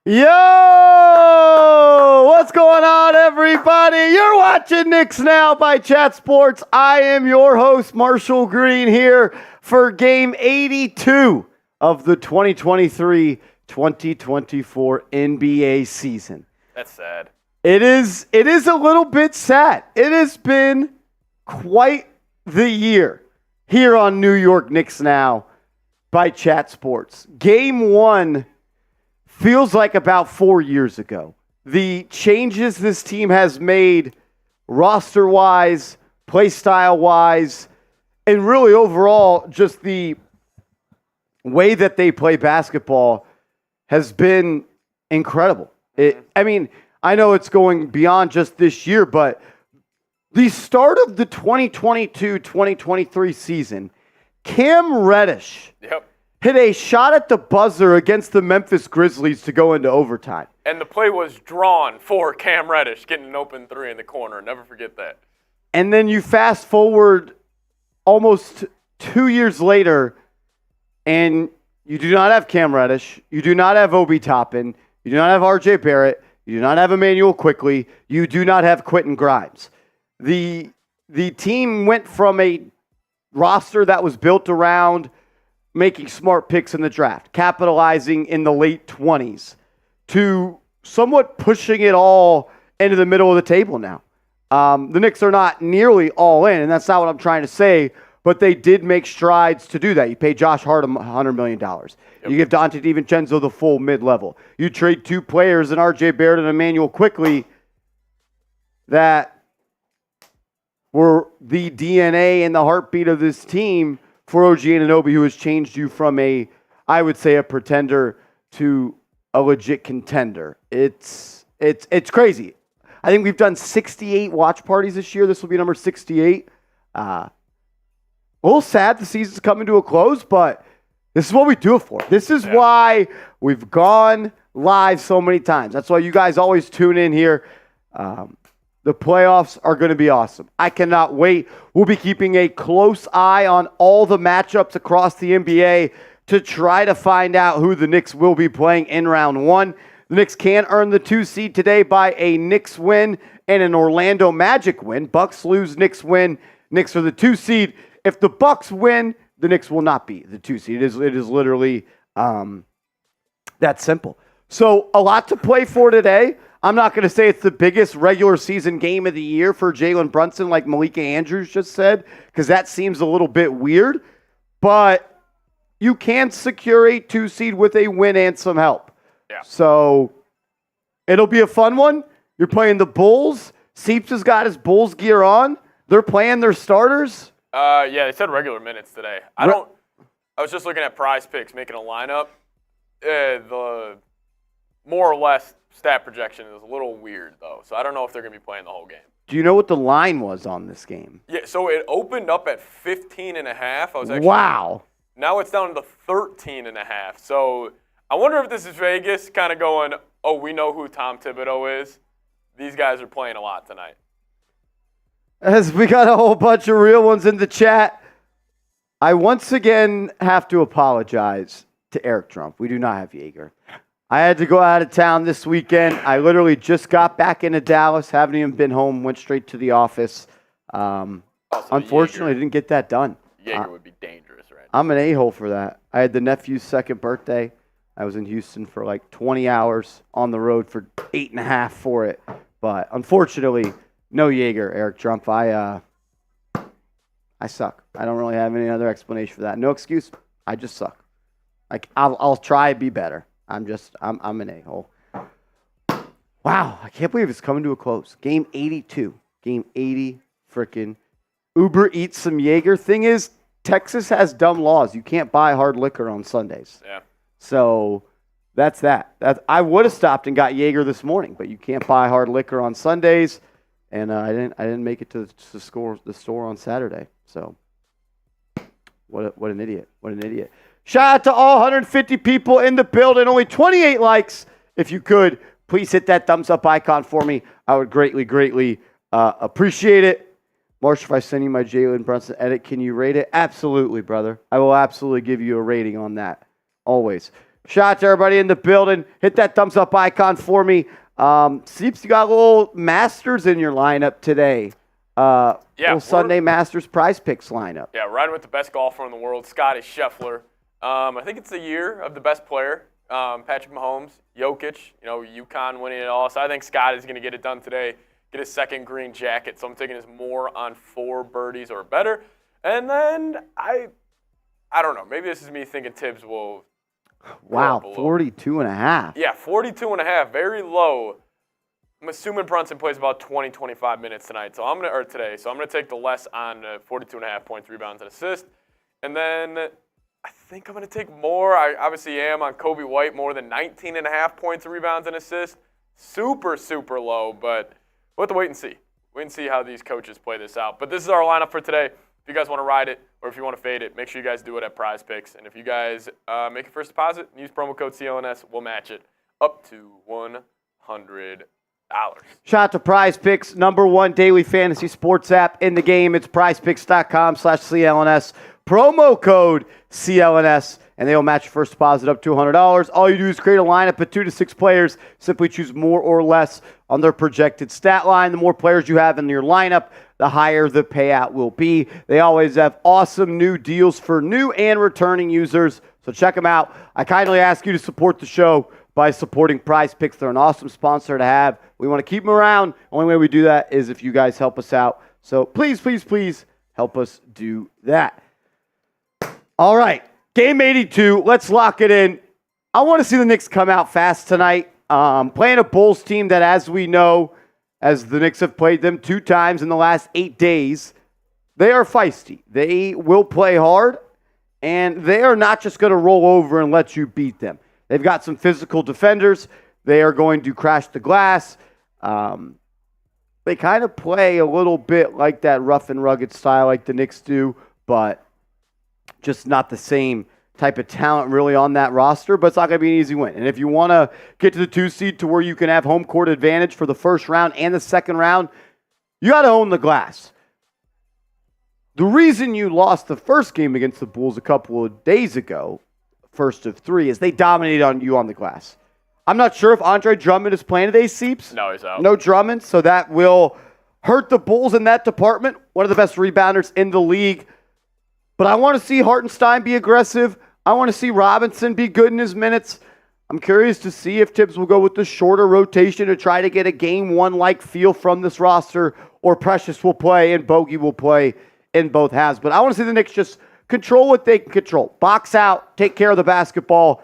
Yo! What's going on, everybody? You're watching Knicks Now by Chat Sports. I am your host, Marshall Green, here for Game 82 of the 2023-2024 NBA season. That's sad. It is a little bit sad. It has been quite the year here on New York Knicks Now by Chat Sports. Game 1 feels like about 4 years ago. The changes this team has made roster-wise, play style-wise, and really overall just the way that they play basketball has been incredible. I know it's going beyond just this year, but the start of the 2022-2023 season, Cam Reddish hit a shot at the buzzer against the Memphis Grizzlies to go into overtime. And the play was drawn for Cam Reddish getting an open three in the corner. Never forget that. And then you fast forward almost 2 years later, and you do not have Cam Reddish. You do not have Obi Toppin. You do not have RJ Barrett. You do not have Emmanuel Quickley. You do not have Quentin Grimes. The team went from a roster that was built around making smart picks in the draft, capitalizing in the late 20s, to somewhat pushing it all into the middle of the table now. The Knicks are not nearly all in, and that's not what I'm trying to say, but they did make strides to do that. You pay Josh Hart $100 million. Yep. You give Dante DiVincenzo the full mid-level. You trade two players in RJ Barrett and Emmanuel Quickley that were the DNA and the heartbeat of this team for OG Anunoby, who has changed you from a pretender to a legit contender. It's crazy. I think we've done 68 watch parties this year. This will be number 68. A little sad the season's coming to a close, but this is what we do it for. This is why we've gone live so many times. That's why you guys always tune in here. The playoffs are going to be awesome. I cannot wait. We'll be keeping a close eye on all the matchups across the NBA to try to find out who the Knicks will be playing in round one. The Knicks can earn the 2 seed today by a Knicks win and an Orlando Magic win. Bucks lose, Knicks win. Knicks are the 2 seed. If the Bucks win, the Knicks will not be the 2 seed. It is literally that simple. So a lot to play for today. I'm not going to say it's the biggest regular season game of the year for Jalen Brunson like Malika Andrews just said, because that seems a little bit weird. But you can secure a 2 seed with a win and some help. Yeah. So it'll be a fun one. You're playing the Bulls. Seeps has got his Bulls gear on. They're playing their starters. Yeah, they said regular minutes today. I was just looking at Prize Picks, making a lineup. The more or less stat projection is a little weird, though. So I don't know if they're going to be playing the whole game. Do you know what the line was on this game? Yeah, so it opened up at 15.5. Wow. Now it's down to 13.5. So I wonder if this is Vegas kind of going, oh, we know who Tom Thibodeau is. These guys are playing a lot tonight. As we got a whole bunch of real ones in the chat, I once again have to apologize to Eric Trump. We do not have Jaeger. I had to go out of town this weekend. I literally just got back into Dallas, haven't even been home, went straight to the office. Unfortunately, I didn't get that done. Jaeger would be dangerous, right? I'm an a-hole for that. I had the nephew's second birthday. I was in Houston for like 20 hours on the road for 8.5 for it. But unfortunately, no Jaeger, Eric Trump. I suck. I don't really have any other explanation for that. No excuse. I just suck. Like I'll try to be better. I'm an a-hole. Wow, I can't believe it's coming to a close. Game 82. Game 80 frickin' Uber Eats some Jaeger. Thing is, Texas has dumb laws. You can't buy hard liquor on Sundays. Yeah. So that's that. I would have stopped and got Jaeger this morning, but you can't buy hard liquor on Sundays. And I didn't make it to the store on Saturday. So what an idiot. What an idiot. Shout out to all 150 people in the building. Only 28 likes. If you could, please hit that thumbs up icon for me. I would greatly appreciate it. Marsh, if I send you my Jalen Brunson edit, can you rate it? Absolutely, brother. I will absolutely give you a rating on that. Always. Shout out to everybody in the building. Hit that thumbs up icon for me. Seeps, you got a little Masters in your lineup today. Little Sunday Masters prize picks lineup. Yeah, riding with the best golfer in the world, Scotty Scheffler. I think it's the year of the best player, Patrick Mahomes, Jokic, UConn winning it all. So I think Scott is going to get it done today, get his second green jacket. So I'm taking his more on 4 birdies or better. And then I don't know. Maybe this is me thinking Tibbs will. Wow, 42.5. Yeah, 42.5, very low. I'm assuming Brunson plays about 20, 25 minutes today. So I'm going to take the less on 42.5 points, rebounds, and assists. And then I think I'm going to take more. I obviously am on Kobe White, more than 19.5 points, rebounds, and assists. Super, super low, but we'll have to wait and see. Wait and see how these coaches play this out. But this is our lineup for today. If you guys want to ride it or if you want to fade it, make sure you guys do it at Prize Picks. And if you guys make a first deposit and use promo code CLNS, we'll match it up to $100. Shout out to Prize Picks, #1 daily fantasy sports app in the game. It's prizepicks.com/CLNS. Promo code CLNS, and they'll match your first deposit up to $100. All you do is create a lineup of 2 to 6 players. Simply choose more or less on their projected stat line. The more players you have in your lineup, the higher the payout will be. They always have awesome new deals for new and returning users, so check them out. I kindly ask you to support the show by supporting Prize Picks. They're an awesome sponsor to have. We want to keep them around. Only way we do that is if you guys help us out. So please, please, please help us do that. All right, game 82. Let's lock it in. I want to see the Knicks come out fast tonight. Playing a Bulls team that, as we know, as the Knicks have played them 2 times in the last 8 days, they are feisty. They will play hard, and they are not just going to roll over and let you beat them. They've got some physical defenders. They are going to crash the glass. They kind of play a little bit like that rough and rugged style like the Knicks do, but just not the same type of talent really on that roster, but it's not going to be an easy win. And if you want to get to the 2 seed to where you can have home court advantage for the first round and the second round, you got to own the glass. The reason you lost the first game against the Bulls a couple of days ago, first of 3, is they dominated on you on the glass. I'm not sure if Andre Drummond is playing today, Seeps. No, he's out. No Drummond, so that will hurt the Bulls in that department. One of the best rebounders in the league. But I want to see Hartenstein be aggressive. I want to see Robinson be good in his minutes. I'm curious to see if Tibbs will go with the shorter rotation to try to get a game 1-like feel from this roster, or Precious will play and Bogey will play in both halves. But I want to see the Knicks just control what they can control. Box out, take care of the basketball,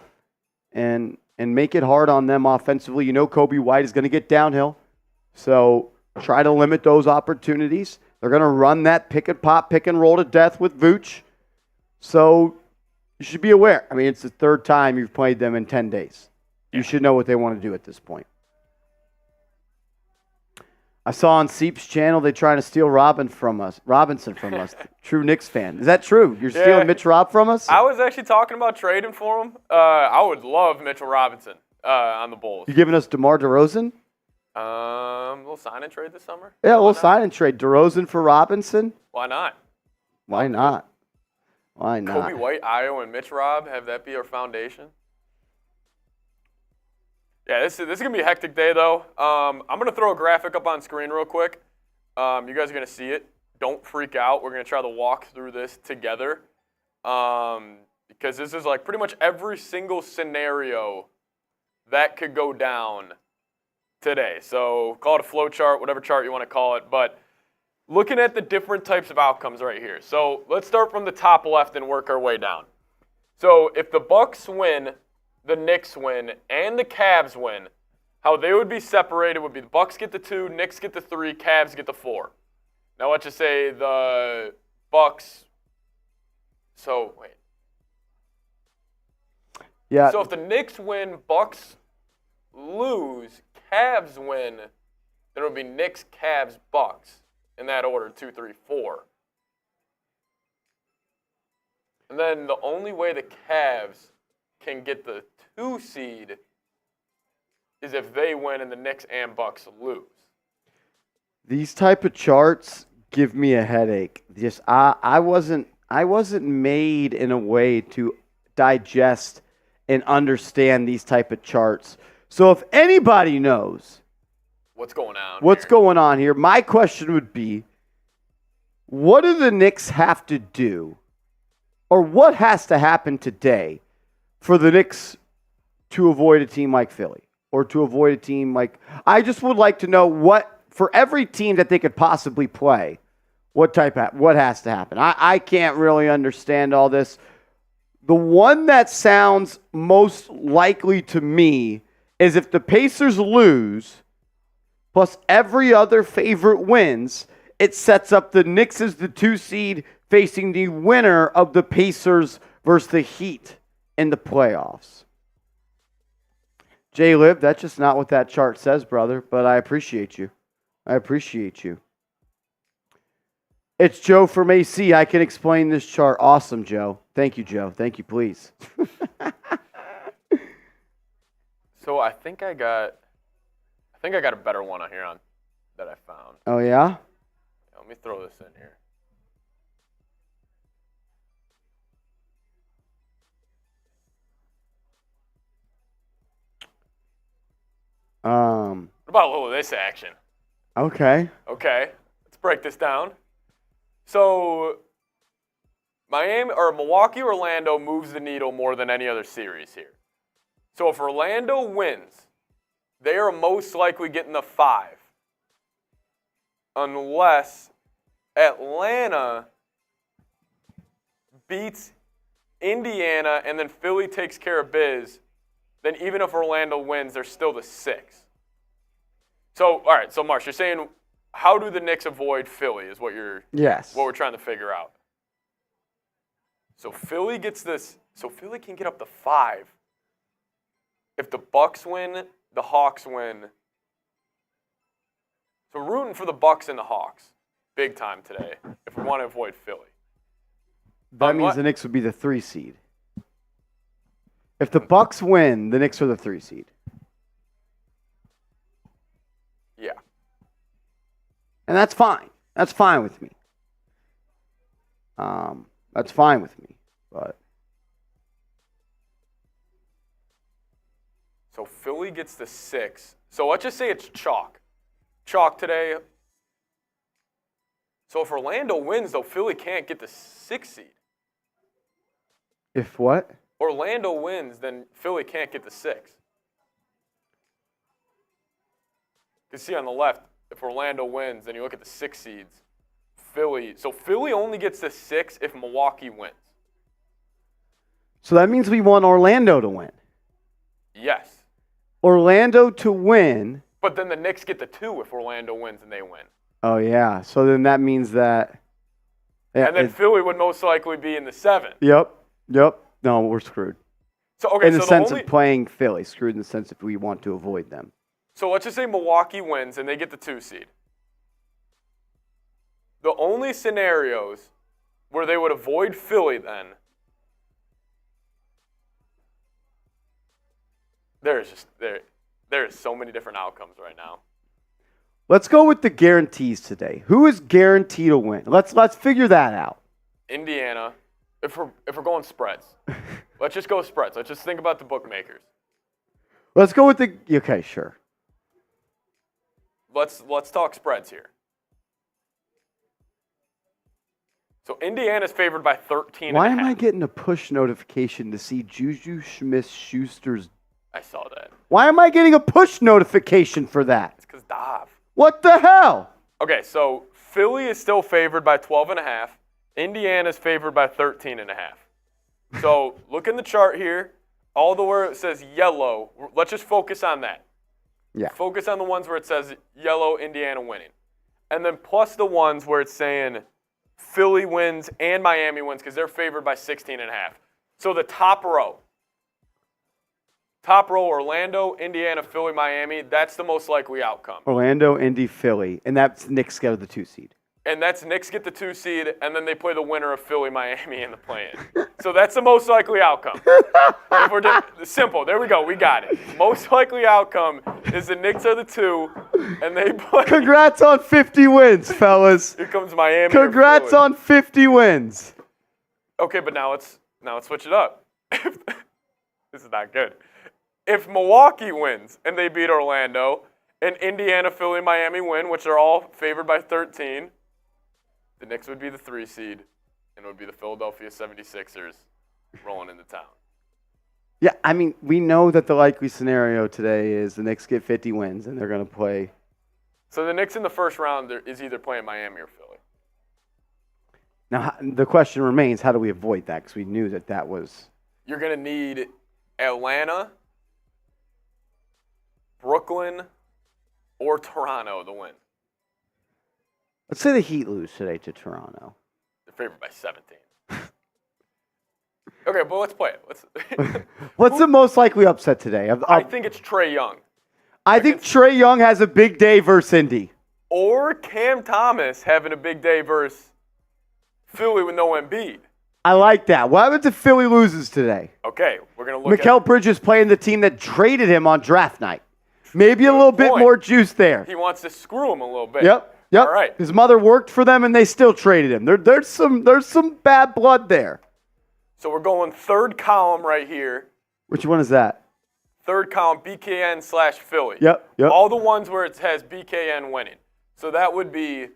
and make it hard on them offensively. You know Kobe White is going to get downhill, so try to limit those opportunities. They're going to run that pick and pop, pick and roll to death with Vooch. So you should be aware. I mean, it's the 3rd time you've played them in 10 days. You should know what they want to do at this point. I saw on Seep's channel they're trying to steal Robinson from us. True Knicks fan. Is that true? You're stealing Mitch Rob from us? I was actually talking about trading for him. I would love Mitchell Robinson on the Bulls. You giving us DeMar DeRozan? A little sign and trade this summer? Yeah, we'll sign and trade. DeRozan for Robinson? Why not? Why not? Why not? Kobe White, Io, and Mitch Rob, have that be our foundation? Yeah, this is going to be a hectic day, though. I'm going to throw a graphic up on screen real quick. You guys are going to see it. Don't freak out. We're going to try to walk through this together because this is like pretty much every single scenario that could go down today. So call it a flow chart, whatever chart you want to call it. But looking at the different types of outcomes right here. So let's start from the top left and work our way down. So if the Bucks win, the Knicks win, and the Cavs win, how they would be separated would be the Bucks get the 2, Knicks get the 3, Cavs get the 4. Now let's just say the Bucks. So wait. Yeah. So if the Knicks win, Bucks lose, Cavs win, then it would be Knicks, Cavs, Bucks in that order, 2, 3, 4. And then the only way the Cavs can get the 2 seed is if they win and the Knicks and Bucks lose. These type of charts give me a headache. Just I wasn't made in a way to digest and understand these type of charts. So if anybody knows what's going on here, my question would be, what do the Knicks have to do, or what has to happen today for the Knicks to avoid a team like Philly, or to avoid a team like, I just would like to know what, for every team that they could possibly play, what has to happen. I can't really understand all this. The one that sounds most likely to me is if the Pacers lose, plus every other favorite wins, it sets up the Knicks as the 2 seed facing the winner of the Pacers versus the Heat in the playoffs. J-Lib, that's just not what that chart says, brother, but I appreciate you. It's Joe from AC. I can explain this chart. Awesome, Joe. Thank you, Joe. Thank you, please. So I think I got a better one on here that I found. Oh, yeah? Let me throw this in here. What about a little of this action? Okay. Let's break this down. So Milwaukee, Orlando moves the needle more than any other series here. So if Orlando wins, they are most likely getting the 5. Unless Atlanta beats Indiana and then Philly takes care of biz, then even if Orlando wins, they're still the 6. So, all right, so Marsh, you're saying how do the Knicks avoid Philly is what we're trying to figure out. So Philly gets this, so Philly can get up to 5. If the Bucks win, the Hawks win. So rooting for the Bucks and the Hawks, big time today, if we want to avoid Philly. That means the Knicks would be the 3 seed. If the Bucks win, the Knicks are the 3 seed. Yeah. And that's fine. That's fine with me. That's fine with me. But so Philly gets the 6. So let's just say it's chalk. Chalk today. So if Orlando wins, though, Philly can't get the 6 seed. If what? Orlando wins, then Philly can't get the 6. You can see on the left, if Orlando wins, then you look at the 6 seeds. Philly only gets the 6 if Milwaukee wins. So that means we want Orlando to win. Yes. Orlando to win. But then the Knicks get the 2 if Orlando wins and they win. Oh, yeah. So then that means that. Yeah, and then Philly would most likely be in the 7. Yep. No, we're screwed. So okay, in the sense of playing Philly. Screwed in the sense if we want to avoid them. So let's just say Milwaukee wins and they get the 2 seed. The only scenarios where they would avoid Philly then, there is so many different outcomes right now. Let's go with the guarantees today. Who is guaranteed to win? Let's figure that out. Indiana. If we're going spreads, let's just go spreads. Let's just think about the bookmakers. Let's go with the. Okay, sure. Let's talk spreads here. So Indiana's favored by 13. Why am I getting a push notification to see Juju Smith-Schuster's? I saw that. Why am I getting a push notification for that? It's because Dov. What the hell? Okay, so Philly is still favored by 12.5. Indiana's favored by 13.5. So look in the chart here. All the where it says yellow, let's just focus on that. Yeah. Focus on the ones where it says yellow, Indiana winning. And then plus the ones where it's saying Philly wins and Miami wins because they're favored by 16.5. So the top row, Orlando, Indiana, Philly, Miami, that's the most likely outcome. Orlando, Indy, Philly. And that's Knicks get the 2 seed. And that's Knicks get the 2 seed, and then they play the winner of Philly, Miami in the play-in. So that's the most likely outcome. If we're simple, there we go, we got it. Most likely outcome is the Knicks are the 2, and they play. Congrats on 50 wins, fellas. Here comes Miami. Congrats on 50 wins. Okay, but now let's switch it up. This is not good. If Milwaukee wins and they beat Orlando, and Indiana, Philly, Miami win, which are all favored by 13, the Knicks would be the 3 seed, and it would be the Philadelphia 76ers rolling into town. Yeah, I mean, we know that the likely scenario today is the Knicks get 50 wins, and they're going to play. So the Knicks in the first round is either playing Miami or Philly. Now, the question remains, how do we avoid that? Because we knew that was... You're going to need Atlanta, Brooklyn, or Toronto to win. Let's say the Heat lose today to Toronto. They're favored by 17. Okay, but let's play it. What's the most likely upset today? I think it's Trae Young. I think Trae Young has a big day versus Indy. Or Cam Thomas having a big day versus Philly with no Embiid. I like that. What happens if Philly loses today? Okay, we're going to look Mikal Bridges playing the team that traded him on draft night. Maybe a little bit more juice there. He wants to screw him a little bit. Yep. All right. His mother worked for them, and they still traded him. There's some bad blood there. So we're going third column right here. Which one is that? Third column, BKN/Philly. Yep. All the ones where it has BKN winning. So that would be...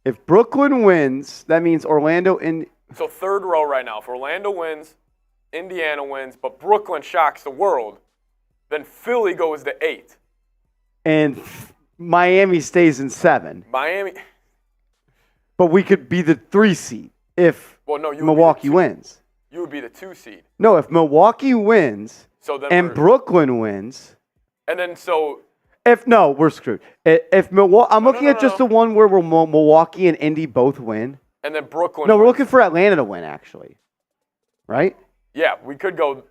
If Brooklyn wins, that means Orlando and... So third row right now. If Orlando wins, Indiana wins, but Brooklyn shocks the world, then Philly goes to 8. And Miami stays in 7. Miami... But we could be the 3 seed if Milwaukee wins. You would be the 2 seed. No, if Milwaukee wins and Brooklyn wins. And then so... we're screwed. If Milwaukee, I'm looking at just the one where Milwaukee and Indy both win. And then Brooklyn No, we're looking for Atlanta to win, actually. Right? Yeah, we could go...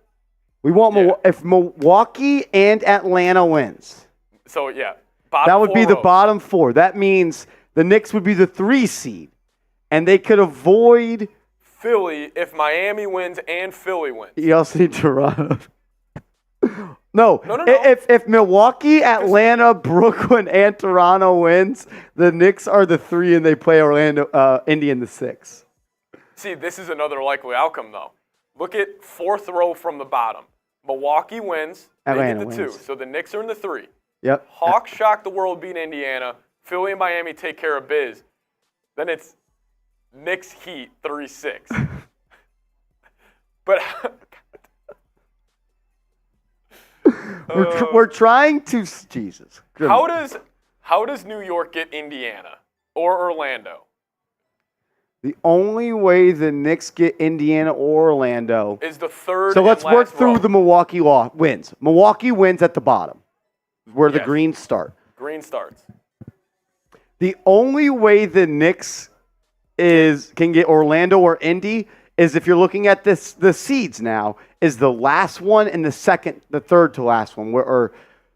We want if Milwaukee and Atlanta wins. So, yeah. That would be the bottom 4. That means the Knicks would be the 3 seed. And they could avoid... Philly if Miami wins and Philly wins. You also need Toronto. No. If Milwaukee, Atlanta, Brooklyn, and Toronto wins, the Knicks are the 3 and they play Indy in the 6. See, this is another likely outcome, though. Look at 4th row from the bottom. Milwaukee wins. Atlanta they get the wins. 2. So the Knicks are in the 3. Yep. Hawks shock the world, beat Indiana. Philly and Miami take care of biz. Then it's Knicks Heat 3-6. But we're trying to Jesus. How does New York get Indiana or Orlando? The only way the Knicks get Indiana or Orlando is the third. So let's work through the Milwaukee wins. Milwaukee wins at the bottom, where the greens start. Green starts. The only way the Knicks can get Orlando or Indy is if you're looking at the seeds now, is the last one and the third to last one.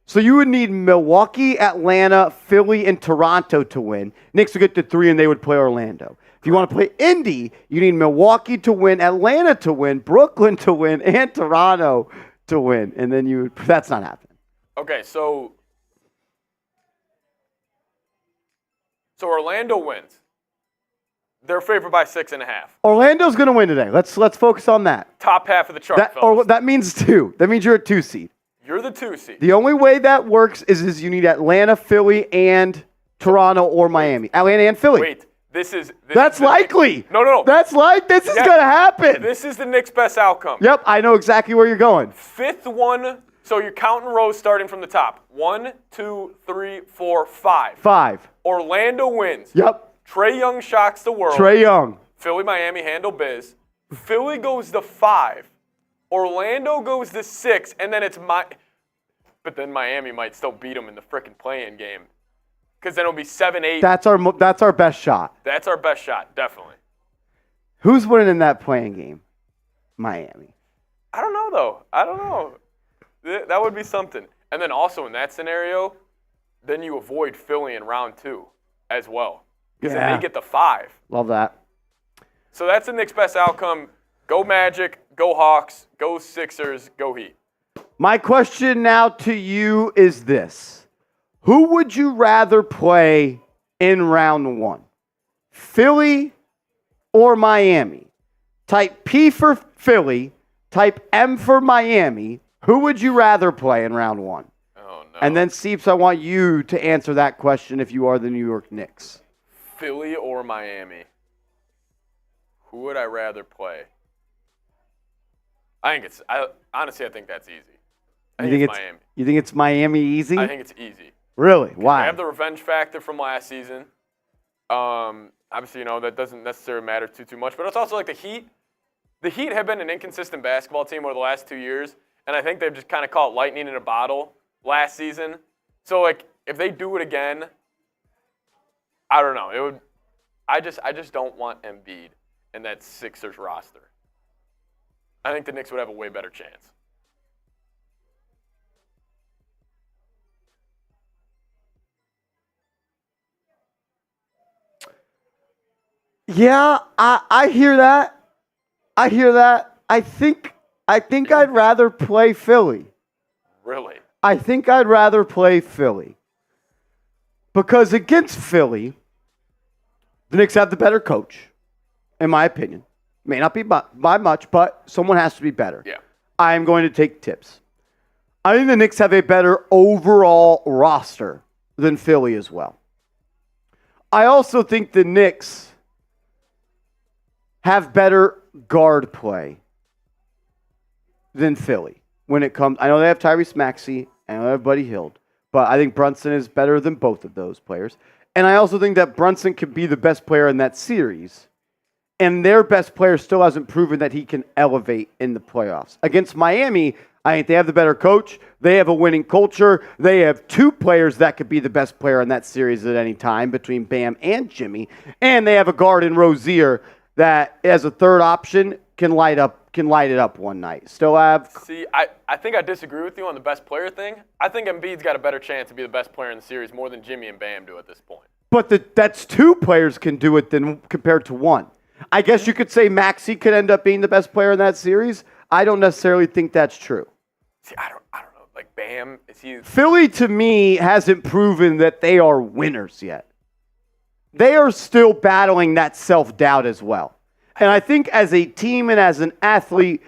So you would need Milwaukee, Atlanta, Philly, and Toronto to win. Knicks would get to 3 and they would play Orlando. If you want to play Indy, you need Milwaukee to win, Atlanta to win, Brooklyn to win, and Toronto to win. And then that's not happening. Okay, so Orlando wins. They're favored by 6.5. Orlando's going to win today. Let's focus on that. Top half of the chart, fellas. That means 2. That means you're a 2 seed. You're the 2 seed. The only way that works is you need Atlanta, Philly, and Toronto or Miami. Atlanta and Philly. Wait, that's likely. No. This is going to happen. This is the Knicks' best outcome. Yep, I know exactly where you're going. 5th one. So you're counting rows starting from the top. 1, 2, 3, 4, 5. 5. Orlando wins. Yep. Trae Young shocks the world. Trae Young. Philly, Miami handle biz. Philly goes to 5. Orlando goes to 6, and then but then Miami might still beat them in the frickin' play-in game. Because then it'll be 7-8. That's our best shot. That's our best shot, definitely. Who's winning in that playing game? Miami. I don't know, though. I don't know. That would be something. And then also in that scenario, then you avoid Philly in round 2 as well. Because then they get the 5. Love that. So that's the Knicks' best outcome. Go Magic, go Hawks, go Sixers, go Heat. My question now to you is this. Who would you rather play in round 1? Philly or Miami? Type P for Philly, type M for Miami, Who would you rather play in round one? Oh, no. And then, Seeps, I want you to answer that question if you are the New York Knicks. Philly or Miami? Who would I rather play? Honestly, I think that's easy. I think it's Miami. You think it's Miami easy? I think it's easy. Really? Why? They have the revenge factor from last season. Obviously, that doesn't necessarily matter too much. But it's also like the Heat. The Heat have been an inconsistent basketball team over the last 2 years, and I think they've just kind of caught lightning in a bottle last season. So, like, if they do it again, I don't know. It would. I just don't want Embiid in that Sixers roster. I think the Knicks would have a way better chance. Yeah, I hear that. I hear that. I think I'd rather play Philly. Really? I think I'd rather play Philly. Because against Philly, the Knicks have the better coach, in my opinion. May not be by much, but someone has to be better. Yeah. I am going to take tips. I think the Knicks have a better overall roster than Philly as well. I also think the Knicks have better guard play than Philly when it comes. I know they have Tyrese Maxey and they have Buddy Hield, but I think Brunson is better than both of those players. And I also think that Brunson could be the best player in that series. And their best player still hasn't proven that he can elevate in the playoffs. Against Miami, I think they have the better coach. They have a winning culture. They have two players that could be the best player in that series at any time between Bam and Jimmy. And they have a guard in Rozier that, as a third option, can light it up one night. Still have. See, I think I disagree with you on the best player thing. I think Embiid's got a better chance to be the best player in the series more than Jimmy and Bam do at this point. But that's two players can do it than compared to one. I guess you could say Maxey could end up being the best player in that series. I don't necessarily think that's true. See, I don't know. Like Bam, is he? Philly, to me, hasn't proven that they are winners yet. They are still battling that self-doubt as well. And I think as a team and as an athlete,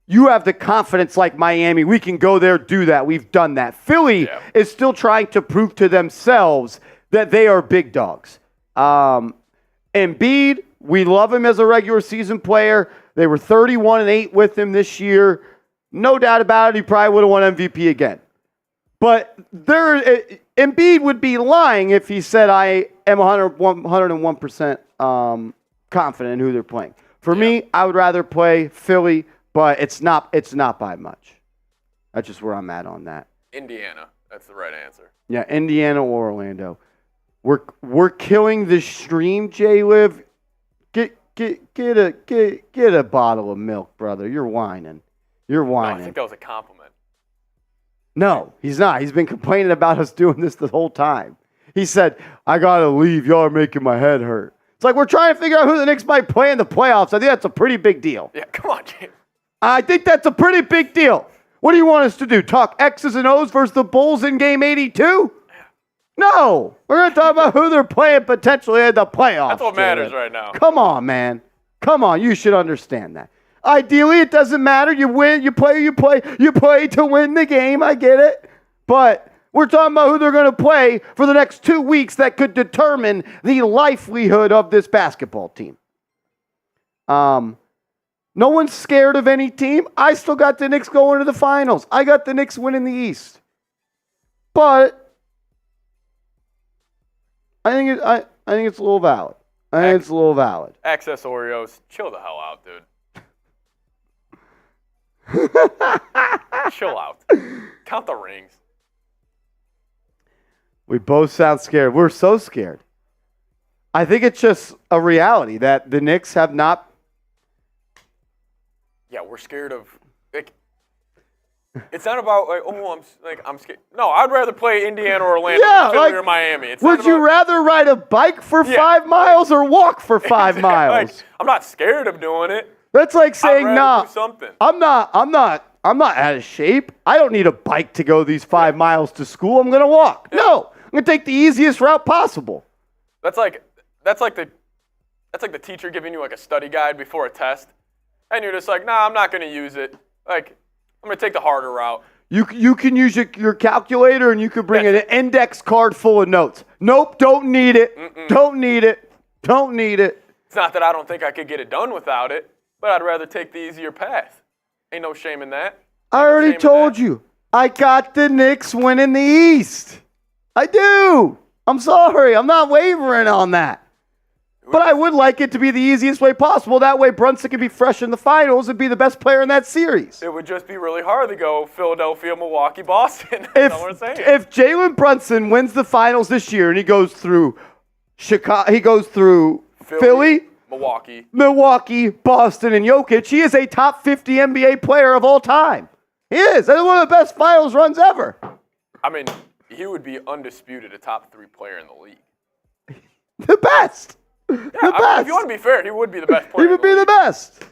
you have the confidence like Miami. We can go there, do that. We've done that. Philly is still trying to prove to themselves that they are big dogs. Embiid, we love him as a regular season player. They were 31-8 with him this year. No doubt about it, he probably would have won MVP again. But Embiid would be lying if he said, I am 101% confident in who they're playing. For me, I would rather play Philly, but it's not by much. That's just where I'm at on that. Indiana, that's the right answer. Yeah, Indiana or Orlando. We're killing the stream, J-Liv. Get a bottle of milk, brother. You're whining. You're whining. No, I think that was a compliment. No, he's not. He's been complaining about us doing this the whole time. He said, I got to leave. Y'all are making my head hurt. It's like we're trying to figure out who the Knicks might play in the playoffs. I think that's a pretty big deal. Yeah, come on, James. I think that's a pretty big deal. What do you want us to do? Talk X's and O's versus the Bulls in game 82? No. We're going to talk about who they're playing potentially in the playoffs. That's what matters right now. Come on, man. Come on. You should understand that. Ideally, it doesn't matter. You win, you play to win the game. I get it. But we're talking about who they're going to play for the next 2 weeks that could determine the livelihood of this basketball team. No one's scared of any team. I still got the Knicks going to the finals. I got the Knicks winning the East. But I think it's a little valid. It's a little valid. Access Oreos, chill the hell out, dude. Chill out. Count the rings. We both sound scared. We're so scared. I think it's just a reality that the Knicks have not. Yeah, we're scared of. Like, it's not about I'm scared. No, I'd rather play Indiana or Orlando than Philly or Miami. It's would you rather ride a bike for 5 miles or walk for 5 miles? Like, I'm not scared of doing it. That's like saying, do something. I'm not out of shape. I don't need a bike to go these 5 miles to school. I'm going to walk. Yeah. No, I'm going to take the easiest route possible. That's like the teacher giving you like a study guide before a test, and you're just like, nah, I'm not going to use it. Like, I'm going to take the harder route. You can use your calculator and you could bring an index card full of notes. Nope, don't need it. Don't need it. Don't need it. It's not that I don't think I could get it done without it, but I'd rather take the easier path. Ain't no shame in that. I already told you. I got the Knicks winning the East. I do. I'm sorry. I'm not wavering on that. But I would like it to be the easiest way possible. That way Brunson can be fresh in the finals and be the best player in that series. It would just be really hard to go Philadelphia, Milwaukee, Boston. That's all we're saying. If Jalen Brunson wins the finals this year and he goes through Chicago, he goes through Philly, Milwaukee, Boston, and Jokic, he is a top 50 NBA player of all time. He is. That's one of the best finals runs ever. I mean, he would be undisputed a top 3 player in the league. The best. Yeah, the best. If you want to be fair, he would be the best player. He would be the best.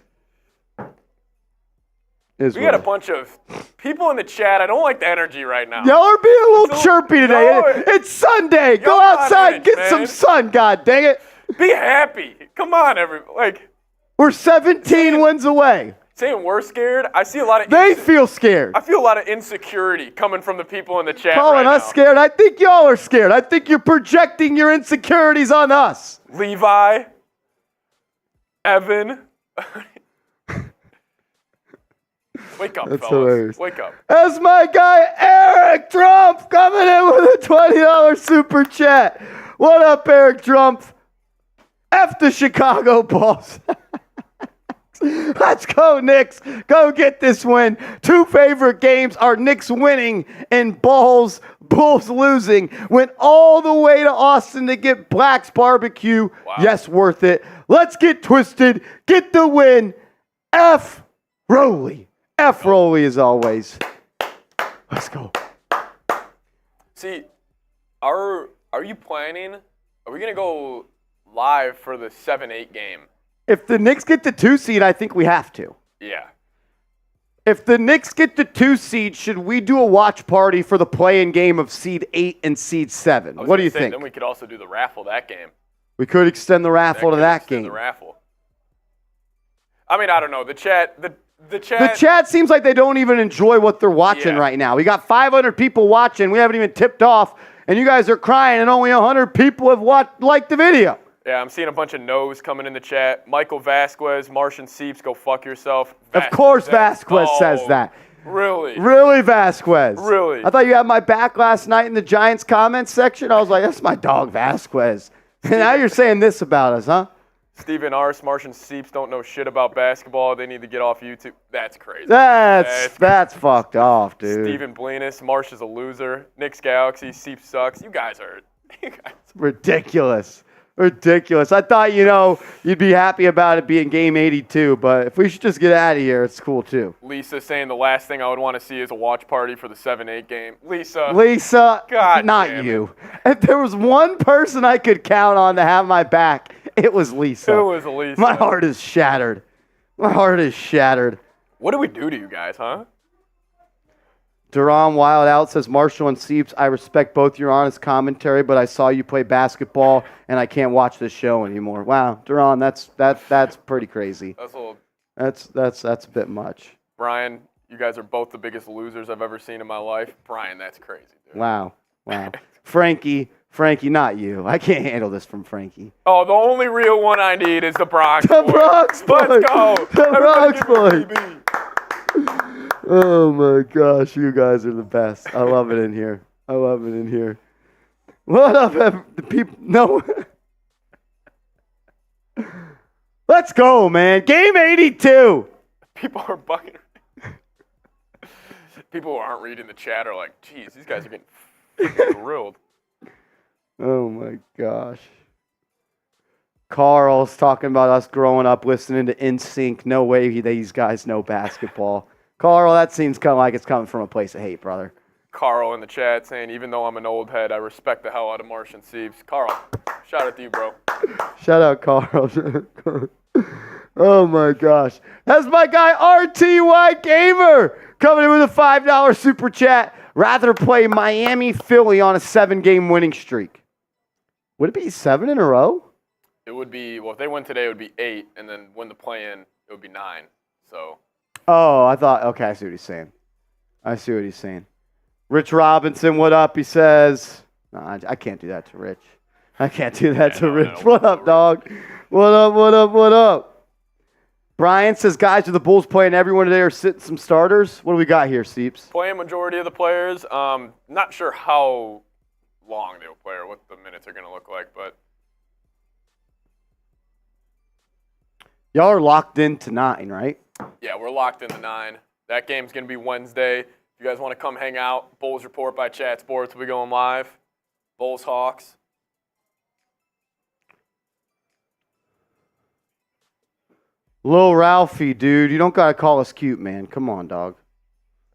We got a bunch of people in the chat. I don't like the energy right now. Y'all are being a little chirpy today. No, it's Sunday. Go outside and get some sun, God dang it. Be happy. Come on, we're 17 wins away. Saying we're scared, I see a lot of... They feel scared. I feel a lot of insecurity coming from the people in the chat Calling us scared. I think y'all are scared. I think you're projecting your insecurities on us. Levi. Evan. Wake up, That's fellas. hilarious. Wake up. That's my guy, Eric Trump, coming in with a $20 super chat. What up, Eric Trump? F the Chicago Bulls. Let's go, Knicks. Go get this win. 2 favorite games are Knicks winning and Bulls losing. Went all the way to Austin to get Black's Barbecue. Wow. Yes, worth it. Let's get twisted. Get the win. F. Rowley. F. Rowley as always. Let's go. See, are you planning? Are we going to go live for the 7-8 game? If the Knicks get the 2 seed, I think we have to. Yeah. If the Knicks get the 2 seed, should we do a watch party for the play-in game of seed 8 and seed 7? What do you think? Then we could also do the raffle that game. We could extend the raffle to that game. The raffle. I mean, I don't know. The chat. The chat seems like they don't even enjoy what they're watching right now. We got 500 people watching. We haven't even tipped off, and you guys are crying, and only 100 people have liked the video. Yeah, I'm seeing a bunch of no's coming in the chat. Michael Vasquez, Martian Seeps, go fuck yourself. Of course Vasquez says that. Really? Really, Vasquez? Really? I thought you had my back last night in the Giants comments section. I was like, that's my dog, Vasquez. And now you're saying this about us, huh? Stephen Ars, Martian Seeps don't know shit about basketball. They need to get off YouTube. That's crazy. That's fucked off, dude. Stephen Blenis, Marsh is a loser. Knicks Galaxy, Seeps sucks. You guys are ridiculous. Ridiculous. I thought, you'd be happy about it being game 82, but if we should just get out of here, it's cool too. Lisa saying the last thing I would want to see is a watch party for the 7-8 game. Lisa, God not you. If there was one person I could count on to have my back, it was Lisa. It was Lisa. My heart is shattered. My heart is shattered. What do we do to you guys, huh? Duran Wild Out says, Marshall and Seeps, I respect both your honest commentary, but I saw you play basketball, and I can't watch this show anymore. Wow, Duran, that's pretty crazy. That's a bit much. Brian, you guys are both the biggest losers I've ever seen in my life. Brian, that's crazy, dude. Wow. Frankie, not you. I can't handle this from Frankie. Oh, the only real one I need is the Bronx Boy. Let's go. The Bronx Boy. Oh my gosh, you guys are the best. I love it in here. What up, the people? No. Let's go, man. Game 82. People are bugging. People who aren't reading the chat are like, geez, these guys are getting grilled. Oh my gosh. Carl's talking about us growing up listening to NSYNC. No way these guys know basketball. Carl, that seems kind of like it's coming from a place of hate, brother. Carl in the chat saying, even though I'm an old head, I respect the hell out of Martian Seeps. Carl, shout out to you, bro. Shout out, Carl. Oh, my gosh. That's my guy, RTY Gamer, coming in with a $5 super chat. Rather play Miami, Philly on a 7-game winning streak. Would it be 7 in a row? It would be, well, if they win today, it would be 8, and then win the play-in, it would be 9. So... Oh, I thought, okay, I see what he's saying. I see what he's saying. Rich Robinson, what up? He says, no, I can't do that to Rich. I can't do that to Rich. What up, dog? What up? Brian says, guys, are the Bulls playing everyone today or sitting some starters? What do we got here, Seeps? Playing majority of the players. Not sure how long they'll play or what the minutes are going to look like, but y'all are locked into 9, right? yeah, we're locked into 9. That game's going to be Wednesday. If you guys want to come hang out, Bulls Report by Chat Sports will be going live. Bulls Hawks. Lil Ralphie, dude, you don't got to call us cute, man. Come on, dog.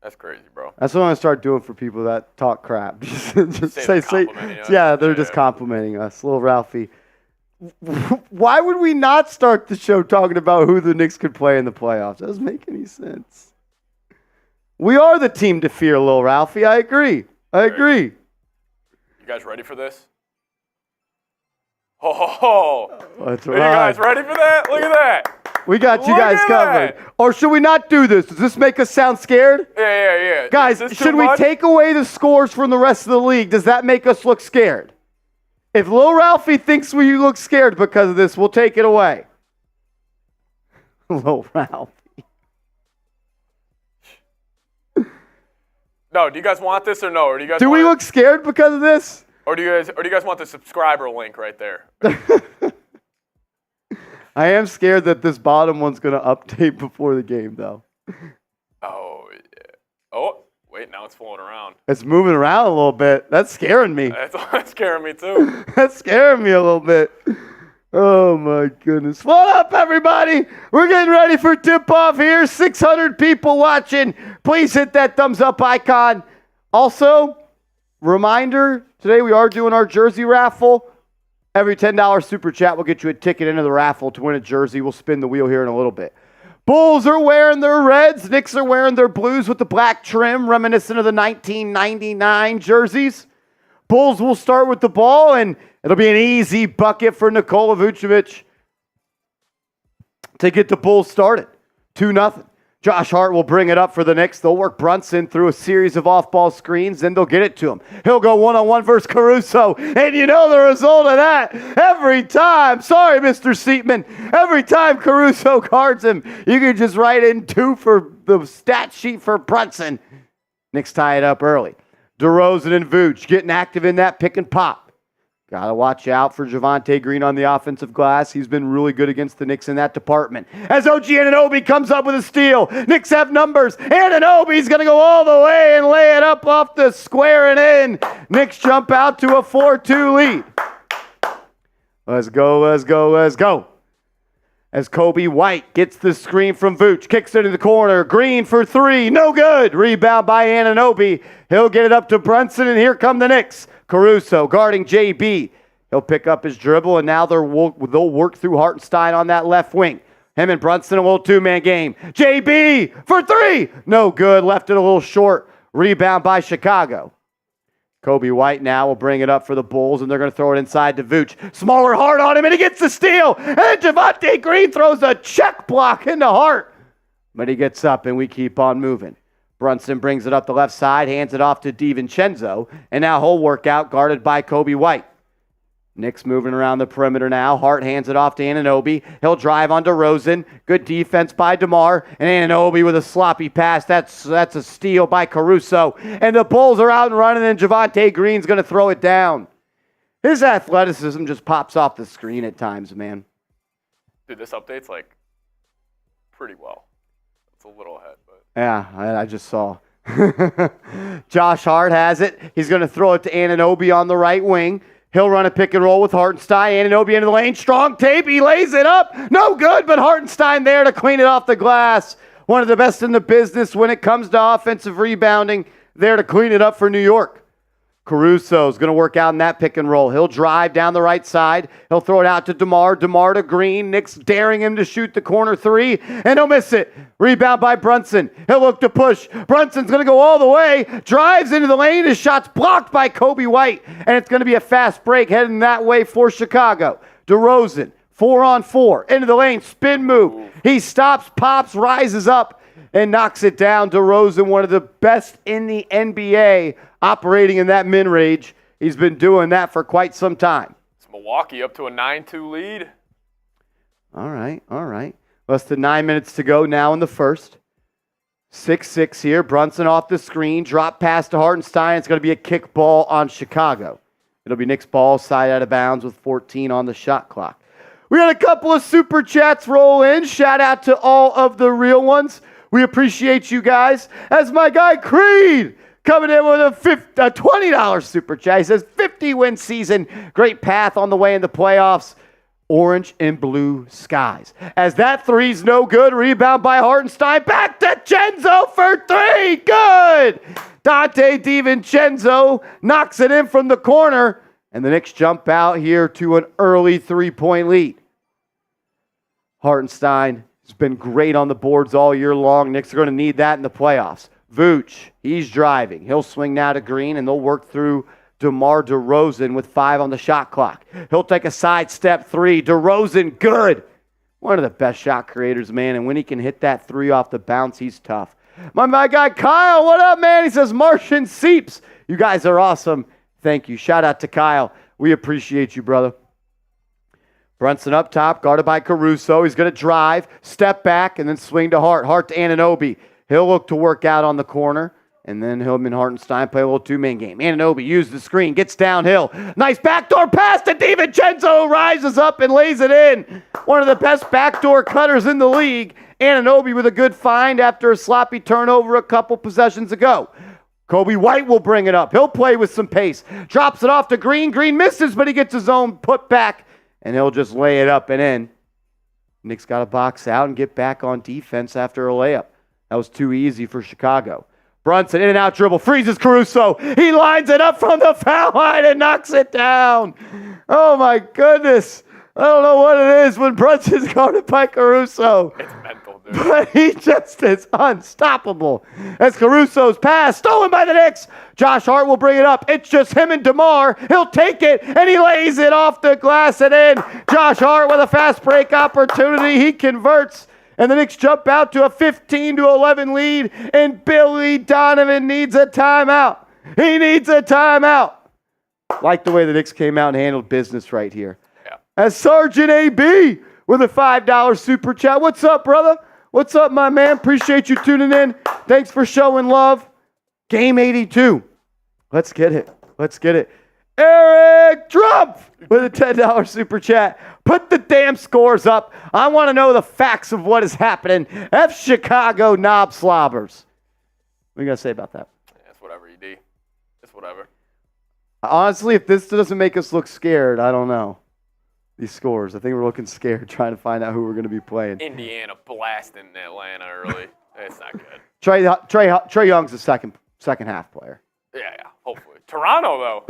That's crazy, bro. That's what I'm going to start doing for people that talk crap. just say, us. Yeah, they're just complimenting us. Lil Ralphie. Why would we not start the show talking about who the Knicks could play in the playoffs? That doesn't make any sense. We are the team to fear, Lil Ralphie. I agree. You guys ready for this? Oh, that's are you guys ready for that? Look at that. We got you guys covered. Or should we not do this? Does this make us sound scared? Yeah. Guys, should we take away the scores from the rest of the league? Does that make us look scared? If Lil Ralphie thinks we look scared because of this, we'll take it away. Lil Ralphie. No, do you guys want this or no? Or do we look scared because of this? Or do you guys want the subscriber link right there? I am scared that this bottom one's going to update before the game, though. Oh, yeah. Oh, wait, now it's floating around. It's moving around a little bit. That's scaring me. That's scaring me, too. That's scaring me a little bit. Oh, my goodness. What up, everybody? We're getting ready for tip-off here. 600 people watching. Please hit that thumbs-up icon. Also, reminder, today we are doing our jersey raffle. Every $10 super chat will get you a ticket into the raffle to win a jersey. We'll spin the wheel here in a little bit. Bulls are wearing their reds. Knicks are wearing their blues with the black trim, reminiscent of the 1999 jerseys. Bulls will start with the ball, and it'll be an easy bucket for Nikola Vucevic to get the Bulls started. 2-0. Josh Hart will bring it up for the Knicks. They'll work Brunson through a series of off-ball screens, then they'll get it to him. He'll go one-on-one versus Caruso, and you know the result of that. Every time, sorry, Mr. Seatman, every time Caruso guards him, you can just write in 2 for the stat sheet for Brunson. Knicks tie it up early. DeRozan and Vooch getting active in that pick and pop. Got to watch out for Javonte Green on the offensive glass. He's been really good against the Knicks in that department. As OG Anunoby comes up with a steal, Knicks have numbers. Anunoby's going to go all the way and lay it up off the square and in. Knicks jump out to a 4-2 lead. Let's go. As Kobe White gets the screen from Vooch, kicks it in the corner. Green for 3, no good. Rebound by Anunoby. He'll get it up to Brunson, and here come the Knicks. Caruso guarding JB. He'll pick up his dribble, and now they'll work through Hartenstein on that left wing. Him and Brunson, a little 2-man game. JB for 3, no good. Left it a little short. Rebound by Chicago. Kobe White now will bring it up for the Bulls, and they're going to throw it inside to Vooch. Smaller Hart on him, and he gets the steal. And then Javonte Green throws a check block into Hart. But he gets up, and we keep on moving. Brunson brings it up the left side, hands it off to DiVincenzo, and now he'll work out guarded by Kobe White. Knicks moving around the perimeter now. Hart hands it off to Anunoby. He'll drive on DeRozan. Good defense by DeMar. And Anunoby with a sloppy pass. That's a steal by Caruso. And the Bulls are out and running, and Javonte Green's going to throw it down. His athleticism just pops off the screen at times, man. Dude, this update's like pretty well. It's a little ahead, but yeah, I just saw. Josh Hart has it. He's going to throw it to Anunoby on the right wing. He'll run a pick and roll with Hartenstein. Anunoby into the lane. Strong tape. He lays it up. No good, but Hartenstein there to clean it off the glass. One of the best in the business when it comes to offensive rebounding. There to clean it up for New York. Caruso's going to work out in that pick and roll. He'll drive down the right side. He'll throw it out to DeMar. DeMar to Green. Knicks daring him to shoot the corner 3, and he'll miss it. Rebound by Brunson. He'll look to push. Brunson's going to go all the way. Drives into the lane. His shot's blocked by Kobe White, and it's going to be a fast break heading that way for Chicago. DeRozan, 4-on-4. Into the lane. Spin move. He stops, pops, rises up, and knocks it down. DeRozan, one of the best in the NBA, operating in that mid-range. He's been doing that for quite some time. It's Milwaukee up to a 9-2 lead. All right. Less than 9 minutes to go now in the first. 6-6 here. Brunson off the screen. Drop pass to Hartenstein. It's going to be a kick ball on Chicago. It'll be Knicks ball, side out of bounds with 14 on the shot clock. We got a couple of super chats roll in. Shout out to all of the real ones. We appreciate you guys. As my guy Creed coming in with a $20 super chat. He says 50-win season. Great path on the way in the playoffs. Orange and blue skies. As that three's no good. Rebound by Hartenstein. Back to Cenzo for three. Good. Dante DiVincenzo knocks it in from the corner. And the Knicks jump out here to an early 3-point lead. Hartenstein has been great on the boards all year long. Knicks are going to need that in the playoffs. Vooch, he's driving. He'll swing now to Green, and they'll work through DeMar DeRozan with 5 on the shot clock. He'll take a sidestep 3. DeRozan, good. One of the best shot creators, man. And when he can hit that 3 off the bounce, he's tough. My guy Kyle, what up, man? He says, Martian Seeps. You guys are awesome. Thank you. Shout out to Kyle. We appreciate you, brother. Brunson up top, guarded by Caruso. He's going to drive, step back, and then swing to Hart. Hart to Anunoby. He'll look to work out on the corner. And then Hillman Hartenstein play a little two-man game. Anunoby uses the screen, gets downhill. Nice backdoor pass to DiVincenzo, rises up and lays it in. One of the best backdoor cutters in the league. Anunoby with a good find after a sloppy turnover a couple possessions ago. Kobe White will bring it up. He'll play with some pace. Drops it off to Green. Green misses, but he gets his own put back, and he'll just lay it up and in. Knicks got to box out and get back on defense after a layup. That was too easy for Chicago. Brunson, in and out dribble, freezes Caruso. He lines it up from the foul line and knocks it down. Oh, my goodness. I don't know what it is when Brunson's guarded by Caruso. It's mental, dude. But he just is unstoppable. As Caruso's pass, stolen by the Knicks. Josh Hart will bring it up. It's just him and DeMar. He'll take it, and he lays it off the glass and in. Josh Hart with a fast break opportunity. He converts. And the Knicks jump out to a 15-11 lead, and Billy Donovan needs a timeout. He needs a timeout. Like the way the Knicks came out and handled business right here. Yeah. As Sergeant AB with a $5 super chat. What's up, brother? What's up, my man? Appreciate you tuning in. Thanks for showing love. Game 82. Let's get it. Let's get it. Eric Trump with a $10 super chat. Put the damn scores up. I want to know the facts of what is happening. F Chicago knob slobbers. What are you going to say about that? Yeah, it's whatever, ED. It's whatever. Honestly, if this doesn't make us look scared, I don't know. These scores. I think we're looking scared trying to find out who we're going to be playing. Indiana blasting Atlanta early. It's not good. Trae Young's a second half player. Yeah, hopefully. Toronto, though.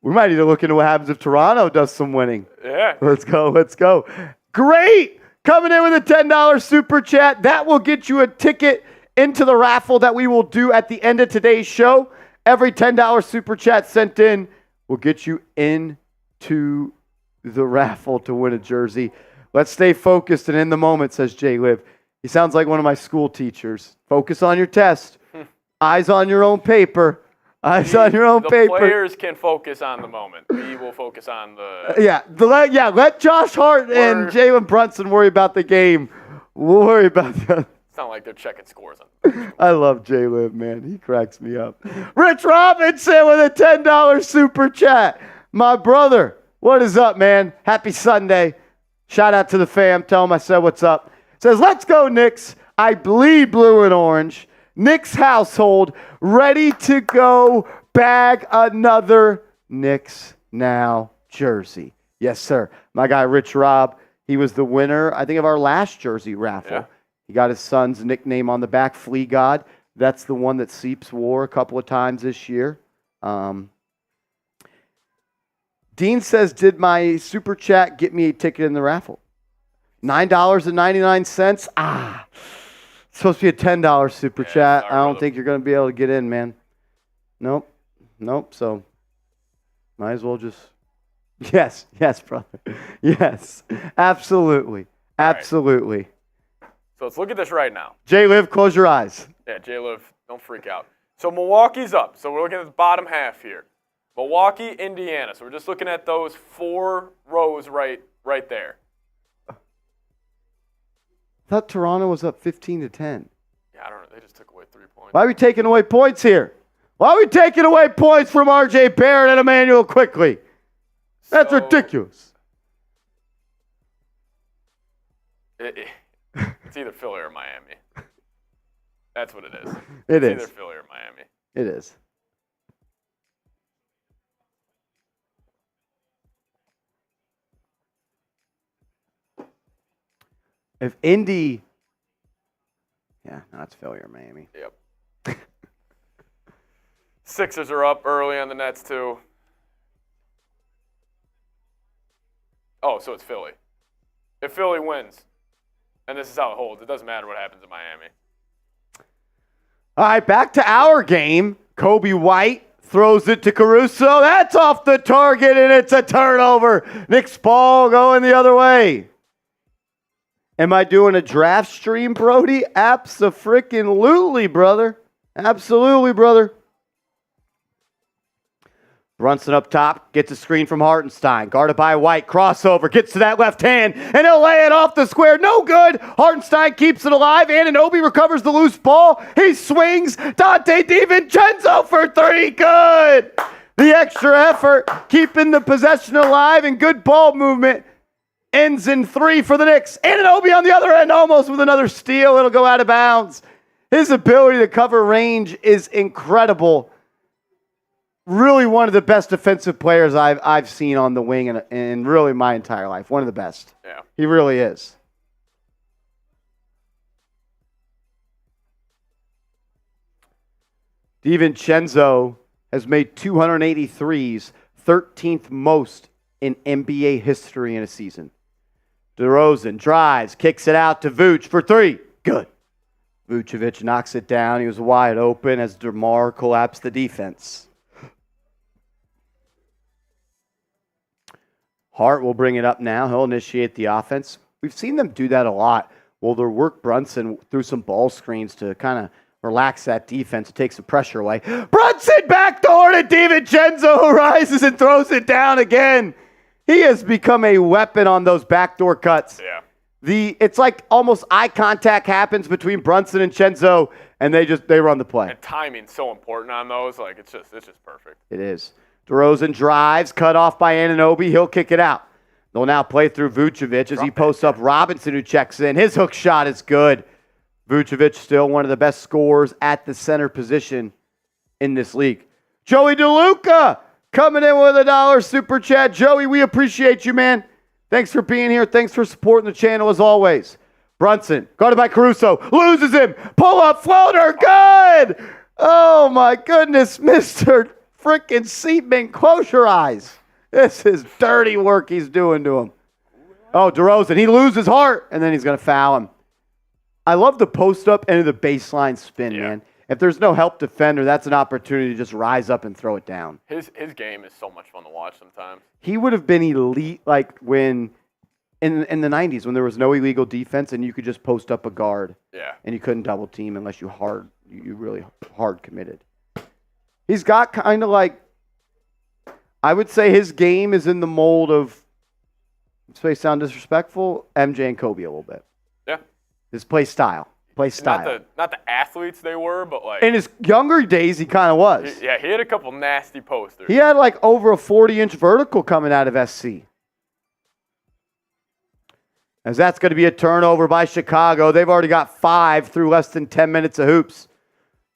We might need to look into what happens if Toronto does some winning. Yeah. Let's go. Great. Coming in with a $10 super chat. That will get you a ticket into the raffle that we will do at the end of today's show. Every $10 super chat sent in will get you into the raffle to win a jersey. Let's stay focused and in the moment, says Jay Liv. He sounds like one of my school teachers. Focus on your test. Eyes on your own paper. Eyes on your own paper. The players can focus on the moment. We will focus on the... Let Josh Hart and Jalen Brunson worry about the game. We'll worry about that. It's not like they're checking scores on. I love J-Liv, man. He cracks me up. Rich Robinson with a $10 super chat. My brother, what is up, man? Happy Sunday. Shout out to the fam. Tell him I said what's up. Says, let's go, Knicks. I bleed blue and orange. Knicks household ready to go bag another Knicks Now jersey. Yes, sir. My guy, Rich Rob, he was the winner, I think, of our last jersey raffle. Yeah. He got his son's nickname on the back, Flea God. That's the one that Seeps wore a couple of times this year. Dean says, did my super chat get me a ticket in the raffle? $9.99. It's supposed to be a $10 super chat. I don't think you're going to be able to get in, man. Nope. So might as well just... Yes, brother. Yes, absolutely. So So let's look at this right now. J-Liv, close your eyes. Yeah, J-Liv, don't freak out. So Milwaukee's up. So we're looking at the bottom half here. Milwaukee, Indiana. So we're just looking at those 4 rows right there. I thought Toronto was up 15-10. Yeah, I don't know. They just took away 3 points. Why are we taking away points here? Why are we taking away points from R.J. Barrett and Emmanuel Quickly? That's ridiculous. It's either Philly or Miami. That's what it is. It's either Philly or Miami. It is. If Indy... Yeah, no, it's Philly or Miami. Yep. Sixers are up early on the Nets, too. Oh, so it's Philly. If Philly wins, and this is how it holds, it doesn't matter what happens in Miami. All right, back to our game. Kobe White throws it to Caruso. That's off the target, and it's a turnover. Knicks ball going the other way. Am I doing a draft stream, Brody? Abso-freaking-lutely, brother. Absolutely, brother. Brunson up top, gets a screen from Hartenstein. Guarded by White, crossover, gets to that left hand, and he'll lay it off the square. No good. Hartenstein keeps it alive. Anunoby recovers the loose ball. He swings. Dante DiVincenzo for 3. Good. The extra effort, keeping the possession alive, and good ball movement. Ends in 3 for the Knicks. Anunoby on the other end, almost with another steal. It'll go out of bounds. His ability to cover range is incredible. Really one of the best defensive players I've seen on the wing in really my entire life. One of the best. Yeah. He really is. DiVincenzo has made 283s, 13th most in NBA history in a season. DeRozan drives, kicks it out to Vooch for 3. Good. Vucevic knocks it down. He was wide open as DeMar collapsed the defense. Hart will bring it up now. He'll initiate the offense. We've seen them do that a lot. Well, they'll work Brunson through some ball screens to kind of relax that defense, to take some pressure away. Brunson backdoor to DiVincenzo, who rises and throws it down again. He has become a weapon on those backdoor cuts. Yeah. It's like almost eye contact happens between Brunson and Cenzo, and they run the play. And timing's so important on those. Like it's just perfect. It is. DeRozan drives, cut off by Anunoby. He'll kick it out. They'll now play through Vucevic as he posts up Robinson, who checks in. His hook shot is good. Vucevic still one of the best scorers at the center position in this league. Joey DeLuca coming in with $1 super chat. Joey, we appreciate you, man. Thanks for being here. Thanks for supporting the channel as always. Brunson, guarded by Caruso, loses him. Pull up floater, good. Oh my goodness, Mr. Freaking Seatman, close your eyes. This is dirty work he's doing to him. Oh, DeRozan, he loses Hart, and then he's going to foul him. I love the post-up and the baseline spin, man. If there's no help defender, that's an opportunity to just rise up and throw it down. His game is so much fun to watch sometimes. He would have been elite like when in the 90s when there was no illegal defense and you could just post up a guard. Yeah. And you couldn't double team unless you really hard committed. He's got kind of like, I would say his game is in the mold of, this may sound disrespectful, MJ and Kobe a little bit. Yeah. His play style. Not the athletes they were, but like. In his younger days, he kind of was. He had a couple nasty posters. He had like over a 40-inch vertical coming out of SC. As that's going to be a turnover by Chicago. They've already got 5 through less than 10 minutes of hoops.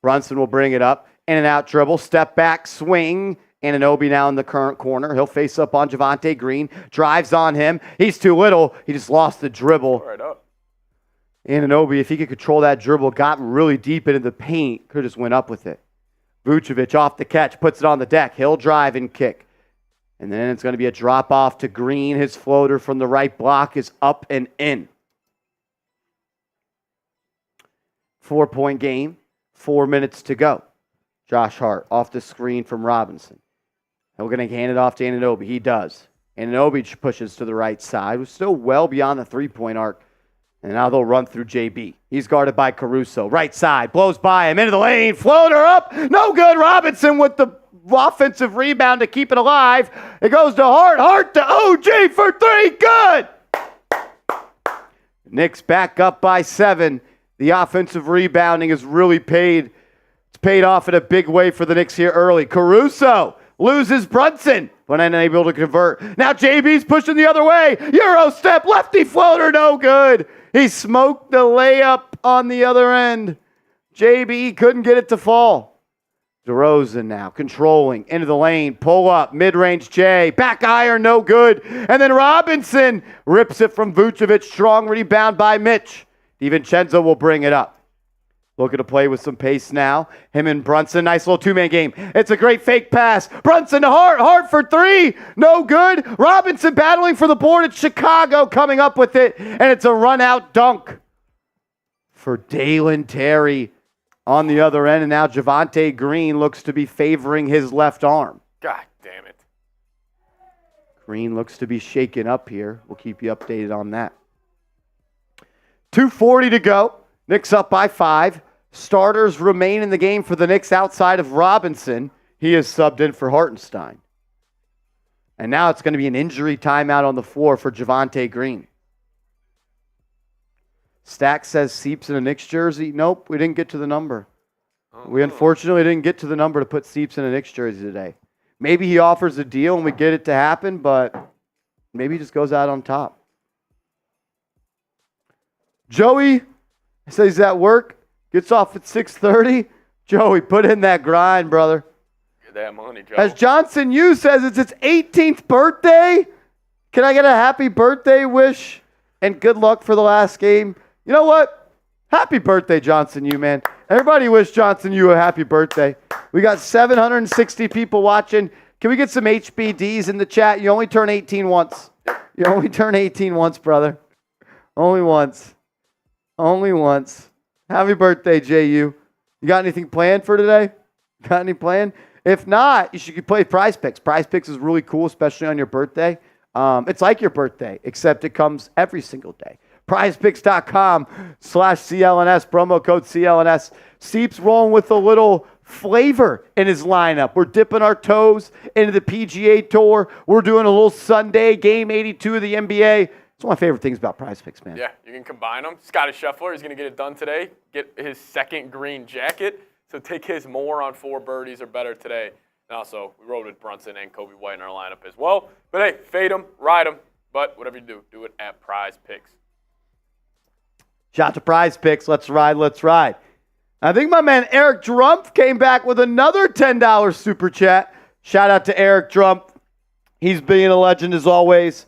Brunson will bring it up. In and out dribble, step back, swing. Anunoby now in the current corner. He'll face up on Javonte Green. Drives on him. He's too little. He just lost the dribble. Right up. Anunoby, if he could control that dribble, got really deep into the paint, could have just went up with it. Vucevic off the catch, puts it on the deck. He'll drive and kick. And then it's going to be a drop off to Green. His floater from the right block is up and in. 4-point game, 4 minutes to go. Josh Hart off the screen from Robinson. We're going to hand it off to Anunoby. He does. Anunoby pushes to the right side. We're still well beyond the 3-point arc. And now they'll run through JB. He's guarded by Caruso. Right side, blows by him into the lane. Floater up. No good. Robinson with the offensive rebound to keep it alive. It goes to Hart. Hart to OG for three. Good. Knicks back up by 7. The offensive rebounding is really paid. It's paid off in a big way for the Knicks here early. Caruso loses Brunson, but unable to convert. Now JB's pushing the other way. Euro step, lefty floater, no good. He smoked the layup on the other end. JB couldn't get it to fall. DeRozan now controlling into the lane, pull up, mid-range J, back iron, no good. And then Robinson rips it from Vucevic, strong rebound by Mitch. DiVincenzo will bring it up. Looking to play with some pace now. Him and Brunson, nice little two-man game. It's a great fake pass. Brunson to Hart. Hart for three. No good. Robinson battling for the board. It's Chicago coming up with it. And it's a run-out dunk for Dalen Terry on the other end. And now Javonte Green looks to be favoring his left arm. God damn it. Green looks to be shaken up here. We'll keep you updated on that. 2:40 to go. Knicks up by 5. Starters remain in the game for the Knicks outside of Robinson. He is subbed in for Hartenstein. And now it's going to be an injury timeout on the floor for Javonte Green. Stack says Seeps in a Knicks jersey. Nope, we didn't get to the number. We unfortunately didn't get to the number to put Seeps in a Knicks jersey today. Maybe he offers a deal and we get it to happen, but maybe he just goes out on top. Joey says he's at work, gets off at 6:30. Joey, put in that grind, brother. Get that money, Joe. As Johnson Yu says, it's its 18th birthday. Can I get a happy birthday wish and good luck for the last game? You know what? Happy birthday, Johnson Yu, man. Everybody wish Johnson Yu a happy birthday. We got 760 people watching. Can we get some HBDs in the chat? You only turn 18 once. You only turn 18 once, brother. Only once. Only once. Happy birthday, JU. You got anything planned for today? Got any planned? If not, you should play Prize Picks. Prize Picks is really cool, especially on your birthday. It's like your birthday, except it comes every single day. PrizePicks.com/CLNS, promo code CLNS. Seeps rolling with a little flavor in his lineup. We're dipping our toes into the PGA Tour. We're doing a little Sunday game 82 of the NBA. It's one of my favorite things about Prize Picks, man. Yeah, you can combine them. Scotty Scheffler, he's going to get it done today. Get his second green jacket. So take his more on 4 birdies or better today. And also, we rode with Brunson and Kobe White in our lineup as well. But hey, fade them, ride them. But whatever you do it at Prize Picks. Shout out to Prize Picks. Let's ride, let's ride. I think my man Eric Drumpf came back with another $10 super chat. Shout out to Eric Drumpf. He's being a legend as always.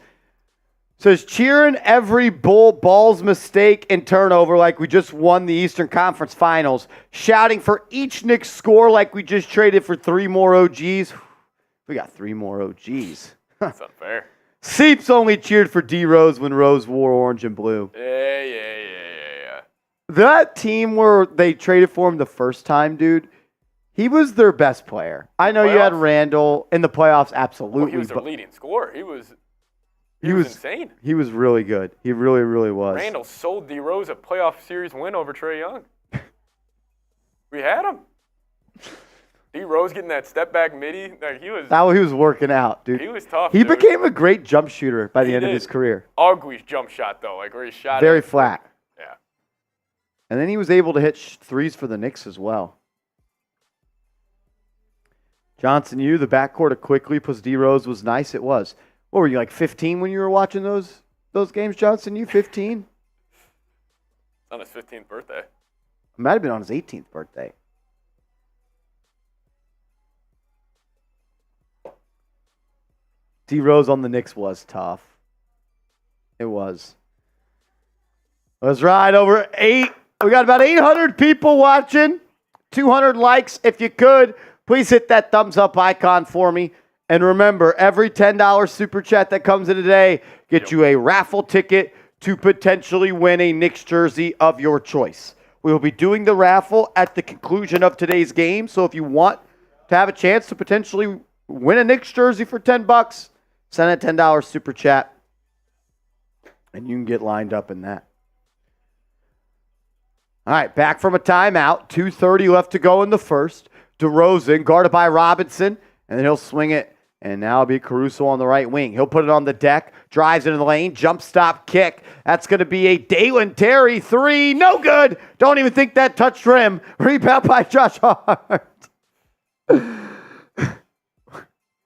Says, cheering every Ball's mistake and turnover like we just won the Eastern Conference Finals. Shouting for each Knicks score like we just traded for 3 more OGs. We got 3 more OGs. That's unfair. Seeps only cheered for D Rose when Rose wore orange and blue. Yeah. That team where they traded for him the first time, dude, he was their best player. I know you had Randall in the playoffs, absolutely. Well, he was their leading scorer. He was insane. He was really good. He really, really was. Randall sold D Rose a playoff series win over Trae Young. We had him. D Rose getting that step back midi. Like he was working out, dude. He was tough. He became a great jump shooter by the end of his career. Ugly jump shot though, like where he shot very flat. Yeah. And then he was able to hit threes for the Knicks as well. Johnson, the backcourt of Quickly plus D Rose was nice. It was. What were you, like 15 when you were watching those games, Johnson? You 15? On his 15th birthday. It might have been on his 18th birthday. D Rose on the Knicks was tough. It was. Let's ride over 8. We got about 800 people watching. 200 likes. If you could, please hit that thumbs up icon for me. And remember, every $10 super chat that comes in today gets you a raffle ticket to potentially win a Knicks jersey of your choice. We will be doing the raffle at the conclusion of today's game. So if you want to have a chance to potentially win a Knicks jersey for $10, send a $10 super chat, and you can get lined up in that. All right, back from a timeout. 2:30 left to go in the first. DeRozan guarded by Robinson, and then he'll swing it. And now it'll be Caruso on the right wing. He'll put it on the deck, drives into the lane, jump stop kick. That's going to be a Dalen Terry three. No good. Don't even think that touched rim. Rebound by Josh Hart.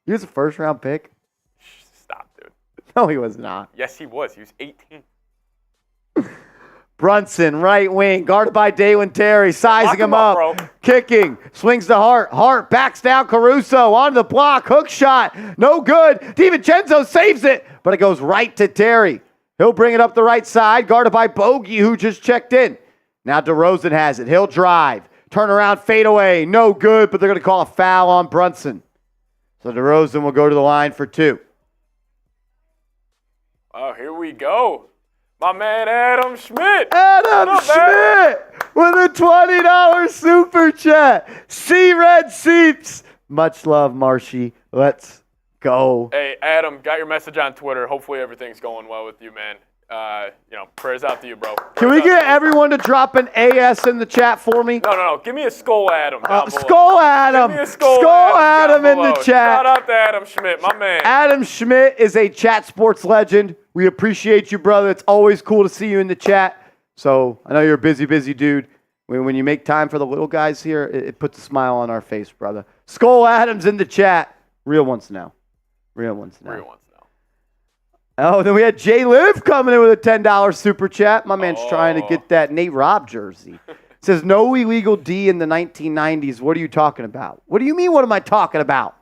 He was a first-round pick. Stop, dude. No, he was not. Yes, he was. He was 18. Brunson, right wing, guarded by Dalen Terry, sizing him up, bro. kicking, swings to Hart. Hart backs down Caruso on the block, hook shot, no good. DiVincenzo saves it, but it goes right to Terry. He'll bring it up the right side, guarded by Bogey, who just checked in. Now DeRozan has it. He'll drive, turn around, fade away, no good, but they're going to call a foul on Brunson. So DeRozan will go to the line for two. Oh, here we go. My man Adam Schmidt. Adam Schmidt with a $20 super chat. See Red Seeps. Much love, Marshy. Let's go. Hey, Adam, got your message on Twitter. Hopefully everything's going well with you, man. Prayers out to you, bro. Can we get everyone to drop an AS in the chat for me? No. Give me a Skull Adam down below. Skull Adam. Give me a Skull Adam in the chat. Shout out to Adam Schmidt, my man. Adam Schmidt is a chat sports legend. We appreciate you, brother. It's always cool to see you in the chat. So I know you're a busy busy dude. When you make time for the little guys here, it puts a smile on our face, brother. Skull Adams in the chat. Real ones now. Oh, then we had Jay Liv coming in with a $10 super chat. My man's trying to get that Nate Robb jersey. Says, no illegal D in the 1990s. What are you talking about? What do you mean, what am I talking about?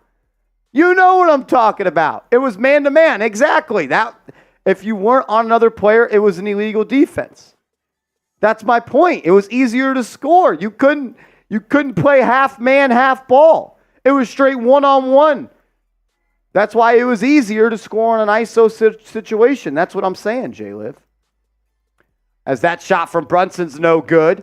You know what I'm talking about. It was man-to-man. Exactly. That. If you weren't on another player, it was an illegal defense. That's my point. It was easier to score. You couldn't play half man, half ball. It was straight one-on-one. That's why it was easier to score in an ISO situation. That's what I'm saying, J-Liv. As that shot from Brunson's no good.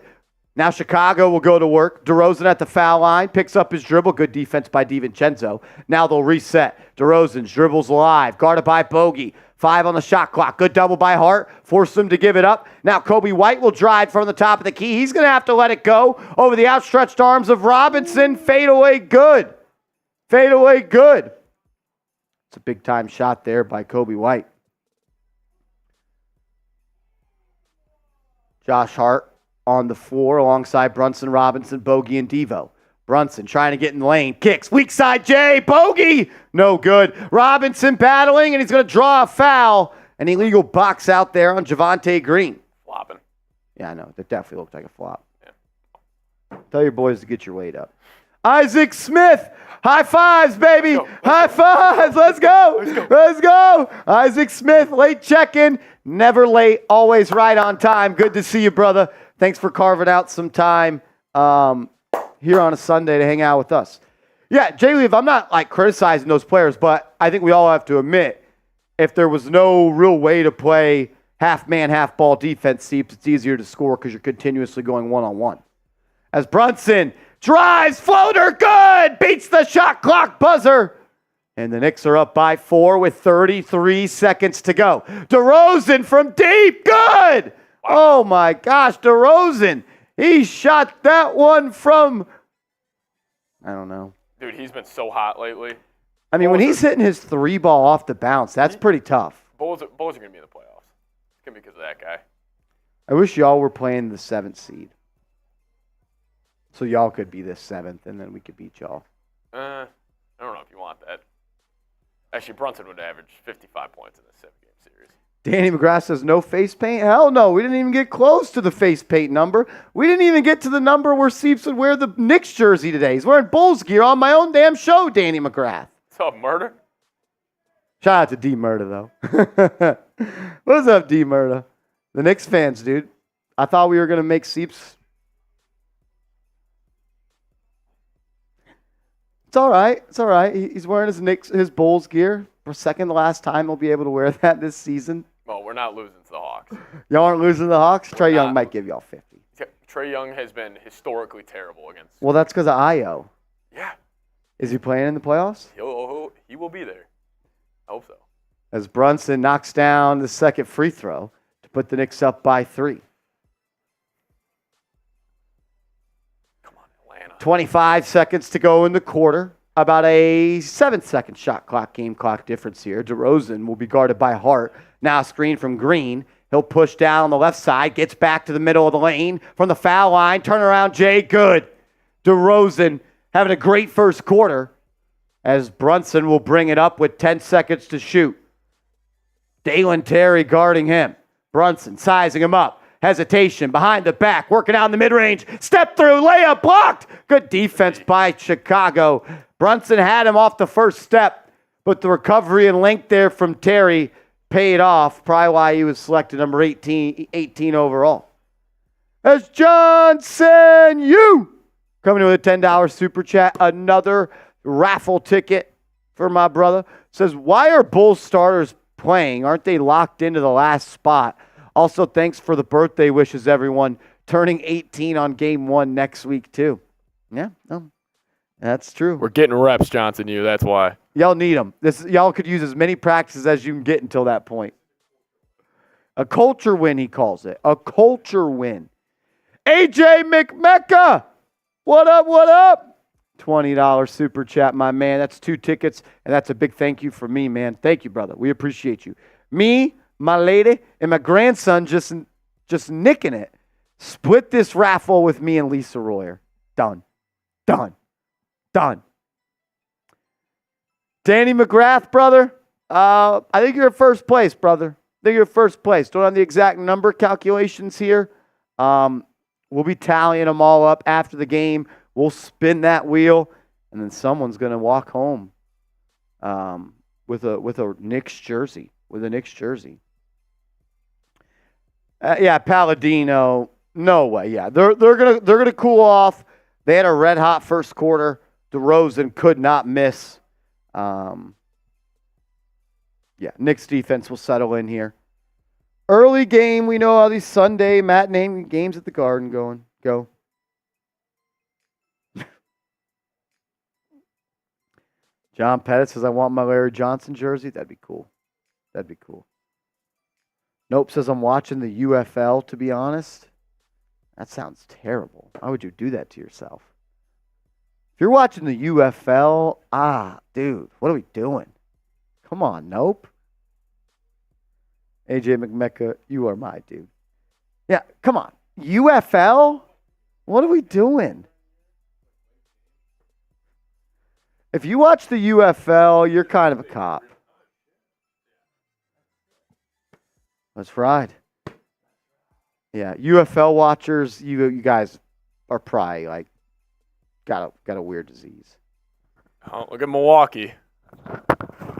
Now Chicago will go to work. DeRozan at the foul line, picks up his dribble. Good defense by DiVincenzo. Now they'll reset. DeRozan's dribbles alive, guarded by Bogey. 5 on the shot clock. Good double by Hart. Forced him to give it up. Now Kobe White will drive from the top of the key. He's going to have to let it go over the outstretched arms of Robinson. Fade away good. It's a big-time shot there by Kobe White. Josh Hart on the floor alongside Brunson, Robinson, Bogey, and Devo. Brunson trying to get in the lane. Kicks. Weak side Jay. Bogey. No good. Robinson battling, and he's going to draw a foul. An illegal box out there on Javonte Green. Flopping. Yeah, I know. That definitely looked like a flop. Yeah. Tell your boys to get your weight up. Isaac Smith. High fives, baby. High fives. Let's go. Isaac Smith, late check-in. Never late. Always right on time. Good to see you, brother. Thanks for carving out some time here on a Sunday to hang out with us. Yeah, Jay-Leave, I'm not criticizing those players, but I think we all have to admit if there was no real way to play half man, half ball defense, Seeps, it's easier to score because you're continuously going one-on-one. As Brunson drives, floater, good, beats the shot clock buzzer. And the Knicks are up by 4 with 33 seconds to go. DeRozan from deep, good. Oh my gosh, DeRozan. He shot that one from, I don't know. Dude, he's been so hot lately. I mean, when he's hitting his 3 ball off the bounce, that's pretty tough. Bulls are going to be in the playoffs. It's going to be because of that guy. I wish y'all were playing the 7th seed. So y'all could be the 7th, and then we could beat y'all. I don't know if you want that. Actually, Brunson would average 55 points in the 7-game series. Danny McGrath says no face paint. Hell no, we didn't even get close to the face paint number. We didn't even get to the number where Seeps would wear the Knicks jersey today. He's wearing Bulls gear on my own damn show, Danny McGrath. What's up, Murder? Shout out to D Murder, though. What's up, D Murder? The Knicks fans, dude. I thought we were going to make Seeps. It's all right. He's wearing his Bulls gear. For second to last time he'll be able to wear that this season. Well, we're not losing to the Hawks. Y'all aren't losing to the Hawks? Trae Young might give y'all 50. Trae Young has been historically terrible against. Well, that's because of Io. Yeah. Is he playing in the playoffs? He will be there. I hope so. As Brunson knocks down the second free throw to put the Knicks up by 3. 25 seconds to go in the quarter. About a 7-second shot clock, game clock difference here. DeRozan will be guarded by Hart. Now screen from Green. He'll push down on the left side, gets back to the middle of the lane from the foul line. Turn around, Jay, good. DeRozan having a great first quarter as Brunson will bring it up with 10 seconds to shoot. Dalen Terry guarding him. Brunson sizing him up. Hesitation behind the back, working out in the mid-range. Step through, layup blocked. Good defense by Chicago. Brunson had him off the first step, but the recovery and length there from Terry paid off. Probably why he was selected number 18 overall. That's Johnson, you coming in with a $10 super chat. Another raffle ticket for my brother. Says, why are Bulls starters playing? Aren't they locked into the last spot? Also, thanks for the birthday wishes, everyone. Turning 18 on game 1 next week, too. Yeah, no, that's true. We're getting reps, Johnson, that's why. Y'all need them. Y'all could use as many practices as you can get until that point. A culture win, he calls it. A culture win. AJ McMecca, what up, what up? $20 super chat, my man. That's 2 tickets, and that's a big thank you for me, man. Thank you, brother. We appreciate you. Me, my lady, and my grandson just nicking it. Split this raffle with me and Lisa Royer. Done. Danny McGrath, brother. I think you're in first place, brother. Don't have the exact number calculations here. We'll be tallying them all up after the game. We'll spin that wheel, and then someone's going to walk home with a Knicks jersey. Yeah, Palladino. No way. Yeah, they're gonna cool off. They had a red hot first quarter. DeRozan could not miss. Yeah, Knicks defense will settle in here. Early game. We know how these Sunday matinee games at the Garden going. Go. John Pettit says, I want my Larry Johnson jersey. That'd be cool. Nope says, I'm watching the UFL, to be honest. That sounds terrible. Why would you do that to yourself? If you're watching the UFL, dude, what are we doing? Come on, nope. AJ McMecca, you are my dude. Yeah, come on. UFL? What are we doing? If you watch the UFL, you're kind of a cop. Let's ride. Yeah, UFL watchers, you guys are probably like got a weird disease. Oh, look at Milwaukee.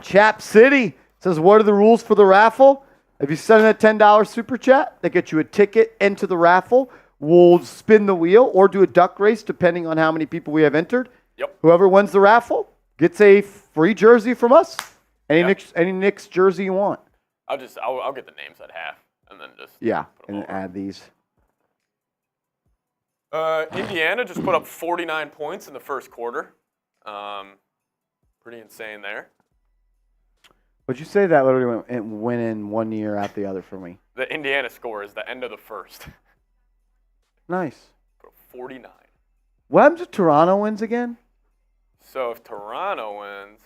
Chap City says, what are the rules for the raffle? If you send in a $10 super chat, they get you a ticket into the raffle. We'll spin the wheel or do a duck race depending on how many people we have entered. Yep. Whoever wins the raffle gets a free jersey from us. Any Knicks jersey you want. I'll get the names at half and then just add these. Indiana just put up 49 points in the first quarter. Pretty insane there. Would you say that literally went in one year out the other for me? The Indiana score is the end of the first. Nice. 49. What happens if Toronto wins again? So if Toronto wins.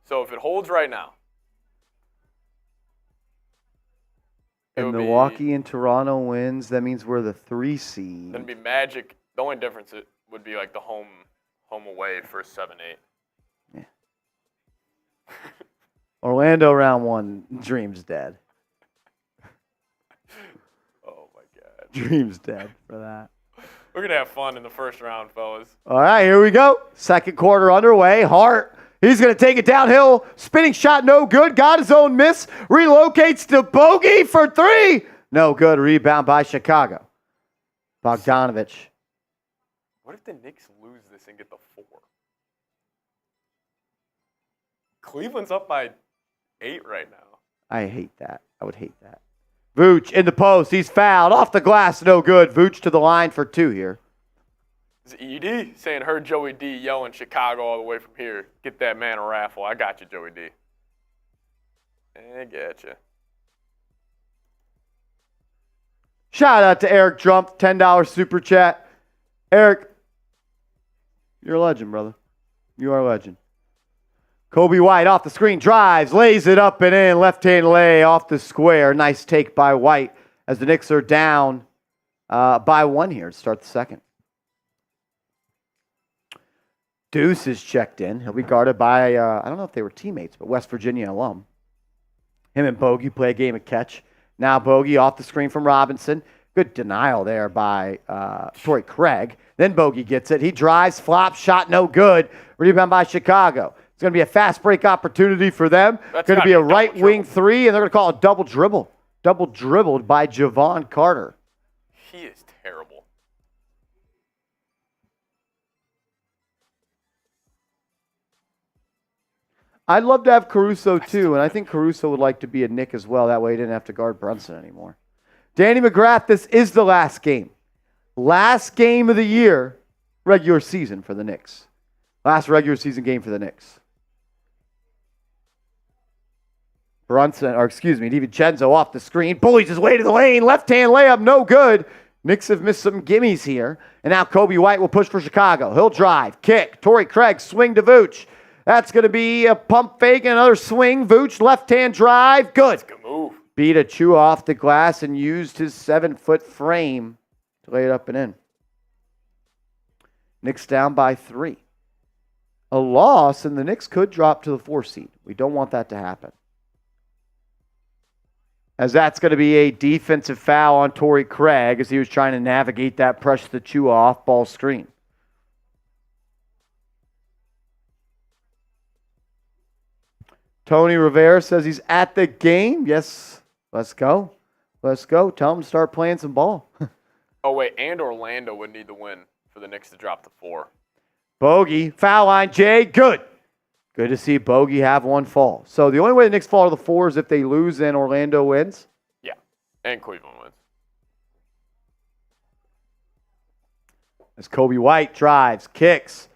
So if it holds right now. And Milwaukee and Toronto wins, that means we're the 3 seed. Then it'd be Magic. The only difference would be like the home away for 7-8. Yeah. Orlando round 1, dream's dead. Oh my God. Dream's dead for that. We're gonna have fun in the first round, fellas. All right, here we go. Second quarter underway. Hart, he's going to take it downhill. Spinning shot, no good. Got his own miss. Relocates to bogey for 3. No good. Rebound by Chicago. Bogdanovich. What if the Knicks lose this and get the 4? Cleveland's up by 8 right now. I hate that. I would hate that. Vooch in the post. He's fouled. Off the glass, no good. Vooch to the line for 2 here. It's ED saying, heard Joey D yelling Chicago all the way from here. Get that man a raffle. I got you, Joey D. I got you. Shout out to Eric Trump, $10 super chat. Eric, you're a legend, brother. You are a legend. Kobe White off the screen, drives, lays it up and in. Left-hand lay off the square. Nice take by White as the Knicks are down by 1 here to start the second. Deuce is checked in. He'll be guarded by, I don't know if they were teammates, but West Virginia alum. Him and Bogey play a game of catch. Now Bogey off the screen from Robinson. Good denial there by Torrey Craig. Then Bogey gets it. He drives, flops, shot no good. Rebound by Chicago. It's going to be a fast break opportunity for them. It's going to be a right wing three, and they're going to call it double dribble. Double dribbled by Javon Carter. He is terrible. I'd love to have Caruso too, and I think Caruso would like to be a Knick as well. That way he didn't have to guard Brunson anymore. Danny McGrath, this is the last game. Last game of the year, regular season for the Knicks. Last regular season game for the Knicks. DiVincenzo off the screen. Bullies his way to the lane. Left-hand layup, no good. Knicks have missed some gimmies here. And now Kobe White will push for Chicago. He'll drive, kick. Torrey Craig, swing to Vooch. That's going to be a pump fake and another swing. Vooch, left-hand drive, good. Good move. Beat Achua off the glass and used his 7-foot frame to lay it up and in. Knicks down by 3. A loss, and the Knicks could drop to the 4 seed. We don't want that to happen. As that's going to be a defensive foul on Torrey Craig as he was trying to navigate that pressure to Achua off-ball screen. Tony Rivera says he's at the game. Yes, let's go. Let's go. Tell him to start playing some ball. Oh, wait, and Orlando would need to win for the Knicks to drop to 4. Bogey, foul line, Jay, good. Good to see Bogey have one fall. So the only way the Knicks fall to the 4 is if they lose and Orlando wins? Yeah, and Cleveland wins. As Kobe White drives, kicks.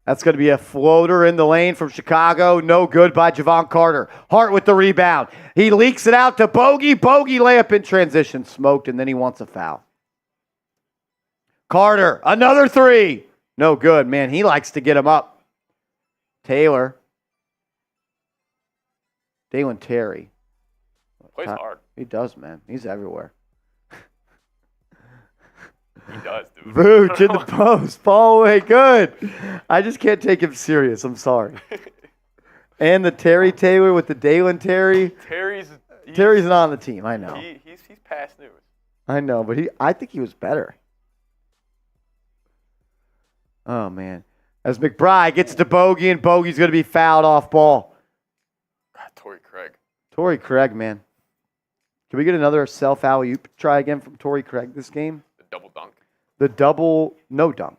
That's going to be a floater in the lane from Chicago. No good by Javon Carter. Hart with the rebound. He leaks it out to Bogey. Bogey layup in transition. Smoked, and then he wants a foul. Carter, another 3. No good, man. He likes to get him up. Taylor. Dalen Terry. Plays hard. He does, man. He's everywhere. He does, dude. Vooch in the post. Ball away. Good. I just can't take him serious. I'm sorry. And the Terry Taylor with the Dalen Terry. Terry's not on the team. I know. He's past news. I know, but I think he was better. Oh, man. As McBride gets to Bogey, and Bogey's going to be fouled off ball. Torrey Craig, man. Can we get another self alley-oop try again from Torrey Craig this game? The double dunk. The double no dunk.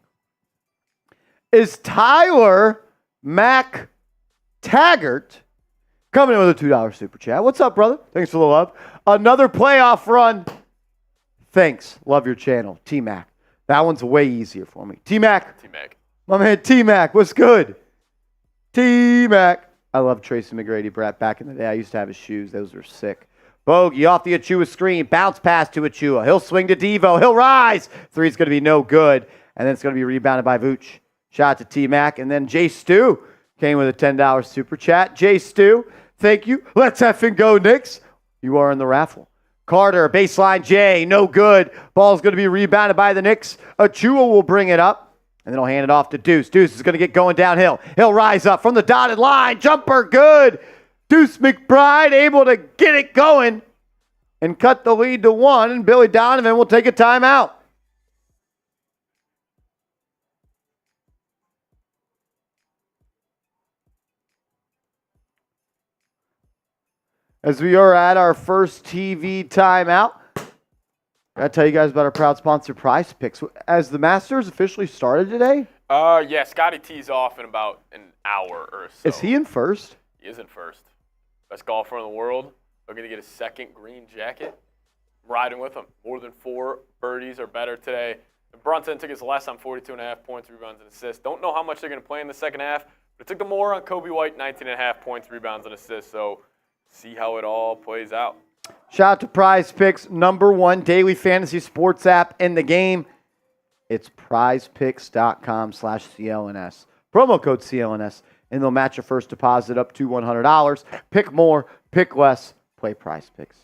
Is Tyler Mac Taggart coming in with a $2 super chat? What's up, brother? Thanks for the love. Another playoff run. Thanks. Love your channel. T-Mac. That one's way easier for me. T-Mac. My man T-Mac. What's good? T-Mac. I love Tracy McGrady, Brett. Back in the day, I used to have his shoes. Those were sick. Bogey off the Achua screen. Bounce pass to Achua. He'll swing to Devo. He'll rise. Three's going to be no good. And then it's going to be rebounded by Vooch. Shot to T-Mac. And then Jay Stu came with a $10 super chat. Jay Stu, thank you. Let's effing go, Knicks. You are in the raffle. Carter, baseline Jay, no good. Ball's going to be rebounded by the Knicks. Achua will bring it up. And then he'll hand it off to Deuce. Deuce is going to get going downhill. He'll rise up from the dotted line. Jumper, good. Deuce McBride able to get it going and cut the lead to 1. And Billy Donovan will take a timeout. As we are at our first TV timeout, I gotta tell you guys about our proud sponsor, Prize Picks. As the Masters officially started today? Yeah, Scotty tees off in about an hour or so. Is he in first? He is in first. Best golfer in the world. Looking to get his second green jacket. Riding with him. More than 4 birdies or better today. Brunson took his less on 42.5 points, rebounds, and assists. Don't know how much they're going to play in the second half, but it took the more on Kobe White, 19.5 points, rebounds, and assists. So see how it all plays out. Shout out to Prize Picks, #1 daily fantasy sports app in the game. It's prizepicks.com/CLNS. Promo code CLNS, and they'll match your first deposit up to $100. Pick more, pick less, play Prize Picks.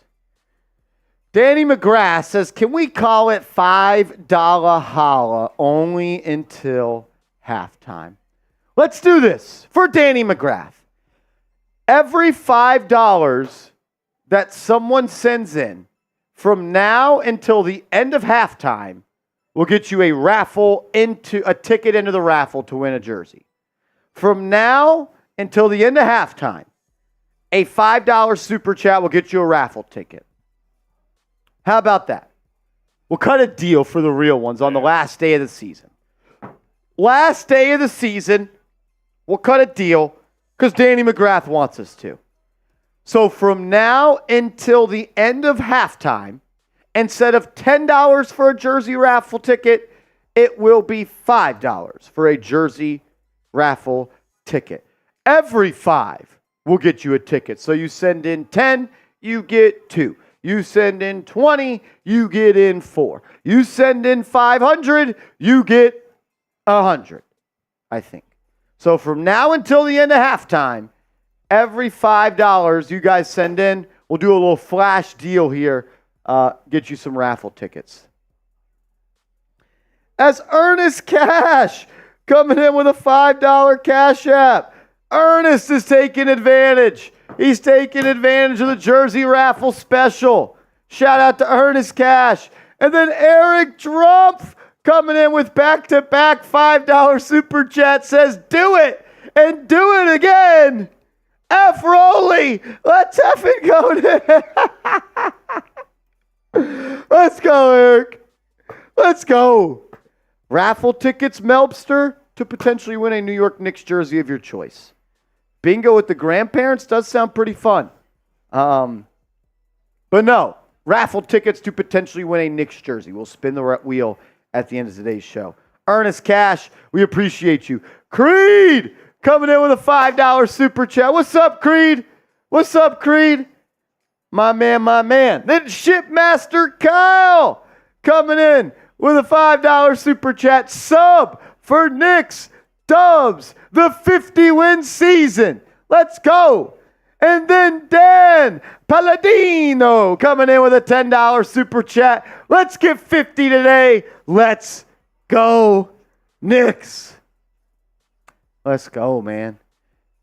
Danny McGrath says, can we call it $5 holla only until halftime? Let's do this for Danny McGrath. Every $5 that someone sends in from now until the end of halftime will get you a ticket into the raffle to win a jersey. From now until the end of halftime, a $5 super chat will get you a raffle ticket. How about that? We'll cut a deal for the real ones on the last day of the season. Last day of the season, we'll cut a deal because Danny McGrath wants us to. So from now until the end of halftime, instead of $10 for a jersey raffle ticket, it will be $5 for a jersey raffle ticket. Every 5 will get you a ticket. So you send in 10, you get 2. You send in 20, you get in 4. You send in 500, you get 100, I think. So from now until the end of halftime, every $5 you guys send in, we'll do a little flash deal here, get you some raffle tickets. As Ernest Cash coming in with a $5 Cash App. Ernest is taking advantage. He's taking advantage of the jersey raffle special. Shout out to Ernest Cash. And then Eric Drumpf coming in with back-to-back $5 super chat says, do it and do it again. F Rolly. Let's effing go. Let's go, Eric. Let's go. Raffle tickets, Melbster, to potentially win a New York Knicks jersey of your choice. Bingo with the grandparents does sound pretty fun. But no, raffle tickets to potentially win a Knicks jersey. We'll spin the wheel at the end of today's show. Ernest Cash, we appreciate you. Creed, coming in with a $5 super chat. What's up, Creed? What's up, Creed? My man, my man. Then Shipmaster Kyle, coming in with a $5 super chat. Sub for Knicks Dubs, the 50-win season. Let's go. And then Dan Palladino coming in with a $10 super chat. Let's get 50 today. Let's go, Knicks. Let's go, man.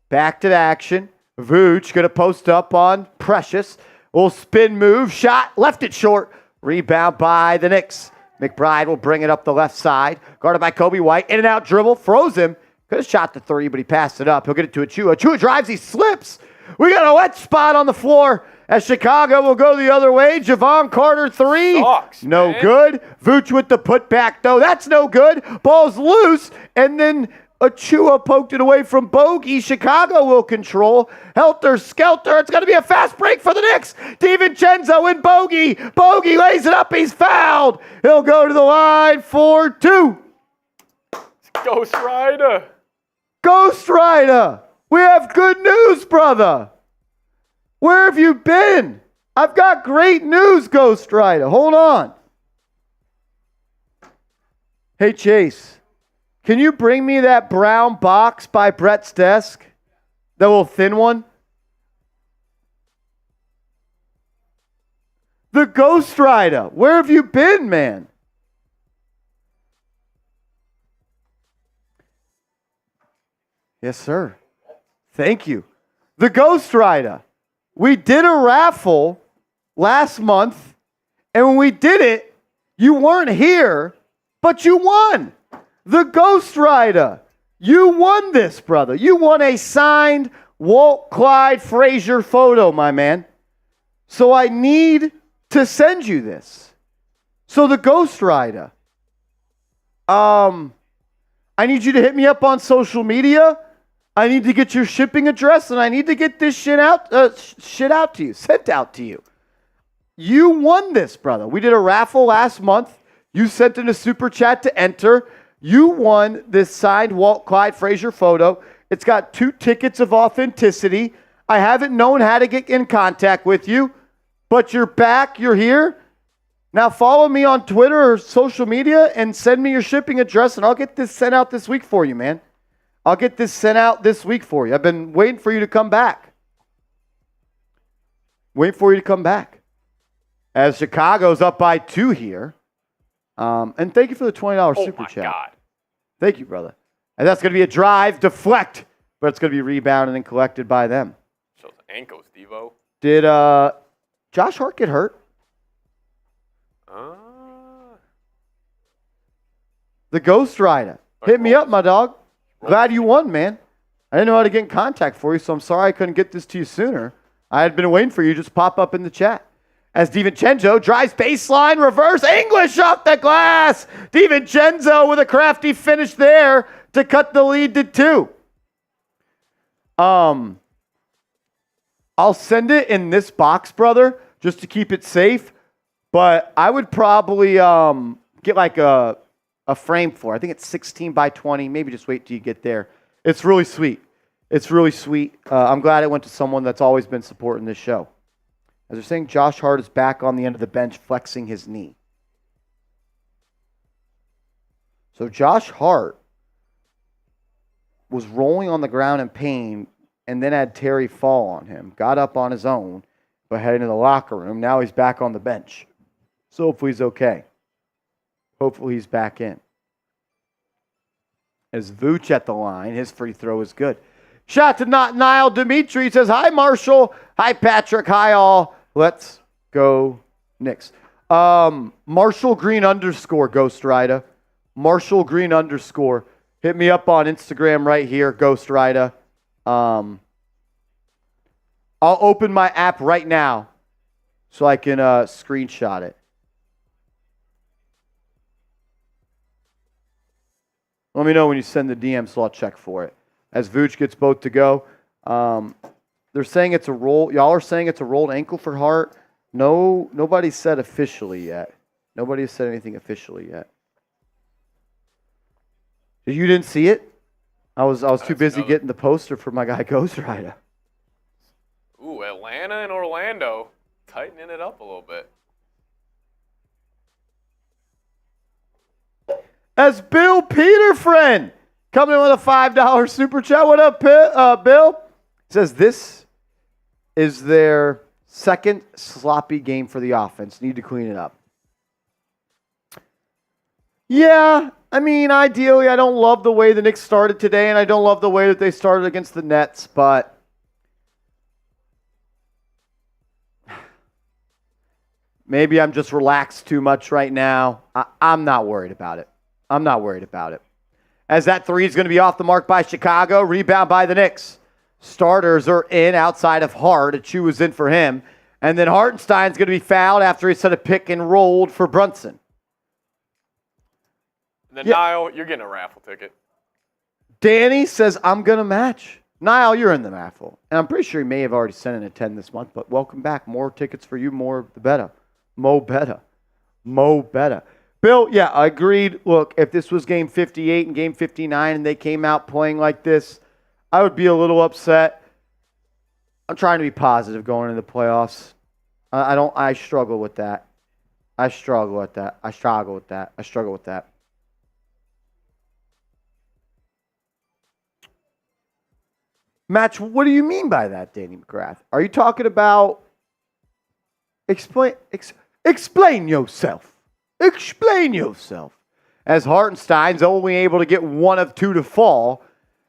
Back to the action. Vooch going to post up on Precious. Little spin move. Shot. Left it short. Rebound by the Knicks. McBride will bring it up the left side. Guarded by Kobe White. In and out dribble. Throws him. Could have shot the 3, but he passed it up. He'll get it to Achua. Achua drives. He slips. We got a wet spot on the floor as Chicago will go the other way. Javon Carter 3. Sucks, no man. good. Vooch with the putback, though. That's no good. Ball's loose. And then Achua poked it away from Bogey. Chicago will control. Helter Skelter. It's going to be a fast break for the Knicks. DiVincenzo and Bogey. Bogey lays it up. He's fouled. He'll go to the line for 2. Ghost Rider. Ghost Rider. We have good news, brother. Where have you been? I've got great news, Ghost Rider. Hold on. Hey, Chase. Can you bring me that brown box by Brett's desk? That little thin one? The Ghost Rider. Where have you been, man? Yes, sir. Thank you. The Ghost Rider. We did a raffle last month, and when we did it, you weren't here, but you won. The Ghost Rider. You won this, brother. You won a signed Walt Clyde Frazier photo, my man. So I need to send you this. So the Ghost Rider. I need you to hit me up on social media. I need to get your shipping address, and I need to get this shit out to you, sent out to you. You won this, brother. We did a raffle last month. You sent in a super chat to enter. You won this signed Walt Clyde Frazier photo. It's got 2 tickets of authenticity. I haven't known how to get in contact with you. but you're back. You're here. Now follow me on Twitter or social media and send me your shipping address, and I'll get this sent out this week for you, man. I'll get this sent out this week for you. I've been waiting for you to come back. Waiting for you to come back. As Chicago's up by 2 here. And thank you for the $20 super chat. Oh, my God. Thank you, brother. And that's going to be a drive, deflect, but it's going to be rebounded and collected by them. Shows ankles, Devo. Did Josh Hart get hurt? The Ghost Rider. Hit me up, my dog. Glad you won, man. I didn't know how to get in contact for you, so I'm sorry I couldn't get this to you sooner. I had been waiting for you to just pop up in the chat. As DiVincenzo drives baseline, reverse English off the glass. DiVincenzo with a crafty finish there to cut the lead to 2. I'll send it in this box, brother, just to keep it safe. But I would probably get like a frame for it. I think it's 16 by 20. Maybe just wait till you get there. It's really sweet. It's really sweet. I'm glad it went to someone that's always been supporting this show. As they're saying, Josh Hart is back on the end of the bench flexing his knee. So Josh Hart was rolling on the ground in pain and then had Terry fall on him. Got up on his own, but heading to the locker room. Now he's back on the bench. So hopefully he's okay. Hopefully he's back in. As Vooch at the line, his free throw is good. Shot to not Niall Dimitri. Says, hi, Marshall. Hi, Patrick. Hi, all. Let's go Knicks. Marshall Green _ Ghost Rider. Marshall Green _ Hit me up on Instagram right here, Ghost Rider. I'll open my app right now so I can screenshot it. Let me know when you send the DM so I'll check for it. As Vooch gets both to go. They're saying it's a roll. Y'all are saying it's a rolled ankle for Hart. No, nobody said officially yet. Nobody has said anything officially yet. You didn't see it? I was too busy getting the poster for my guy Ghost Rider. Ooh, Atlanta and Orlando tightening it up a little bit. As Bill Peterfriend coming in with a $5 super chat. What up, Bill? He says this is their second sloppy game for the offense. Need to clean it up. Yeah, I mean, ideally, I don't love the way the Knicks started today, and I don't love the way that they started against the Nets, but maybe I'm just relaxed too much right now. I'm not worried about it. I'm not worried about it. As that three is going to be off the mark by Chicago, rebound by the Knicks. Starters are in outside of Hart. Achu was in for him. And then Hartenstein's going to be fouled after he set a pick and rolled for Brunson. And then Niall, you're getting a raffle ticket. Danny says, I'm going to match. Niall, you're in the raffle. And I'm pretty sure he may have already sent in a 10 this month, but welcome back. More tickets for you, more the better. Mo better. Mo better. Bill, yeah, I agreed. Look, if this was game 58 and game 59 and they came out playing like this, I would be a little upset. I'm trying to be positive going into the playoffs. I struggle with that. I struggle with that. Match, what do you mean by that, Danny McGrath? Are you talking about explain yourself. Explain yourself. As Hartenstein's only able to get one of two to fall.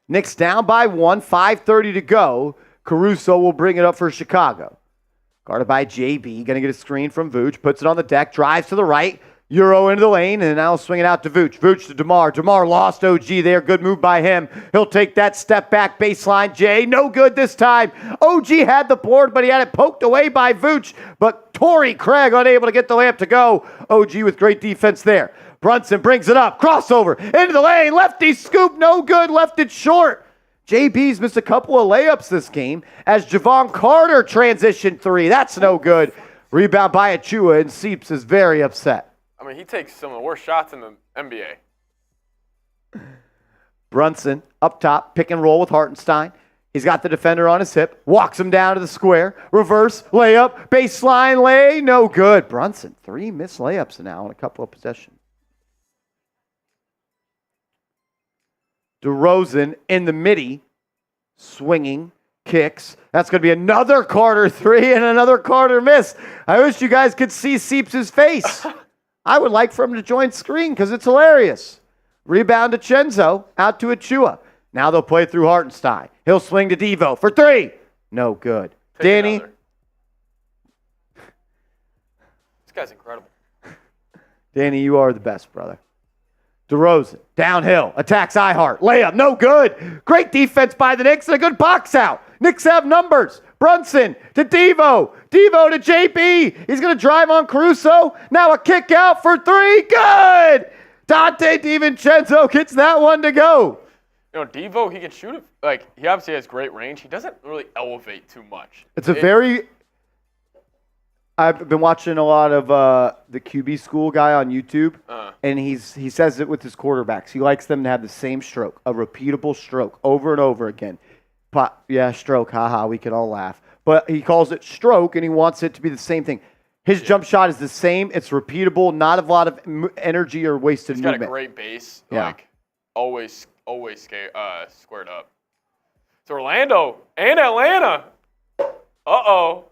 Knicks down by 1, 5:30 to go. Caruso will bring it up for Chicago. Guarded by JB. Going to get a screen from Vooch. Puts it on the deck. Drives to the right. Euro into the lane. And now swing it out to Vooch. Vooch to DeMar. DeMar lost OG there. Good move by him. He'll take that step back baseline. Jay. No good this time. OG had the board, but he had it poked away by Vooch. But Torrey Craig unable to get the layup to go. OG with great defense there. Brunson brings it up. Crossover. Into the lane. Lefty scoop. No good. Left it short. JB's missed a couple of layups this game as Javon Carter transitioned three. That's no good. Rebound by Achua, and Seeps is very upset. I mean, he takes some of the worst shots in the NBA. Brunson up top, pick and roll with Hartenstein. He's got the defender on his hip, walks him down to the square, reverse, layup, baseline lay, no good. Brunson, 3 missed layups now in a couple of possessions. DeRozan in the midi, swinging, kicks. That's going to be another Carter 3 and another Carter miss. I wish you guys could see Seeps' face. I would like for him to join screen because it's hilarious. Rebound to Chenzo, out to Achua. Now they'll play through Hartenstein. He'll swing to Devo for 3. No good. Take Danny. another. This guy's incredible. Danny, you are the best, brother. DeRozan, downhill, attacks Ihart. Layup, no good. Great defense by the Knicks and a good box out. Knicks have numbers. Brunson to Devo. Devo to JB. He's going to drive on Caruso. Now a kick out for 3. Good. Dante DiVincenzo gets that one to go. You know, Devo, he can shoot it. Like, he obviously has great range. He doesn't really elevate too much. I've been watching a lot of the QB school guy on YouTube, and he says it with his quarterbacks. He likes them to have the same stroke, a repeatable stroke, over and over again. Yeah, stroke, haha, we can all laugh. But he calls it stroke, and he wants it to be the same thing. His jump shot is the same. It's repeatable, not a lot of energy or wasted movement. He's got a great base, like always squared up. It's Orlando and Atlanta. Uh-oh.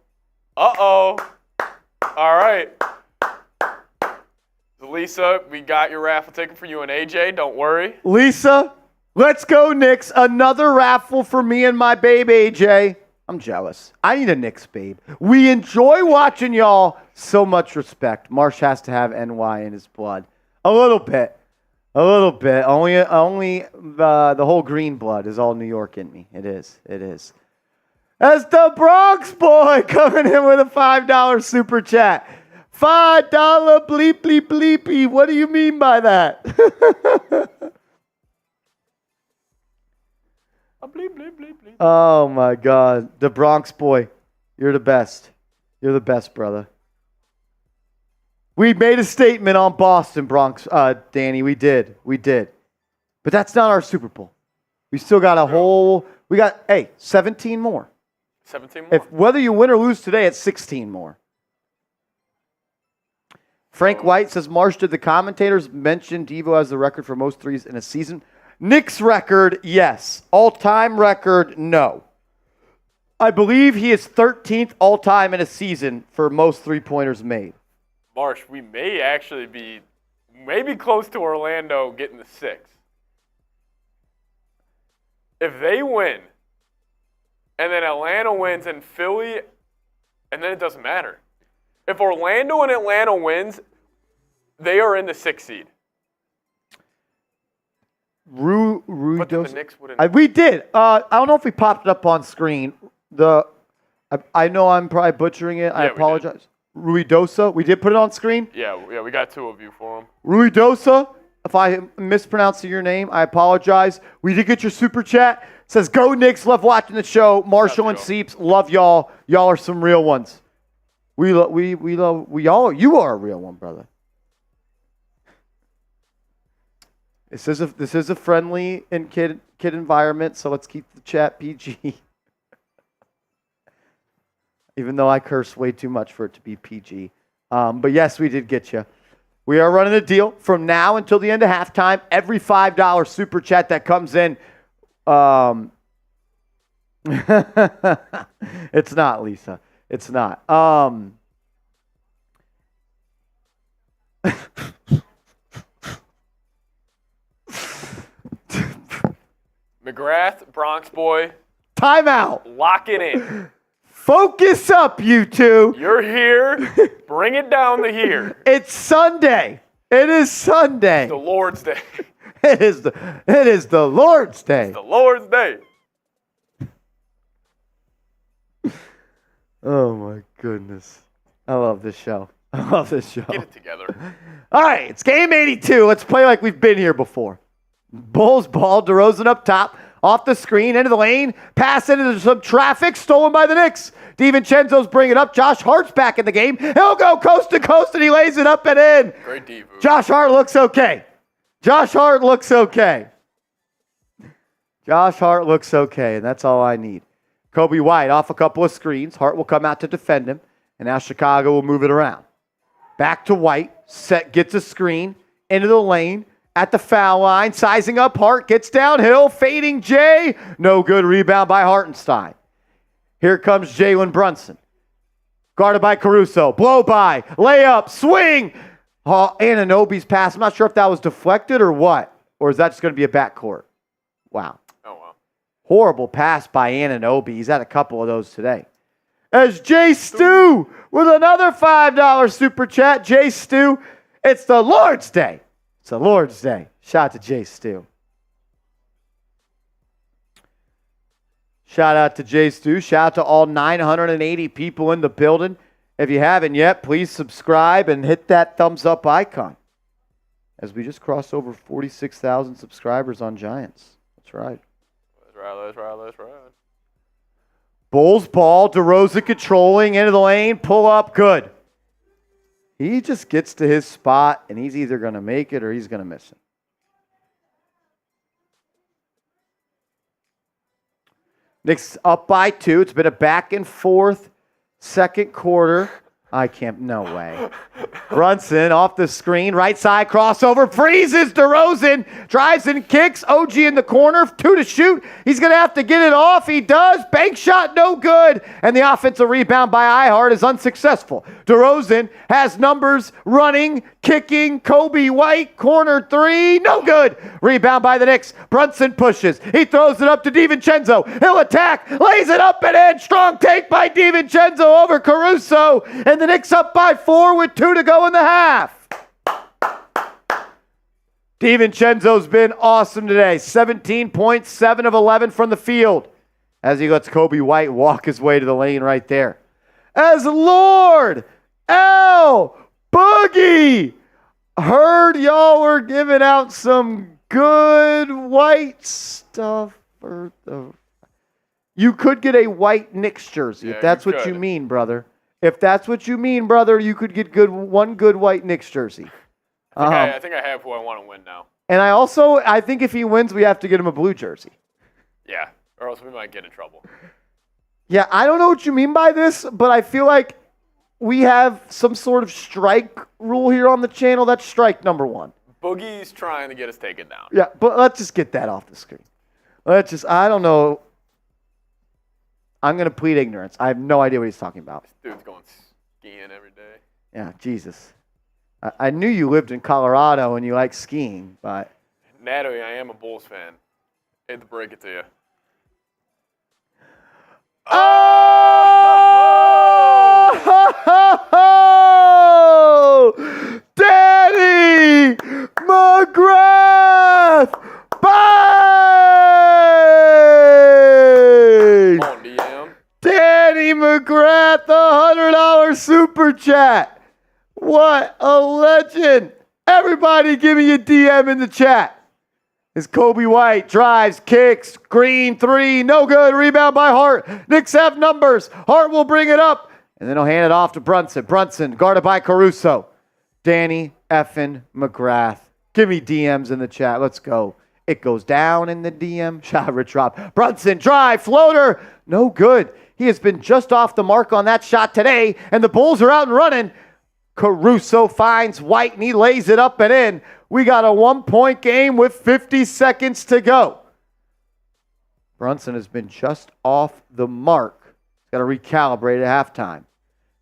All right. Lisa, we got your raffle ticket for you and AJ. Don't worry. Lisa, let's go, Knicks. Another raffle for me and my babe, AJ. I'm jealous. I need a Knicks babe. We enjoy watching y'all. So much respect. Marsh has to have NY in his blood. A little bit. Only the whole green blood is all New York in me. It is. That's the Bronx boy coming in with a $5 super chat. $5 bleep bleep bleepy. What do you mean by that? Bleep, bleep, bleep, bleep. Oh my God. The Bronx boy. You're the best. You're the best, brother. We made a statement on Boston, Bronx, Danny. We did. But that's not our Super Bowl. We still got we got 17 more. 17 more. Whether you win or lose today, it's 16 more. Frank White says, Marsh, did the commentators mention Devo has the record for most threes in a season? Knicks record, yes. All-time record, no. I believe he is 13th all-time in a season for most three-pointers made. Marsh, we may actually be maybe close to Orlando getting the 6. If they win, and then Atlanta wins and Philly, and then it doesn't matter. If Orlando and Atlanta wins, they are in the 6th seed. But the Knicks wouldn't. We did. I don't know if we popped it up on screen. I know I'm probably butchering it. I apologize. Ruidosa. We did put it on screen. Yeah, we got 2 of you for him. Ruidosa. If I mispronounced your name, I apologize. We did get your super chat. It says, go Knicks. Love watching the show. Marshall and Seeps. Love y'all. Y'all are some real ones. We love y'all. You are a real one, brother. This is a friendly and kid environment, so let's keep the chat PG. Even though I curse way too much for it to be PG. But yes, we did get you. We are running a deal from now until the end of halftime. Every $5 super chat that comes in. It's not, Lisa. It's not. McGrath, Bronx boy. Timeout. Lock it in. Focus up, you two. You're here. Bring it down to here. It's Sunday. It is Sunday. It's the Lord's Day. It is the Lord's Day. It's the Lord's Day. Oh my goodness. I love this show. Get it together. All right, it's game 82. Let's play like we've been here before. Bulls ball, DeRozan up top, off the screen, into the lane, pass into some traffic, stolen by the Knicks. DiVincenzo's bringing it up. Josh Hart's back in the game. He'll go coast to coast, and he lays it up and in. Great Divu. Josh Hart looks okay. Josh Hart looks okay, and that's all I need. Kobe White off a couple of screens. Hart will come out to defend him, and now Chicago will move it around. Back to White. Gets a screen into the lane at the foul line. Sizing up Hart. Gets downhill. Fading Jay. No good. Rebound by Hartenstein. Here comes Jalen Brunson. Guarded by Caruso. Blow by. Layup. Swing. Anunoby's pass. I'm not sure if that was deflected or what. Or is that just going to be a backcourt? Wow. Oh, wow. Horrible pass by Anunoby. He's had a couple of those today. As Jay Stu with another $5 super chat. Jay Stu, it's the Lord's Day. It's the Lord's Day. Shout out to Jay Stu. Shout out to Jay Stu. Shout out to all 980 people in the building. If you haven't yet, please subscribe and hit that thumbs up icon. As we just crossed over 46,000 subscribers on Giants. That's right. That's right. Bulls ball. DeRozan controlling into the lane. Pull up. Good. He just gets to his spot, and he's either going to make it or he's going to miss it. Knicks up by 2. It's been a back and forth second quarter. No way. Brunson off the screen, right side crossover, freezes DeRozan, drives and kicks. OG in the corner, 2 to shoot. He's going to have to get it off. He does. Bank shot, no good. And the offensive rebound by Ihart is unsuccessful. DeRozan has numbers running, kicking. Kobe White, corner 3, no good. Rebound by the Knicks. Brunson pushes. He throws it up to DiVincenzo. He'll attack, lays it up and in. Strong take by DiVincenzo over Caruso. And the Knicks up by 4 with 2 to go in the half. DiVincenzo's been awesome today. 17 points, 7 of 11 from the field. As he lets Kobe White walk his way to the lane right there. As Lord L. Boogie heard y'all were giving out some good white stuff. You could get a white Knicks jersey, if that's what you mean, brother. If that's what you mean, brother, you could get one good white Knicks jersey. I think I have who I want to win now. And I think if he wins, we have to get him a blue jersey. Yeah, or else we might get in trouble. Yeah, I don't know what you mean by this, but I feel like we have some sort of strike rule here on the channel. That's strike number 1. Boogie's trying to get us taken down. Yeah, but let's just get that off the screen. I don't know. I'm going to plead ignorance. I have no idea what he's talking about. This dude's going skiing every day. Yeah, Jesus. I knew you lived in Colorado and you like skiing, but... Natalie, I am a Bulls fan. Hate to break it to you. Oh! Danny McGrath! Bang! Come on, DM. Danny McGrath, the $100 super chat. What a legend. Everybody give me a DM in the chat. As Kobe White drives, kicks, green 3, no good. Rebound by Hart. Knicks have numbers. Hart will bring it up, and then he'll hand it off to Brunson. Brunson guarded by Caruso. Danny effing McGrath. Give me DMs in the chat. Let's go. It goes down in the DM. Shot Rich Rob. Brunson drive, floater. No good. He has been just off the mark on that shot today, and the Bulls are out and running. Caruso finds White, and he lays it up and in. We got a 1-point game with 50 seconds to go. Brunson has been just off the mark. He's got to recalibrate at halftime.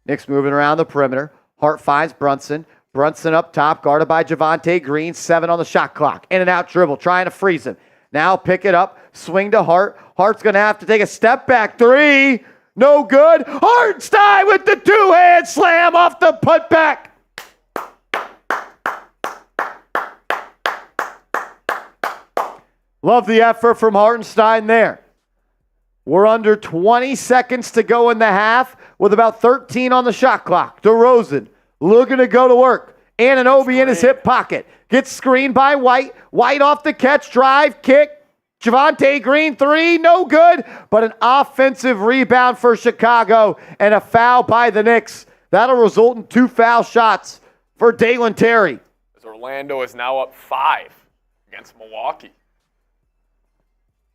Knicks moving around the perimeter. Hart finds Brunson. Brunson up top, guarded by Javonte Green. 7 on the shot clock. In and out dribble, trying to freeze him. Now pick it up, swing to Hart. Hart's going to have to take a step back 3. No good. Hartenstein with the 2-hand slam off the putback. Love the effort from Hartenstein there. We're under 20 seconds to go in the half with about 13 on the shot clock. DeRozan looking to go to work. Anunoby in his hip pocket. Gets screened by White. White off the catch, drive, kick. Javonte Green 3, no good. But an offensive rebound for Chicago and a foul by the Knicks. That'll result in 2 foul shots for Dalen Terry. As Orlando is now up 5 against Milwaukee.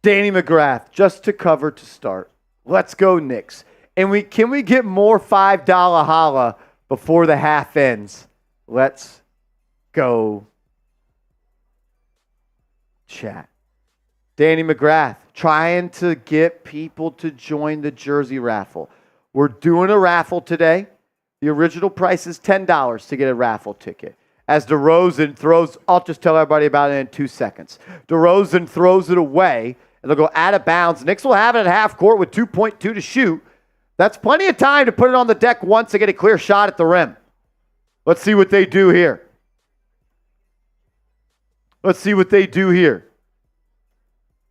Danny McGrath, just to cover to start. Let's go Knicks. And can we get more $5 holla before the half ends? Let's go chat. Danny McGrath, trying to get people to join the jersey raffle. We're doing a raffle today. The original price is $10 to get a raffle ticket. As DeRozan throws, I'll just tell everybody about it in 2 seconds. DeRozan throws it away. It'll go out of bounds. Knicks will have it at half court with 2.2 to shoot. That's plenty of time to put it on the deck once to get a clear shot at the rim. Let's see what they do here. Let's see what they do here.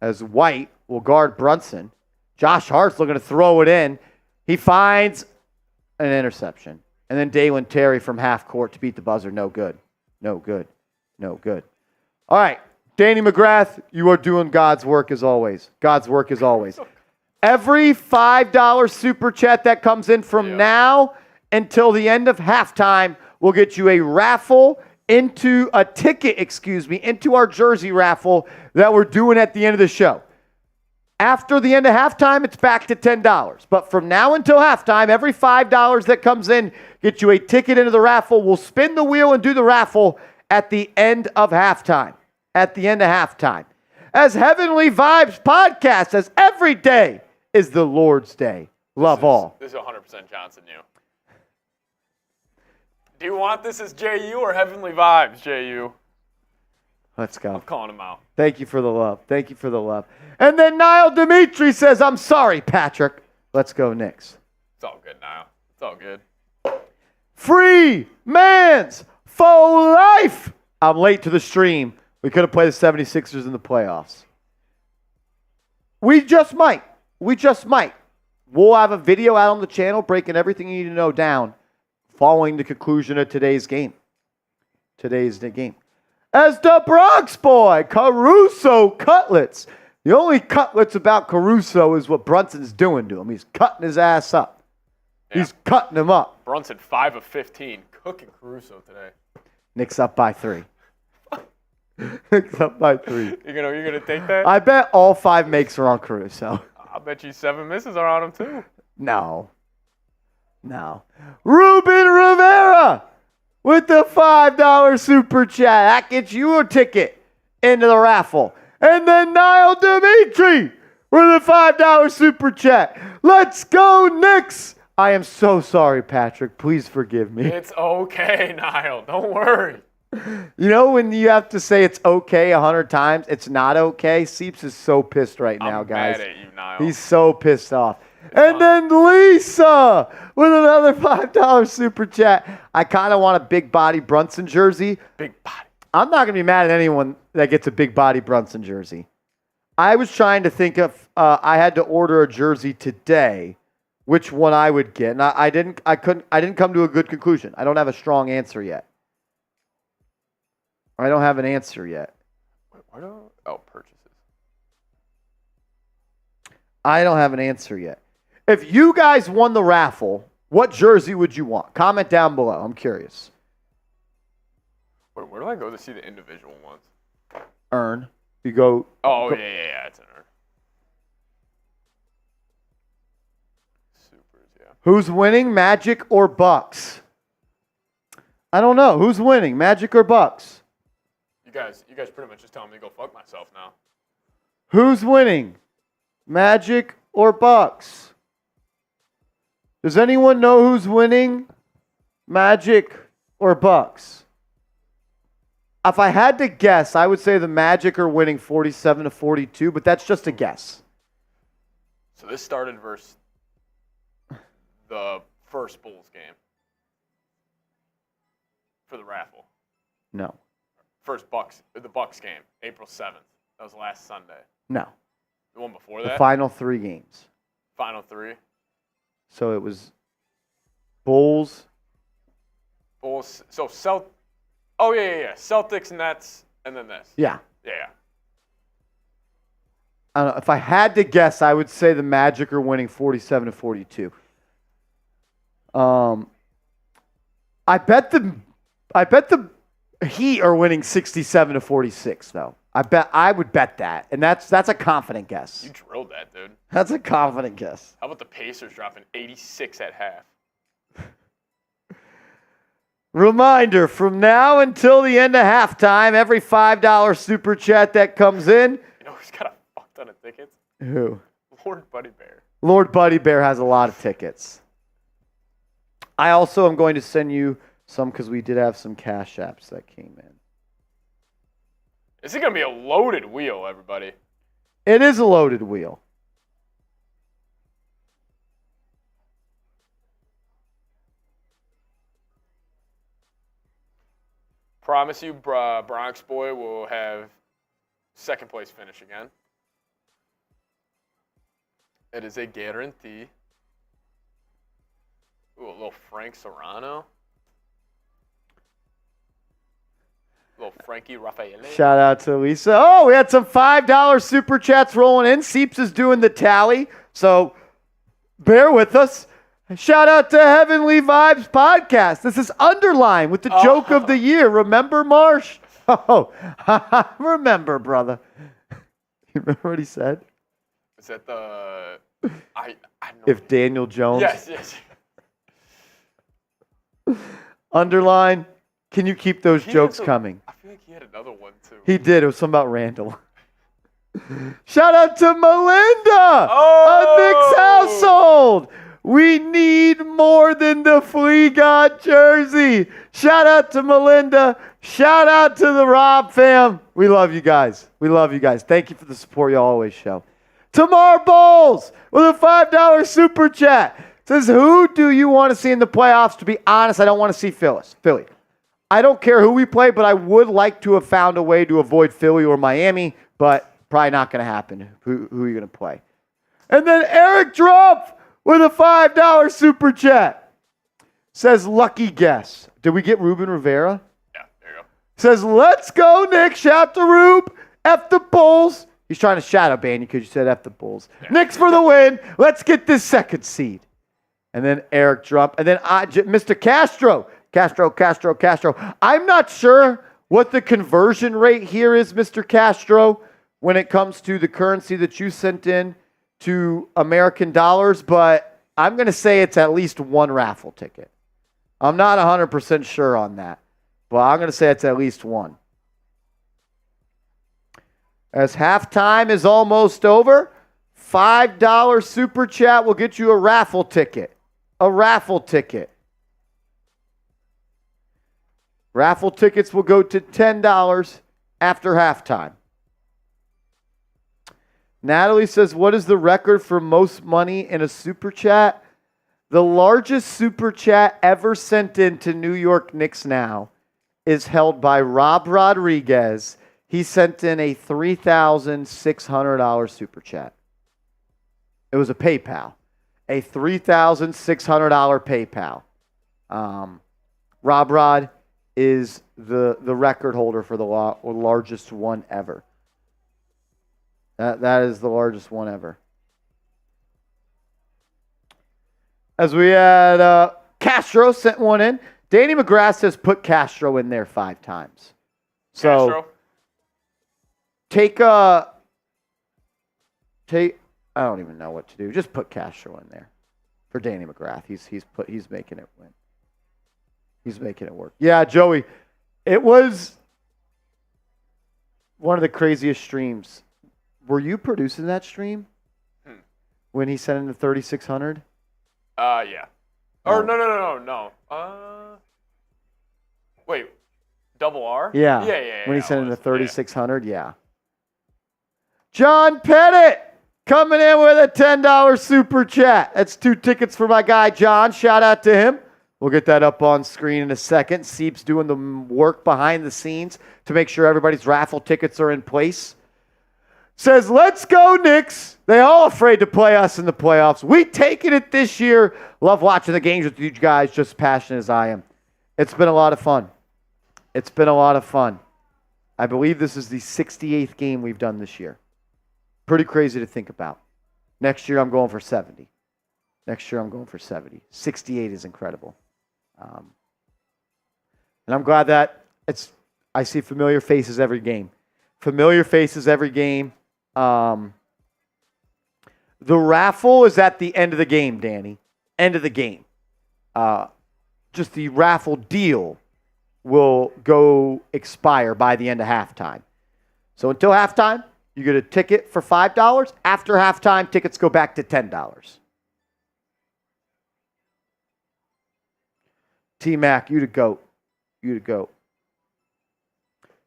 As White will guard Brunson. Josh Hart's looking to throw it in. He finds an interception. And then Dalen Terry from half court to beat the buzzer. No good. No good. No good. All right. Danny McGrath, you are doing God's work as always. God's work as always. Every $5 super chat that comes in from now until the end of halftime will get you a raffle into our jersey raffle that we're doing at the end of the show. After the end of halftime, it's back to $10. But from now until halftime, every $5 that comes in gets you a ticket into the raffle. We'll spin the wheel and do the raffle at the end of halftime. At the end of halftime. As Heavenly Vibes podcast says, every day is the Lord's day. Love all. This is 100% Johnson you. Do you want this as JU or Heavenly Vibes, JU? Let's go. I'm calling him out. Thank you for the love. Thank you for the love. And then Niall Dimitri says, I'm sorry, Patrick. Let's go Knicks. It's all good, Niall. It's all good. Free man's faux life. I'm late to the stream. We could have played the 76ers in the playoffs. We just might. We'll have a video out on the channel breaking everything you need to know down following the conclusion of today's game. As the Bronx boy, Caruso cutlets. The only cutlets about Caruso is what Brunson's doing to him. He's cutting his ass up. Yeah. He's cutting him up. Brunson 5 of 15, cooking Caruso today. Knicks up by 3. Knicks up by 3. You're gonna take that? I bet all 5 makes are on Caruso. I'll bet you 7 misses are on him too. No. Ruben Rivera with the $5 super chat. That gets you a ticket into the raffle. And then Niall Dimitri with a $5 super chat. Let's go, Knicks. I am so sorry, Patrick. Please forgive me. It's okay, Niall. Don't worry. You know when you have to say it's okay 100 times, it's not okay? Seeps is so pissed right now, guys. I'm mad at you, Niall. He's so pissed off. And then Lisa with another $5 super chat. I kind of want a big body Brunson jersey. Big body. I'm not going to be mad at anyone that gets a big body Brunson jersey. I was trying to think of, I had to order a jersey today, which one I would get. And I didn't come to a good conclusion. I don't have a strong answer yet. I don't have an answer yet. Purchases. I don't have an answer yet. If you guys won the raffle, what jersey would you want? Comment down below. I'm curious. Where do I go to see the individual ones? Earn. You go. Oh, yeah. It's an earn. Supers, yeah. Who's winning, Magic or Bucks? I don't know. Who's winning, Magic or Bucks? You guys pretty much just telling me to go fuck myself now. Who's winning, Magic or Bucks? Does anyone know who's winning, Magic or Bucks? If I had to guess, I would say the Magic are winning 47-42, but that's just a guess. So this started versus the first Bulls game for the raffle. No. The Bucks game, April 7th. That was last Sunday. No. The one before the that? Final 3 games. Final 3. So it was Bulls. So Oh, yeah. Celtics, Nets, and then this. Yeah. Yeah. I don't know. If I had to guess, I would say the Magic are winning 47-42. I bet the Heat are winning 67-46, though. I would bet that. And that's a confident guess. You drilled that, dude. That's a confident guess. How about the Pacers dropping 86 at half? Reminder, from now until the end of halftime, every $5 super chat that comes in. You know who's got a fuck ton of tickets? Who? Lord Buddy Bear. Lord Buddy Bear has a lot of tickets. I also am going to send you some because we did have some cash apps that came in. This is going to be a loaded wheel, everybody. It is a loaded wheel. Promise you, Bronx Boy will have second place finish again. It is a guarantee. Ooh, a little Frank Serrano. A little Frankie Raffaele. Shout out to Lisa. Oh, we had some $5 super chats rolling in. Seeps is doing the tally, so bear with us. Shout out to Heavenly Vibes Podcast. This is Underline with the joke of the year. Remember, Marsh? Oh, remember, brother. You remember what he said? Is that the... I know. If Daniel Jones. Yes. Underline, can you keep those jokes coming? I feel like he had another one, too. He did. It was something about Randall. Shout out to Melinda of Nick's household. We need more than the Flea God jersey. Shout out to Melinda. Shout out to the Rob fam. We love you guys. Thank you for the support you always show. Tamar Bowles with a $5 super chat. Says, who do you want to see in the playoffs? To be honest, I don't want to see Philly. I don't care who we play, but I would like to have found a way to avoid Philly or Miami, but probably not going to happen. Who are you going to play? And then Eric Drumpf with a $5 super chat. Says, lucky guess. Did we get Ruben Rivera? Yeah, there you go. Says, let's go, Nick. Shout to Rube. F the Bulls. He's trying to shadow ban you because you said F the Bulls. Yeah. Knicks for the win. Let's get this second seed. And then Eric Drumpf. And then Mr. Castro. I'm not sure what the conversion rate here is, Mr. Castro, when it comes to the currency that you sent in to American dollars, but I'm going to say it's at least one raffle ticket. I'm not 100% sure on that, but I'm going to say it's at least one. As halftime is almost over, $5 super chat will get you a raffle ticket. Raffle tickets will go to $10 after halftime. Natalie says, what is the record for most money in a super chat? The largest super chat ever sent in to New York Knicks Now is held by Rob Rodriguez. He sent in a $3,600 super chat. It was a PayPal. A $3,600 PayPal. Rob Rod is the record holder for the largest one ever. That is the largest one ever. As we had Castro sent one in. Danny McGrath says put Castro in there 5 times. So Castro? I don't even know what to do. Just put Castro in there for Danny McGrath. He's making it win. He's making it work. Yeah, Joey, it was one of the craziest streams. Were you producing that stream when he sent in the 3,600? Yeah. Or no. Wait, double R? Yeah. Yeah. When he sent in the 3,600, yeah. John Pettit coming in with a $10 super chat. That's 2 tickets for my guy John. Shout out to him. We'll get that up on screen in a second. Seep's doing the work behind the scenes to make sure everybody's raffle tickets are in place. Says, let's go, Knicks. They all afraid to play us in the playoffs. We taking it this year. Love watching the games with you guys, just as passionate as I am. It's been a lot of fun. I believe this is the 68th game we've done this year. Pretty crazy to think about. Next year, I'm going for 70. 68 is incredible. And I'm glad that I see familiar faces every game. Familiar faces every game. The raffle is at the end of the game, Danny. End of the game. Just the raffle deal will go expire by the end of halftime. So until halftime, you get a ticket for $5. After halftime, tickets go back to $10. T-Mac, you the GOAT. You the GOAT.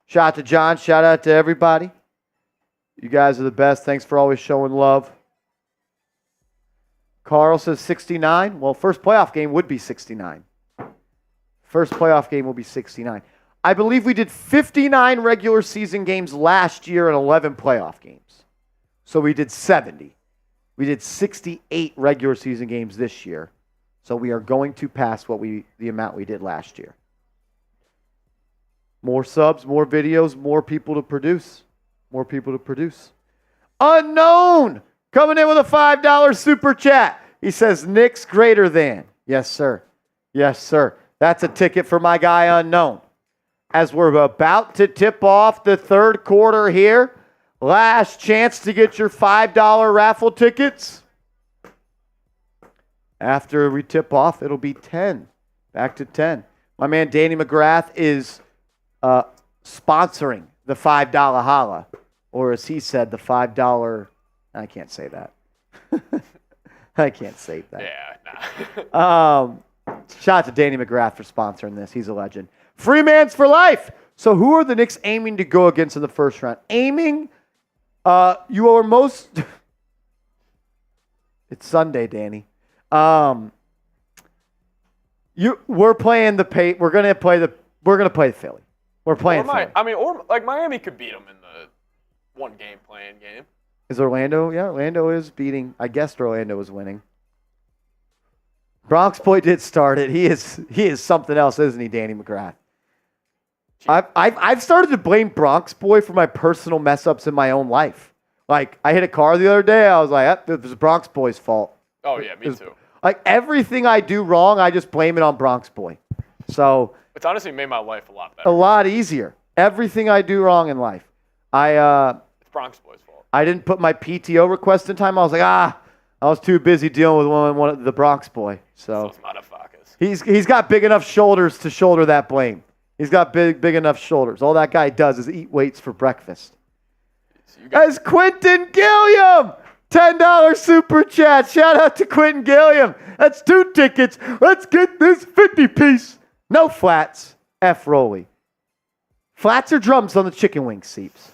Shout out to John. Shout out to everybody. You guys are the best. Thanks for always showing love. Carl says 69. Well, first playoff game would be 69. First playoff game will be 69. I believe we did 59 regular season games last year and 11 playoff games. So we did 70. We did 68 regular season games this year. So we are going to pass the amount we did last year. More subs, more videos, more people to produce. More people to produce. Unknown coming in with a $5 super chat. He says Knicks greater than. Yes, sir. Yes, sir. That's a ticket for my guy Unknown. As we're about to tip off the third quarter here, last chance to get your $5 raffle tickets. After we tip off, it'll be 10. Back to 10. My man Danny McGrath is sponsoring the $5 holla. Or as he said, the $5... I can't say that. I can't say that. Yeah, nah. Shout out to Danny McGrath for sponsoring this. He's a legend. Free man's for life. So who are the Knicks aiming to go against in the first round? Aiming, you are most... It's Sunday, Danny. We're playing the We're gonna play the Philly. We're playing Philly. Or Miami could beat them in the one game playing game. Is Orlando? Yeah, Orlando is beating. I guessed Orlando was winning. Bronx Boy did start it. He is something else, isn't he, Danny McGrath? I've started to blame Bronx Boy for my personal mess ups in my own life. Like I hit a car the other day. I was like, it was Bronx Boy's fault. Oh yeah, me too. Like everything I do wrong, I just blame it on Bronx Boy. So it's honestly made my life a lot better. A lot easier. Everything I do wrong in life, it's Bronx Boy's fault. I didn't put my PTO request in time. I was like, I was too busy dealing with one of the Bronx Boy. So those motherfuckers. He's got big enough shoulders to shoulder that blame. He's got big enough shoulders. All that guy does is eat weights for breakfast. As Quentin Gilliam, $10 super chat. Shout out to Quentin Gilliam. That's 2 tickets. Let's get this 50-piece. No flats. F Rolly. Flats or drums on the chicken wing seats?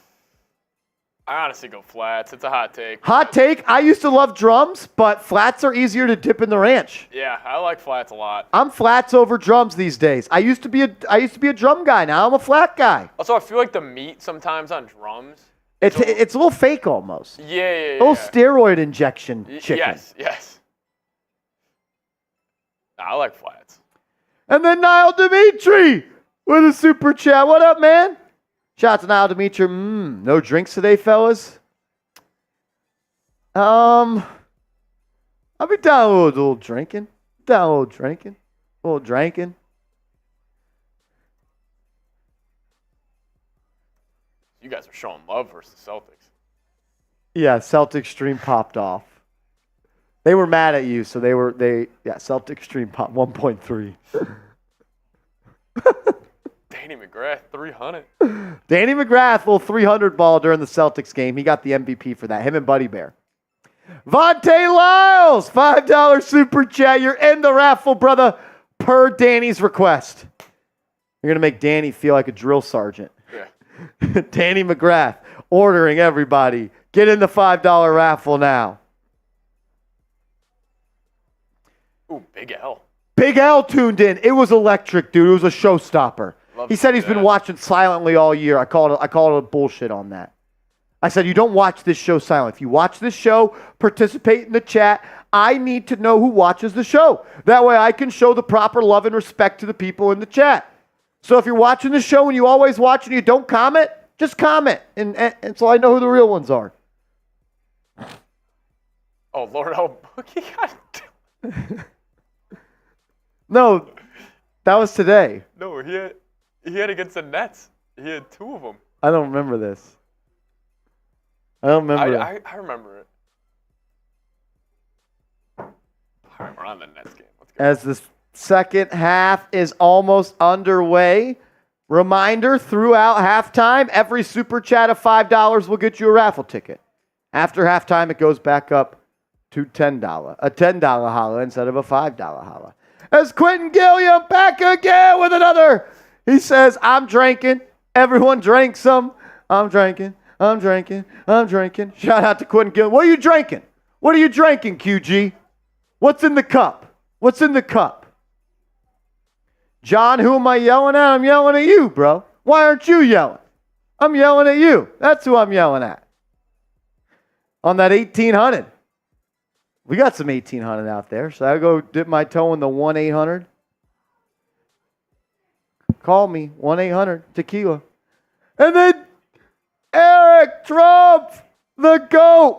I honestly go flats. It's a hot take. Hot take. I used to love drums, but flats are easier to dip in the ranch. Yeah, I like flats a lot. I'm flats over drums these days. I used to be a drum guy. Now I'm a flat guy. Also, I feel like the meat sometimes on drums. It's a little fake almost. Yeah. A little steroid injection chicken. Yes. I like flats. And then Niall Dimitri with a super chat. What up, man? Shout out to Niall Dimitri. No drinks today, fellas? I'll be down a little drinking. A little drinking. You guys are showing love versus Celtics. Yeah, Celtic Stream popped off. They were mad at you, so Celtic Stream popped 1.3. Danny McGrath, 300. Danny McGrath, little 300 ball during the Celtics game. He got the MVP for that. Him and Buddy Bear. Vontae Lyles, $5 super chat. You're in the raffle, brother, per Danny's request. You're going to make Danny feel like a drill sergeant. Yeah. Danny McGrath ordering everybody. Get in the $5 raffle now. Ooh, Big L. Big L tuned in. It was electric, dude. It was a showstopper. He said he's been watching silently all year. I called it a bullshit on that. I said, you don't watch this show silently. If you watch this show, participate in the chat. I need to know who watches the show. That way I can show the proper love and respect to the people in the chat. So if you're watching the show and you always watch and you don't comment, just comment. And so I know who the real ones are. Oh, Lord, Bookie. No, that was today. No, he had against the Nets. He had 2 of them. I don't remember this. I don't remember. I remember it. All right, we're on the Nets game. Let's go. As the second half is almost underway, reminder, throughout halftime, every super chat of $5 will get you a raffle ticket. After halftime, it goes back up to $10. A $10 holla instead of a $5 holla. As Quentin Gilliam back again with another. He says, I'm drinking. Everyone drank some. I'm drinking. Shout out to Quentin Gilliam. What are you drinking? What are you drinking, QG? What's in the cup? What's in the cup? John, who am I yelling at? I'm yelling at you, bro. Why aren't you yelling? I'm yelling at you. That's who I'm yelling at. On that 1800. We got some 1800 out there. So I go dip my toe in the 1-800. Call me, 1-800-TEQUILA. And then Eric Trump, the GOAT,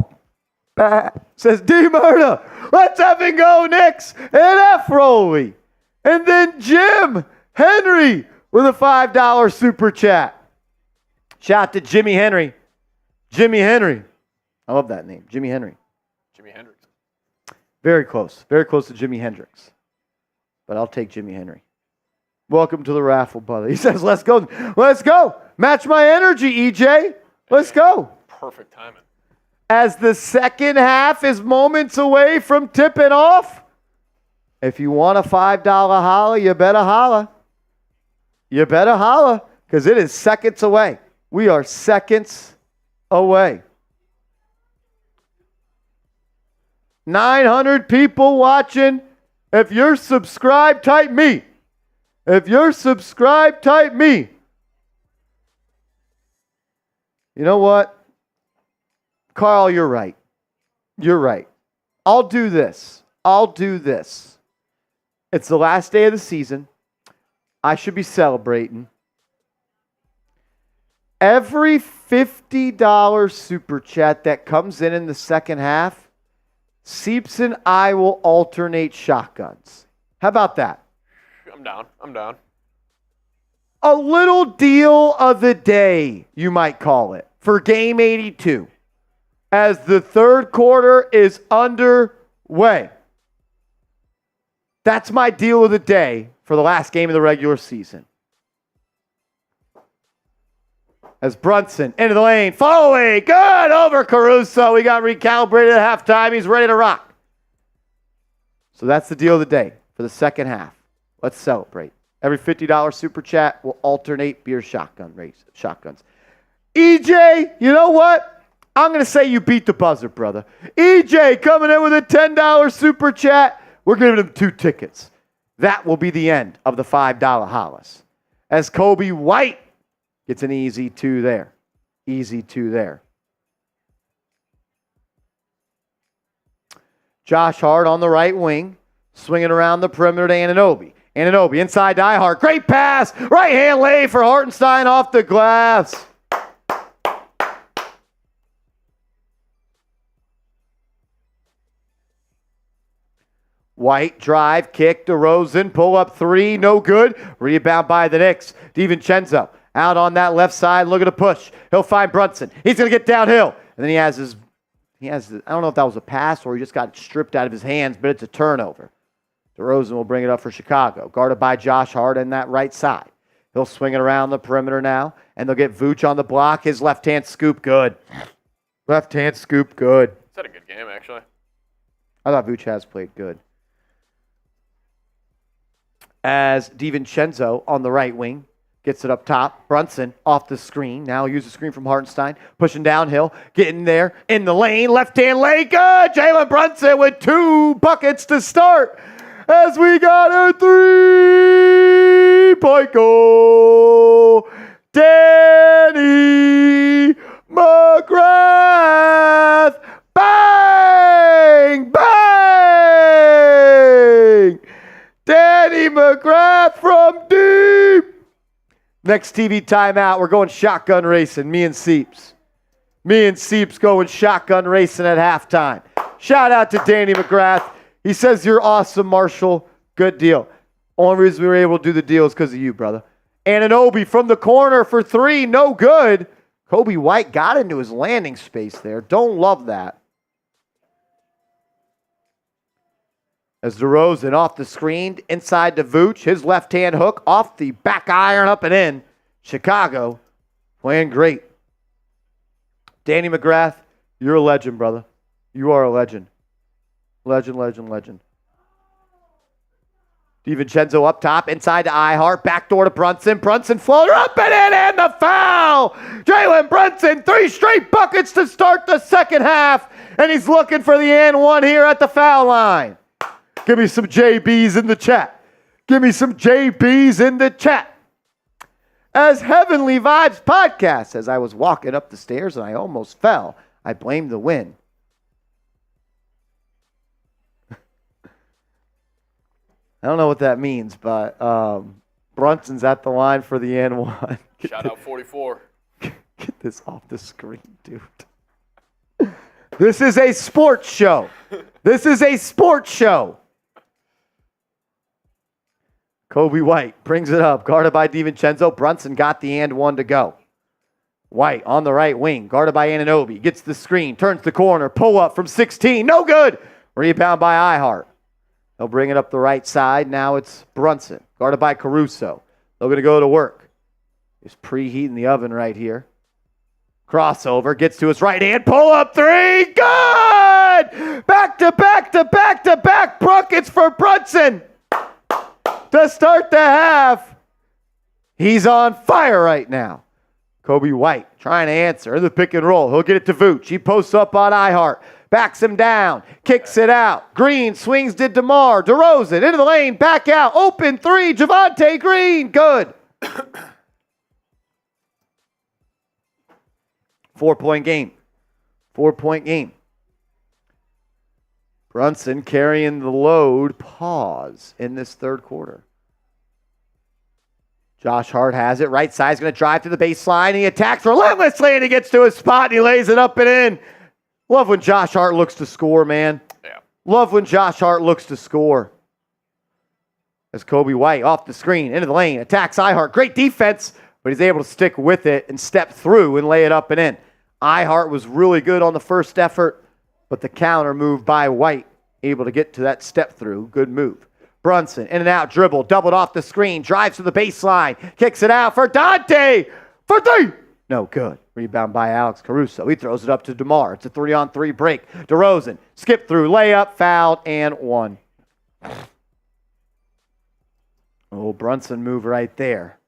says, D-Murda, let's effing go, Knicks, and F-Rolly. And then Jim Henry with a $5 super chat. Shout out to Jimmy Henry. Jimmy Henry. I love that name, Jimmy Henry. Jimi Hendrix. Very close to Jimi Hendrix. But I'll take Jimmy Henry. Welcome to the raffle, brother. He says, let's go. Let's go. Match my energy, EJ. Let's go. Perfect timing. As the second half is moments away from tipping off, if you want a $5 holla, you better holla. You better holla, because it is seconds away. We are seconds away. 900 people watching. If you're subscribed, type me. If you're subscribed, type me. You know what? Carl, you're right. You're right. I'll do this. It's the last day of the season. I should be celebrating. Every $50 super chat that comes in the second half, Seeps and I will alternate shotguns. How about that? I'm down. A little deal of the day, you might call it, for Game 82. As the third quarter is underway. That's my deal of the day for the last game of the regular season. As Brunson into the lane, Foley, good over Caruso. He got recalibrated at halftime. He's ready to rock. So that's the deal of the day for the second half. Let's celebrate. Every $50 super chat will alternate beer shotguns. EJ, you know what? I'm going to say you beat the buzzer, brother. EJ coming in with a $10 super chat. We're giving him 2 tickets. That will be the end of the $5 hollas. As Kobe White gets an easy 2 there. Easy 2 there. Josh Hart on the right wing, swinging around the perimeter to Anunoby. Anunoby inside to Hart. Great pass. Right hand lay for Hartenstein off the glass. White drive, kick to Rosen, pull up 3, no good. Rebound by the Knicks. DiVincenzo out on that left side, looking to push. He'll find Brunson. He's going to get downhill. And then he has I don't know if that was a pass or he just got stripped out of his hands, but it's a turnover. DeRozan will bring it up for Chicago. Guarded by Josh Hart on that right side. He'll swing it around the perimeter now, and they'll get Vooch on the block. His left-hand scoop, good. Left-hand scoop, good. Is that a good game, actually? I thought Vooch has played good. As DiVincenzo on the right wing gets it up top. Brunson off the screen. Now he'll use the screen from Hartenstein. Pushing downhill. Getting there in the lane. Left-hand lane. Good. Jalen Brunson with 2 buckets to start. As we got a 3-point goal. Danny McGrath. Bang! Bang! Danny McGrath from deep. Next TV timeout, we're going shotgun racing, me and Seeps. Me and Seeps going shotgun racing at halftime. Shout out to Danny McGrath. He says, you're awesome, Marshall. Good deal. Only reason we were able to do the deal is because of you, brother. Anunoby from the corner for 3, no good. Kobe White got into his landing space there. Don't love that. As DeRozan off the screen, inside to Vooch, his left-hand hook, off the back iron, up and in. Chicago playing great. Danny McGrath, you're a legend, brother. You are a legend. Legend, legend, legend. DiVincenzo up top, inside to Ihart, backdoor to Brunson. Brunson floater up and in, and the foul! Jalen Brunson, 3 straight buckets to start the second half, and he's looking for the and one here at the foul line. Give me some JBs in the chat. Give me some JBs in the chat. As Heavenly Vibes Podcast says, I was walking up the stairs and I almost fell. I blame the wind. I don't know what that means, but Brunson's at the line for the and one. Shout out 44. Get this off the screen, dude. This is a sports show. This is a sports show. Kobe White brings it up, guarded by DiVincenzo. Brunson got the and one to go. White on the right wing, guarded by Anunoby. Gets the screen, turns the corner, pull up from 16. No good. Rebound by Ihart. They'll bring it up the right side. Now it's Brunson, guarded by Caruso. They're going to go to work. He's preheating the oven right here. Crossover, gets to his right hand, pull up 3. Good! Back to back to back to back buckets for Brunson to start the half. He's on fire right now. Kobe White trying to answer in the pick and roll. He'll get it to Vooch. He posts up on Ihart. Backs him down. Kicks it out. Green swings to DeMar. DeRozan into the lane. Back out. Open 3. Javonte Green. Good. 4-point game. 4-point game. Brunson carrying the load. Pause in this third quarter. Josh Hart has it. Right side's going to drive to the baseline. He attacks relentlessly and he gets to his spot and he lays it up and in. Love when Josh Hart looks to score, man. Yeah. Love when Josh Hart looks to score. As Kobe White off the screen, into the lane, attacks Ihart. Great defense, but he's able to stick with it and step through and lay it up and in. Ihart was really good on the first effort, but the counter move by White, able to get to that step through. Good move. Brunson, in and out, dribble, doubled off the screen, drives to the baseline, kicks it out for Dante, for 3. No good. Rebound by Alex Caruso. He throws it up to DeMar. It's a 3-on-3 break. DeRozan, skip through, layup, fouled, and 1. Oh, Brunson move right there.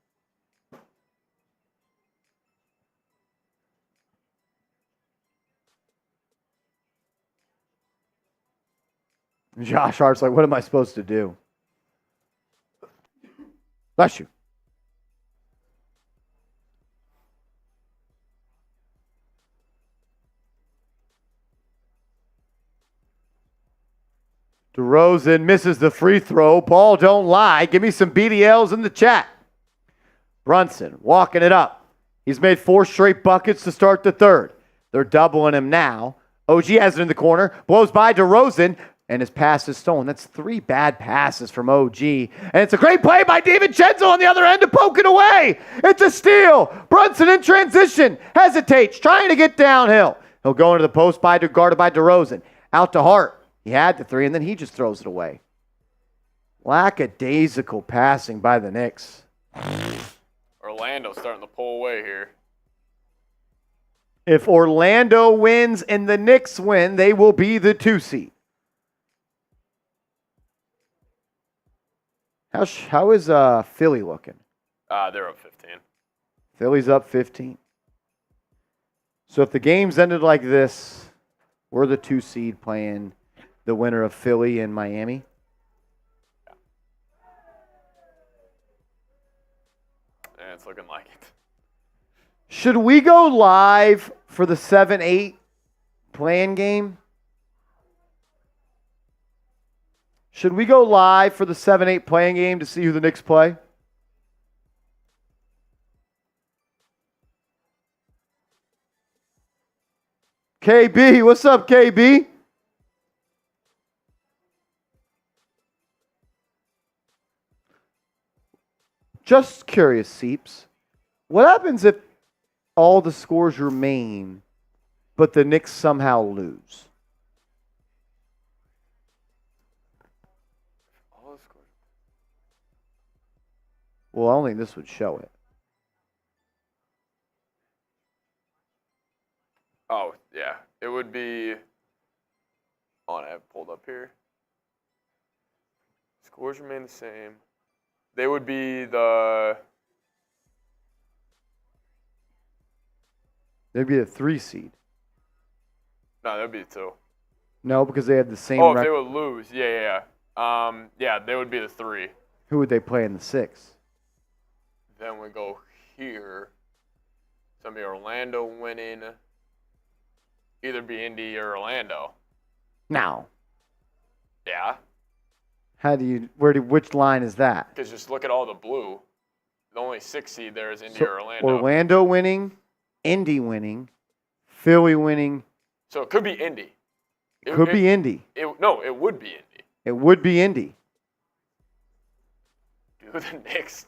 Josh Hart's like, what am I supposed to do? Bless you. DeRozan misses the free throw. Ball don't lie. Give me some BDLs in the chat. Brunson walking it up. He's made 4 straight buckets to start the third. They're doubling him now. OG has it in the corner. Blows by DeRozan. And his pass is stolen. That's 3 bad passes from OG. And it's a great play by DiVincenzo on the other end to poke it away. It's a steal. Brunson in transition. Hesitates. Trying to get downhill. He'll go into the post guarded by DeRozan. Out to Hart. He had the 3, and then he just throws it away. Lackadaisical passing by the Knicks. Orlando's starting to pull away here. If Orlando wins and the Knicks win, they will be the 2 seed. How is Philly looking? They're up 15. Philly's up 15. So if the games ended like this, we're the 2 seed playing the winner of Philly and Miami. Yeah, it's looking like it. Should we go live for the 7-8 play-in game? Should we go live for the 7-8 playing game to see who the Knicks play? KB, what's up, KB? Just curious, Seeps. What happens if all the scores remain, but the Knicks somehow lose. All the scores. Well, I don't think this would show it. Oh, yeah. It would be. I have it pulled up here. Scores remain the same. They would be the. They'd be a 3 seed. No, that would be the 2. No, because they had the same Oh, if record. they would lose. Yeah. Yeah, they would be the 3. Who would they play in the 6? Then we go here. It's going to be Orlando winning. Either be Indy or Orlando. Now, Yeah. which line is that? Because just look at all the blue. The only 6 seed there is Indy or Orlando. Orlando winning, Indy winning, Philly winning. So it could be Indy. Could be Indy. No, it would be Indy. It would be Indy. Do the Knicks.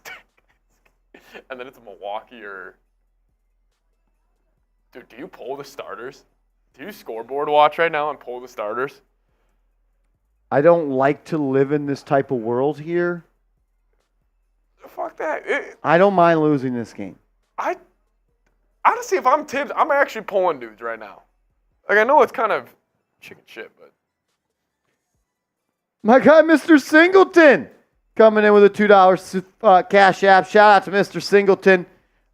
And then it's Milwaukee or. Dude, do you pull the starters? Do you scoreboard watch right now and pull the starters? I don't like to live in this type of world here. Fuck that. I don't mind losing this game. Honestly, if I'm Tibbs, I'm actually pulling dudes right now. Like, I know it's kind of chicken shit, but. My guy, Mr. Singleton, coming in with a $2 cash app. Shout out to Mr. Singleton.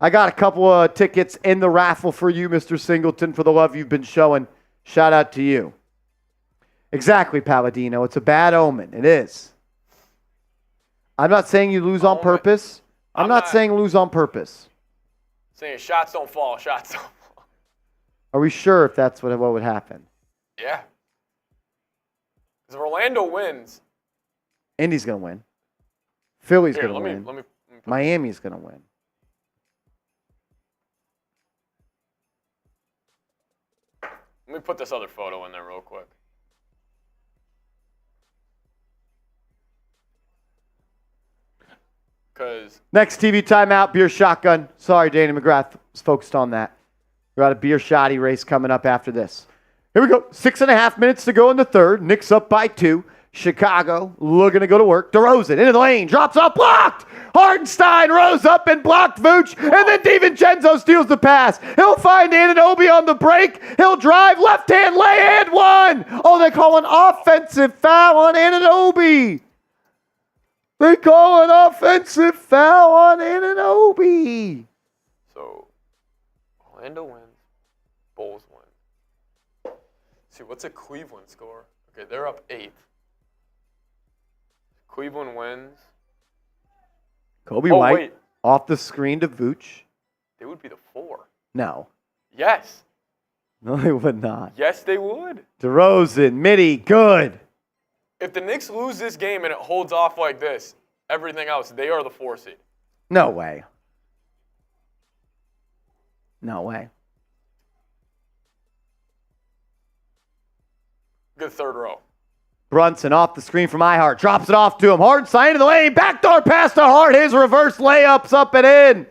I got a couple of tickets in the raffle for you, Mr. Singleton, for the love you've been showing. Shout out to you. Exactly, Palladino. It's a bad omen. It is. I'm not saying you lose on purpose. I'm not saying lose on purpose. Saying shots don't fall, shots don't fall. Are we sure if that's what would happen? Yeah. Because if Orlando wins. Indy's going to win. Philly's going to win. Let me Miami's going to win. Let me put this other photo in there real quick. Because Next TV timeout, beer shotgun. Sorry, Danny McGrath was focused on that. We got a beer shotty race coming up after this. Here we go. 6.5 minutes to go in the third. Knicks up by 2. Chicago looking to go to work. DeRozan into the lane. Drops up. Blocked. Hardenstein rose up and blocked Vooch. And then DiVincenzo steals the pass. He'll find Anunoby on the break. He'll drive. Left hand lay and one. Oh, they call an offensive foul on Anunoby. They call an offensive foul on Anunoby. So, Orlando wins. Bulls win. See, what's a Cleveland score? Okay, they're up 8. Cleveland wins. Kobe White wait. off the screen to Vooch. They would be the 4. No. Yes. No, they would not. Yes, they would. DeRozan, Mitty, good. If the Knicks lose this game and it holds off like this, everything else, they are the 4 seed. No way. No way. Good third row. Brunson off the screen from iHeart. Drops it off to him. Hardenstein into the lane. Backdoor pass to Hart. His reverse layups up and in.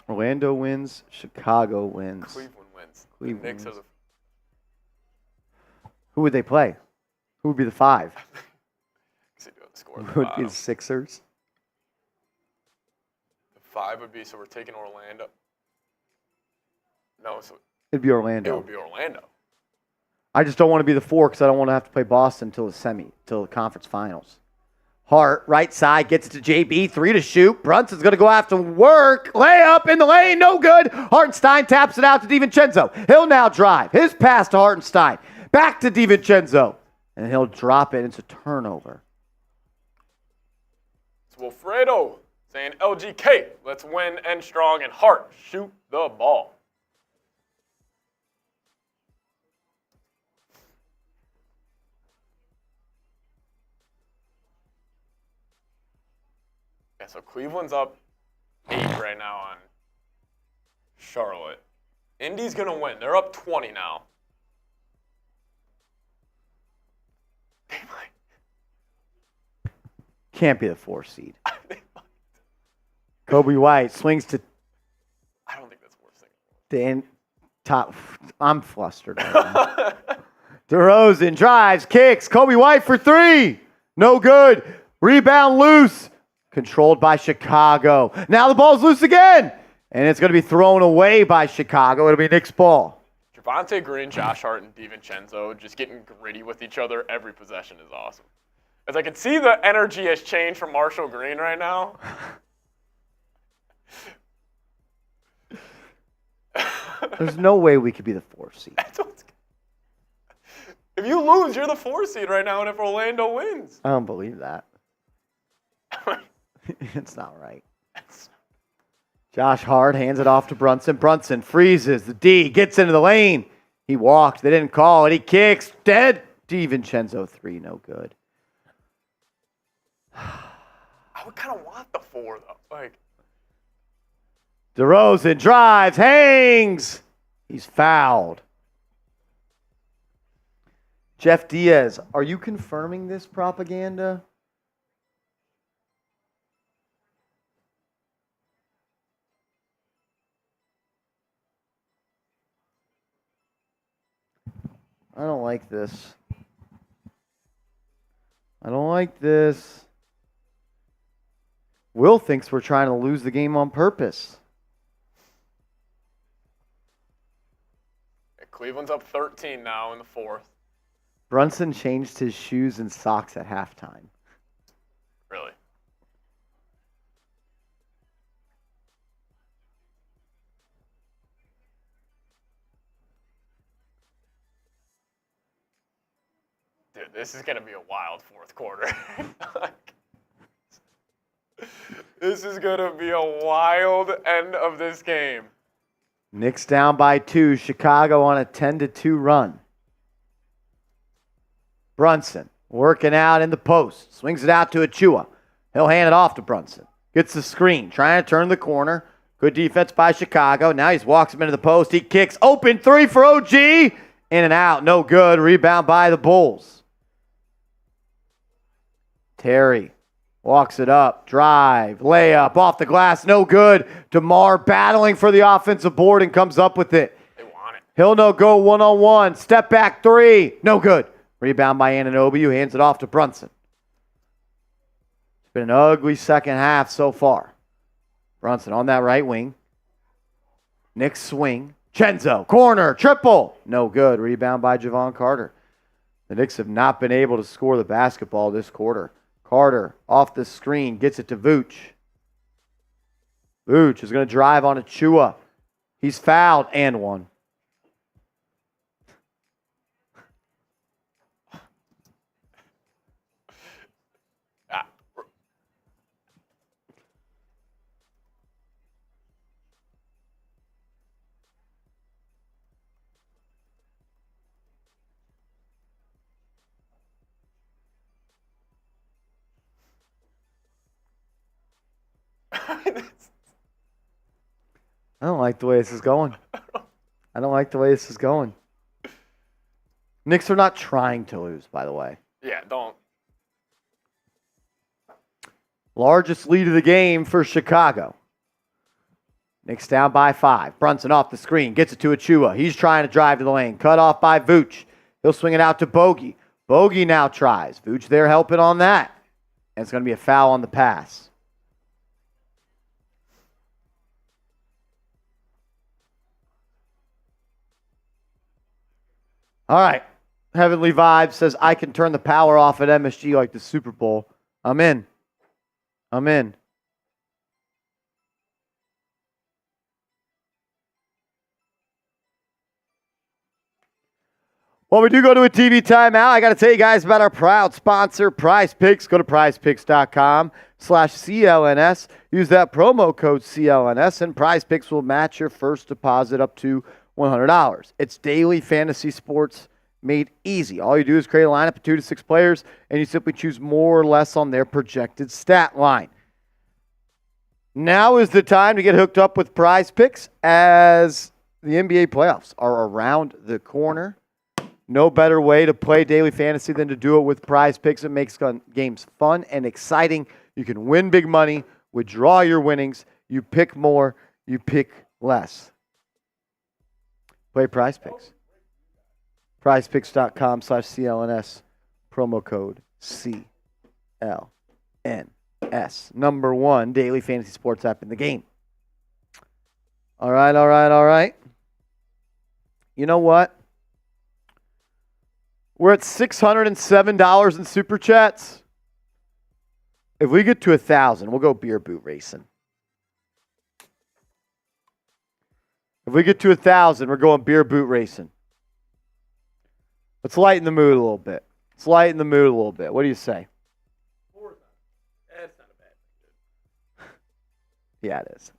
Orlando wins. Chicago wins. Cleveland wins. Cleveland The Knicks wins. are the. Who would they play? Who would be the 5? Score at the Who would be bottom. the Sixers? The 5 would be, so we're taking Orlando. No, so It'd be it Orlando. would be Orlando. I just don't want to be the 4 because I don't want to have to play Boston till the conference finals. Hart, right side, gets it to JB. 3 to shoot. Brunson's going to go after work. Layup in the lane, no good. Hartenstein taps it out to DiVincenzo. He'll now drive. His pass to Hartenstein. Back to DiVincenzo. And he'll drop it. It's a turnover. It's Wilfredo saying LGK, let's win and strong and Hart, shoot the ball. Yeah, so Cleveland's up 8 right now on Charlotte. Indy's going to win. They're up 20 now. They might. Can't be the 4 seed. Kobe White swings to I don't think that's worth saying. Dan. Top. I'm flustered right now. DeRozan drives, kicks. Kobe White for three. No good. Rebound loose. Controlled by Chicago. Now the ball's loose again. And it's going to be thrown away by Chicago. It'll be Knicks ball. Javonte Green, Josh Hart, and DiVincenzo just getting gritty with each other every possession is awesome. As I can see the energy has changed from Marshall Green right now. There's no way we could be the 4th seed. If you lose, you're the 4th seed right now, and if Orlando wins. I don't believe that. It's not right. Josh Hart hands it off to Brunson. Brunson freezes. The D gets into the lane. He walked. They didn't call it. He kicks. Dead. DiVincenzo 3. No good. I would kind of want the 4, though. Like, DeRozan drives. Hangs. He's fouled. Jeff Diaz, are you confirming this propaganda? I don't like this. I don't like this. Will thinks we're trying to lose the game on purpose. Cleveland's up 13 now in the 4th. Brunson changed his shoes and socks at halftime. Really? Dude, this is going to be a wild 4th quarter. This is going to be a wild end of this game. Knicks down by 2. Chicago on a 10-2 run. Brunson working out in the post. Swings it out to Achua. He'll hand it off to Brunson. Gets the screen. Trying to turn the corner. Good defense by Chicago. Now he walks him into the post. He kicks. Open 3 for OG. In and out. No good. Rebound by the Bulls. Terry walks it up. Drive. Layup. Off the glass. No good. DeMar battling for the offensive board and comes up with it. They want it. He'll no go one-on-one. Step back 3. No good. Rebound by Anunoby, who hands it off to Brunson. It's been an ugly second half so far. Brunson on that right wing. Knicks swing. Chenzo. Corner. Triple. No good. Rebound by Javon Carter. The Knicks have not been able to score the basketball this quarter. Carter off the screen. Gets it to Vooch. Vooch is going to drive on Achua. He's fouled and one. I don't like the way this is going. I don't like the way this is going. Knicks are not trying to lose, by the way. Yeah, don't. Largest lead of the game for Chicago. Knicks down by 5. Brunson off the screen. Gets it to Achua. He's trying to drive to the lane. Cut off by Vooch. He'll swing it out to Bogey. Bogey now tries. Vooch there helping on that. And it's going to be a foul on the pass. All right. Heavenly Vibe says, I can turn the power off at MSG like the Super Bowl. I'm in. I'm in. Well, we do go to a TV timeout. I got to tell you guys about our proud sponsor, Prize Picks. Go to prizepicks.com/CLNS. Use that promo code CLNS, and Prize Picks will match your first deposit up to $100. It's daily fantasy sports made easy. All you do is create a lineup of 2 to 6 players, and you simply choose more or less on their projected stat line. Now is the time to get hooked up with Prize Picks as the NBA playoffs are around the corner. No better way to play daily fantasy than to do it with Prize Picks. It makes games fun and exciting. You can win big money, withdraw your winnings, You pick more. You pick less. Play Prize Picks. PrizePicks.com/CLNS. Promo code CLNS. #1 daily fantasy sports app in the game. All right. You know what? We're at $607 in Super Chats. If we get to 1,000, we'll go beer boot racing. If we get to 1,000, we're going beer boot racing. Let's lighten the mood a little bit. What do you say? That's not a bad thing, dude. Yeah, it is.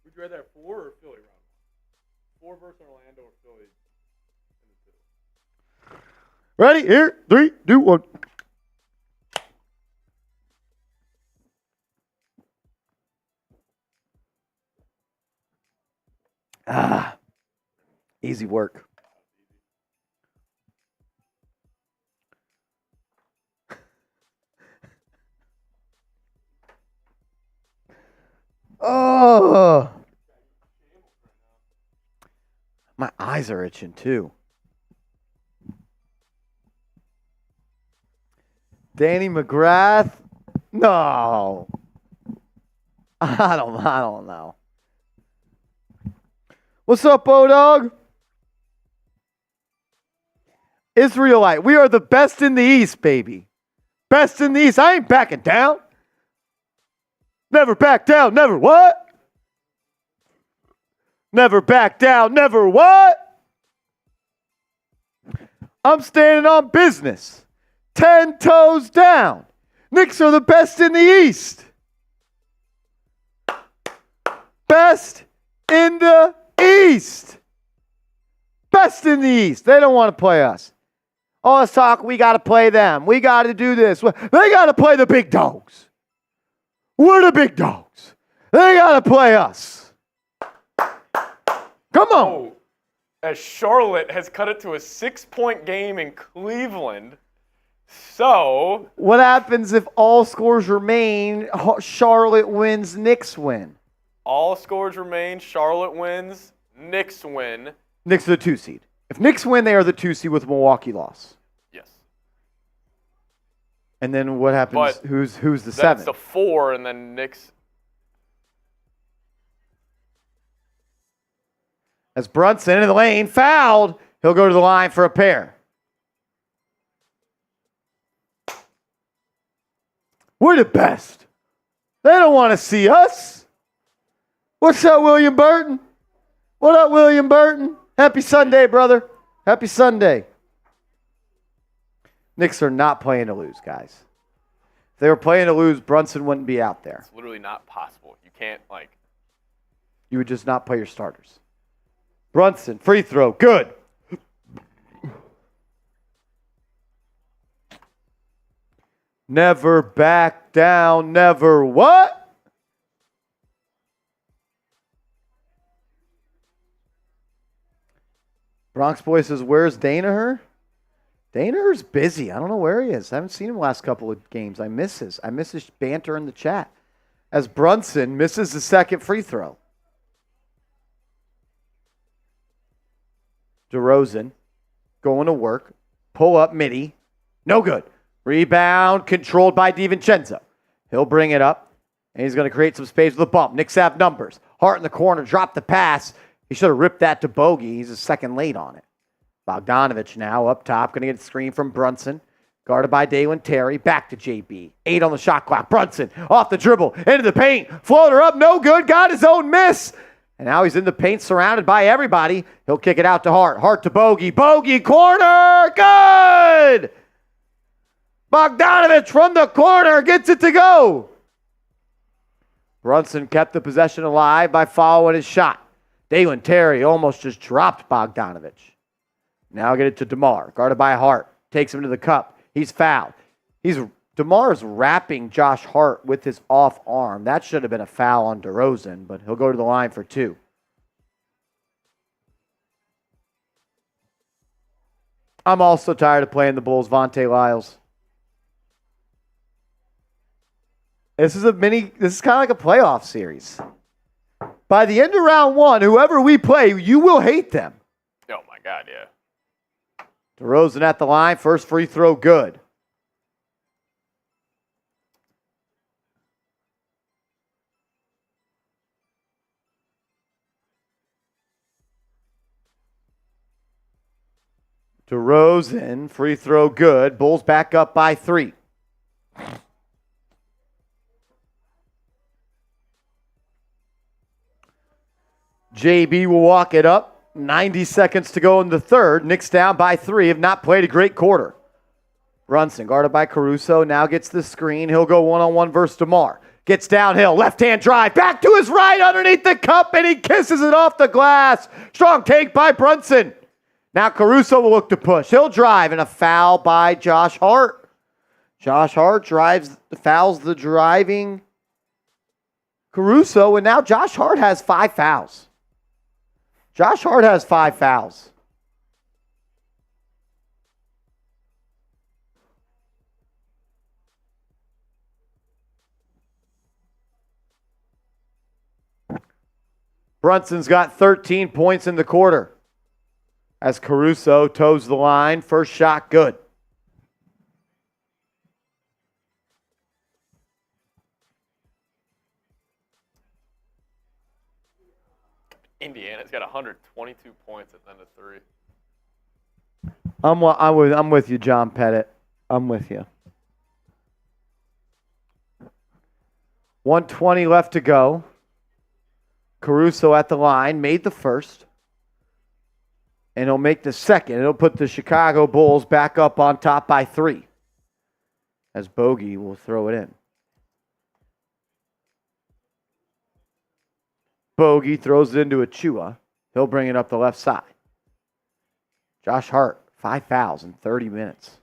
Would you rather have 4 or Philly round 1? 4 versus Orlando or Philly in the 2? Ready? Here, 3, 2, 1. Easy work. Oh, my eyes are itching too. Danny McGrath? No. I don't know. What's up, Bodog? Israelite. We are the best in the East, baby. Best in the East. I ain't backing down. Never back down. Never what? Never back down. Never what? I'm standing on business. 10 toes down. Knicks are the best in the East. Best in the East. Best in the East. They don't want to play us. All this talk, we got to play them. We got to do this. They got to play the big dogs. We're the big dogs. They got to play us. Come on. As Charlotte has cut it to a 6-point game in Cleveland. So, what happens if all scores remain? Charlotte wins, Knicks win. All scores remain. Charlotte wins. Knicks win. Knicks are the 2 seed. If Knicks win, they are the 2 seed with Milwaukee loss. Yes. And then what happens? But who's the 7? That's the 4, and then Knicks. As Brunson in the lane fouled, he'll go to the line for a pair. We're the best. They don't want to see us. What's up, William Burton? What up, William Burton? Happy Sunday, brother. Happy Sunday. Knicks are not playing to lose, guys. If they were playing to lose, Brunson wouldn't be out there. It's literally not possible. You can't, You would just not play your starters. Brunson, free throw, good. Never back down, never what? Bronx Boy says, where's Danaher? Danaher's busy. I don't know where he is. I haven't seen him the last couple of games. I miss his banter in the chat. As Brunson misses the second free throw. DeRozan going to work. Pull up midi. No good. Rebound controlled by DiVincenzo. He'll bring it up, and he's going to create some space with a bump. Knicks have numbers. Hart in the corner. Drop the pass. He should have ripped that to Bogey. He's a second late on it. Bogdanovich now up top. Going to get a screen from Brunson. Guarded by Dalen Terry. Back to JB. 8 on the shot clock. Brunson off the dribble. Into the paint. Floater up. No good. Got his own miss. And now he's in the paint surrounded by everybody. He'll kick it out to Hart. Hart to Bogey. Bogey corner. Good. Bogdanovich from the corner gets it to go. Brunson kept the possession alive by following his shot. Dalen Terry almost just dropped Bogdanovich. Now get it to DeMar. Guarded by Hart. Takes him to the cup. He's fouled. DeMar's wrapping Josh Hart with his off arm. That should have been a foul on DeRozan, but he'll go to the line for 2. I'm also tired of playing the Bulls. Vontae Lyles. This is kind of like a playoff series. By the end of round one, whoever we play, you will hate them. Oh, my God, yeah. DeRozan at the line. First free throw, good. DeRozan, free throw, good. Bulls back up by 3. JB will walk it up. 90 seconds to go in the third. Knicks down by 3. Have not played a great quarter. Brunson, guarded by Caruso, now gets the screen. He'll go one-on-one versus DeMar. Gets downhill, left-hand drive, back to his right underneath the cup, and he kisses it off the glass. Strong take by Brunson. Now Caruso will look to push. He'll drive, and a foul by Josh Hart. Josh Hart fouls the driving Caruso, and now Josh Hart has 5 fouls. Josh Hart has 5 fouls. Brunson's got 13 points in the quarter as Caruso toes the line. First shot, good. Indiana's got 122 points at the end of 3. I'm with you, John Pettit. I'm with you. 1:20 left to go. Caruso at the line, made the first. And he'll make the second. It'll put the Chicago Bulls back up on top by 3. As Bogey will throw it in. Bogey throws it into Achua. He'll bring it up the left side. Josh Hart, 5 fouls in 30 minutes.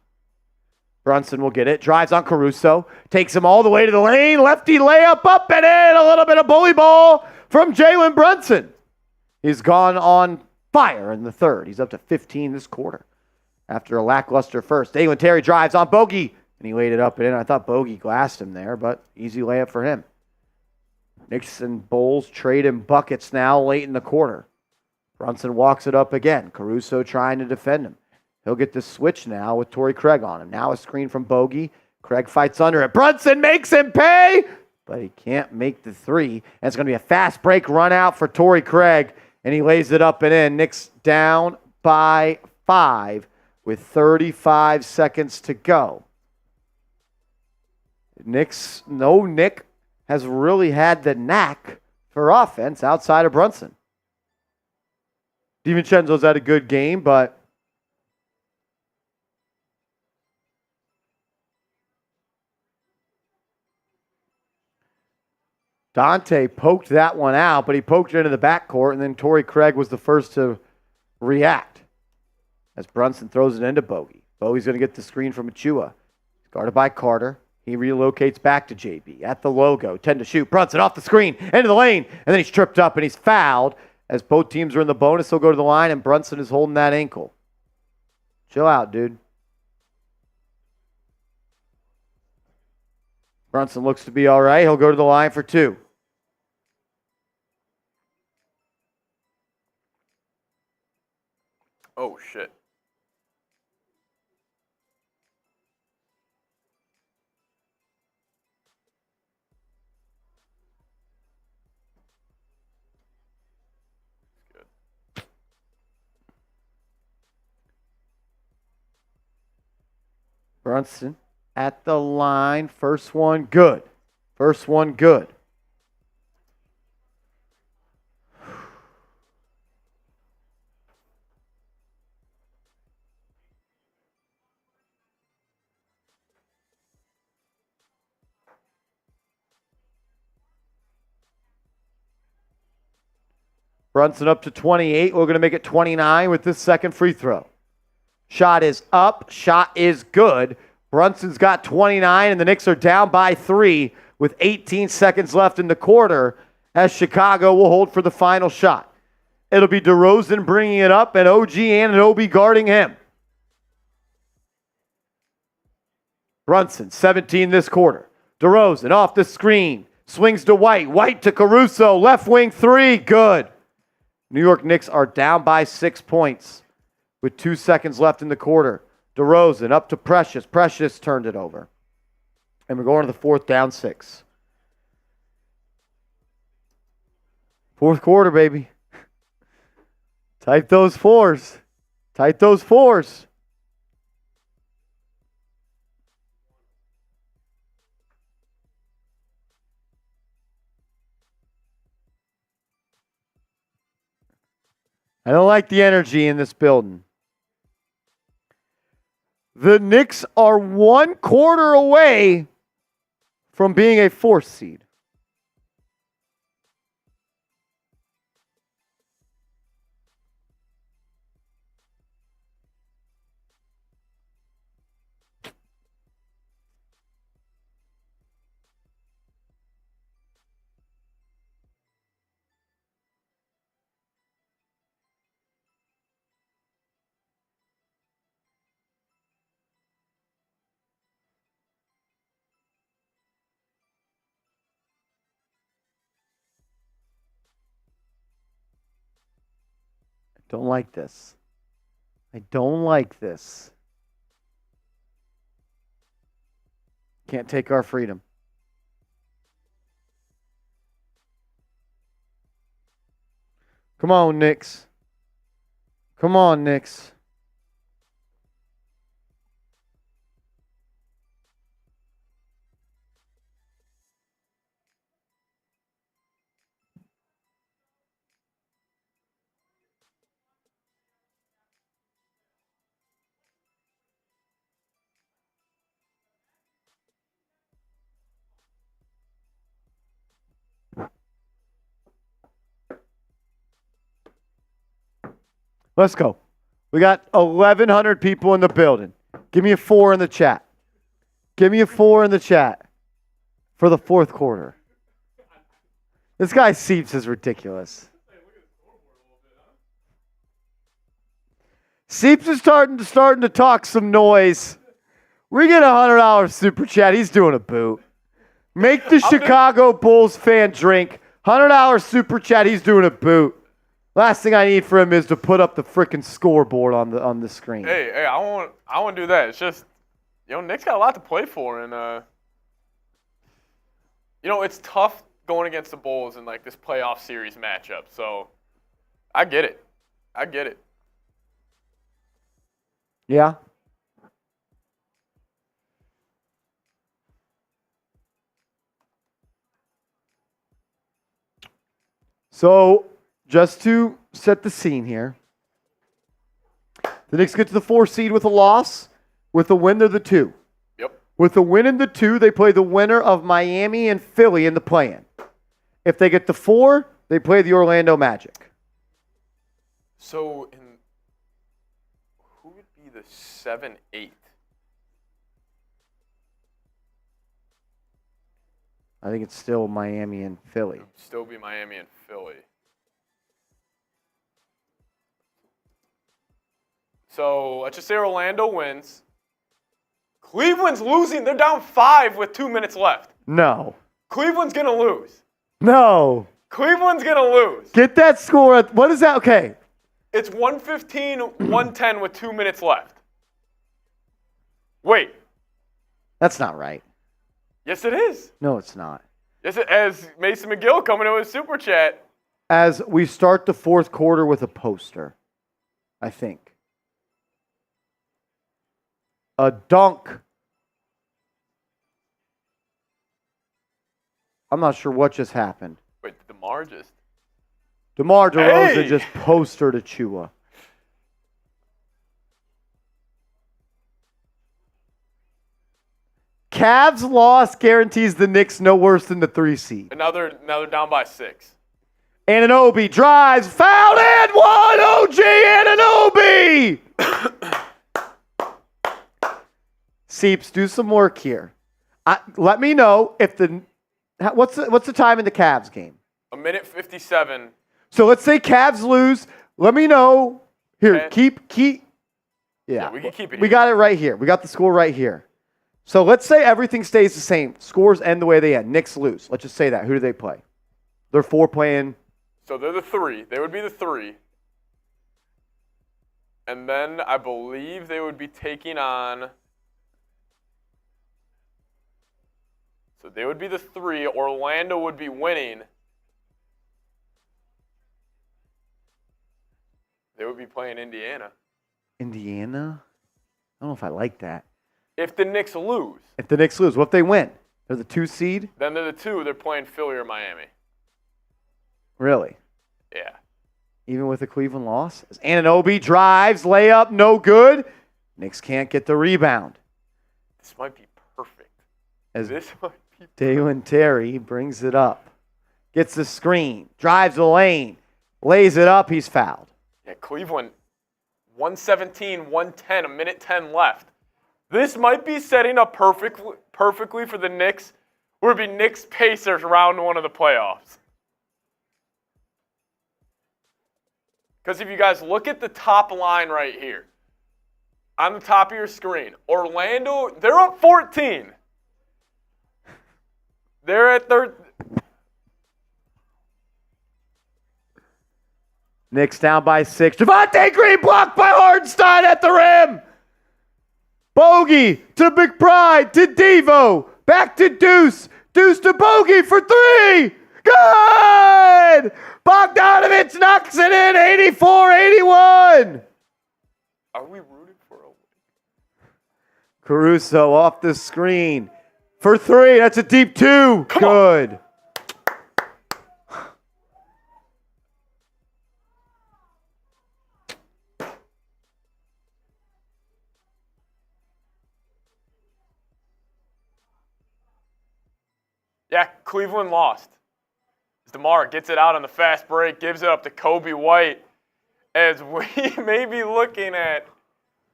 Brunson will get it. Drives on Caruso. Takes him all the way to the lane. Lefty layup up and in. A little bit of bully ball from Jalen Brunson. He's gone on fire in the third. He's up to 15 this quarter after a lackluster first. Dalen Terry drives on Bogey, and he laid it up and in. I thought Bogey glassed him there, but easy layup for him. Knicks and Bulls trading buckets now late in the quarter. Brunson walks it up again. Caruso trying to defend him. He'll get the switch now with Torrey Craig on him. Now a screen from Bogey. Craig fights under it. Brunson makes him pay, but he can't make the 3. And it's going to be a fast break run out for Torrey Craig, and he lays it up and in. Knicks down by 5 with 35 seconds to go. Nick has really had the knack for offense outside of Brunson. DiVincenzo's had a good game, but Dante poked that one out, but he poked it into the backcourt, and then Torrey Craig was the first to react as Brunson throws it into Bogey. Bogey's going to get the screen from Achua. He's guarded by Carter. He relocates back to JB at the logo. 10 to shoot. Brunson off the screen, into the lane, and then he's tripped up and he's fouled. As both teams are in the bonus, he'll go to the line, and Brunson is holding that ankle. Chill out, dude. Brunson looks to be all right. He'll go to the line for 2. Oh, shit. Brunson at the line. First one, good. First one, good. Brunson up to 28. We're going to make it 29 with this second free throw. Shot is up. Shot is good. Brunson's got 29, and the Knicks are down by 3 with 18 seconds left in the quarter as Chicago will hold for the final shot. It'll be DeRozan bringing it up and OG Anunoby guarding him. Brunson, 17 this quarter. DeRozan off the screen. Swings to White. White to Caruso. Left wing three. Good. New York Knicks are down by 6 points with 2 seconds left in the quarter. DeRozan up to Precious. Precious turned it over. And we're going to the fourth, down 6. Fourth quarter, baby. Type those fours. Type those fours. I don't like the energy in this building. The Knicks are 1 quarter away from being a 4th seed. Don't like this. I don't like this. Can't take our freedom. Come on, Knicks. Come on, Knicks. Let's go. We got 1,100 people in the building. Give me a 4 in the chat. Give me a 4 in the chat for the fourth quarter. This guy Seeps is ridiculous. Seeps is starting to talk some noise. We get a $100 super chat. He's doing a boot. Make the Chicago Bulls fan drink. $100 super chat. He's doing a boot. Last thing I need for him is to put up the freaking scoreboard on the screen. Hey, I won't do that. It's just, Nick's got a lot to play for, and it's tough going against the Bulls in like this playoff series matchup. So, I get it. Yeah. So, just to set the scene here, the Knicks get to the 4 seed with a loss. With a win, they're the 2. Yep. With a win in the 2, they play the winner of Miami and Philly in the play-in. If they get the 4, they play the Orlando Magic. So, who would be the 7-8? I think it's still Miami and Philly. It would still be Miami and Philly. So, let's just say Orlando wins. Cleveland's losing. They're down 5 with 2 minutes left. No. Cleveland's going to lose. No. Cleveland's going to lose. Get that score. What is that? Okay. It's 115-110 with 2 minutes left. Wait. That's not right. Yes, it is. No, it's not. Yes, as Mason McGill coming in with super chat. As we start the fourth quarter with a poster, I think. A dunk. I'm not sure what just happened. Wait, DeMar just... DeMar DeRozan Hey! just postered Achua. Cavs loss guarantees the Knicks no worse than the 3 seed. And now they're down by 6. Anunoby drives, fouled and one. OG Anunoby. Seeps, do some work here. Let me know if what's the time in the Cavs game? 1:57. So let's say Cavs lose. Let me know. Here, Okay. keep. Yeah, we can keep it We here. got it right here. We got the score right here. So let's say everything stays the same. Scores end the way they end. Knicks lose. Let's just say that. Who do they play? They're 4 playing. So they're the 3. They would be the 3. And then I believe they would be taking on. So they would be the 3. Orlando would be winning. They would be playing Indiana. Indiana? I don't know if I like that. If the Knicks lose. If the Knicks lose, what if they win? They're the 2 seed? Then they're the 2. They're playing Philly or Miami. Really? Yeah. Even with a Cleveland loss? As Anunoby drives, layup, no good. Knicks can't get the rebound. This might be perfect. As This might be Dalen Terry brings it up. Gets the screen, drives the lane, lays it up, he's fouled. Yeah, Cleveland, 117, 110, a minute 10 left. This might be setting up perfectly for the Knicks, where it'd be Knicks-Pacers round 1 of the playoffs. Because if you guys look at the top line right here, on the top of your screen, Orlando, they're up 14. They're at third. Knicks down by 6. Javonte Green blocked by Hardenstein at the rim. Bogey to McBride to Devo. Back to Deuce. Deuce to Bogey for 3. Good! Bogdanovich knocks it in, 84-81. Are we rooting for a win? Caruso off the screen for 3. That's a deep 2. Come Good. on. Yeah, Cleveland lost. As DeMar gets it out on the fast break, gives it up to Kobe White, as we may be looking at.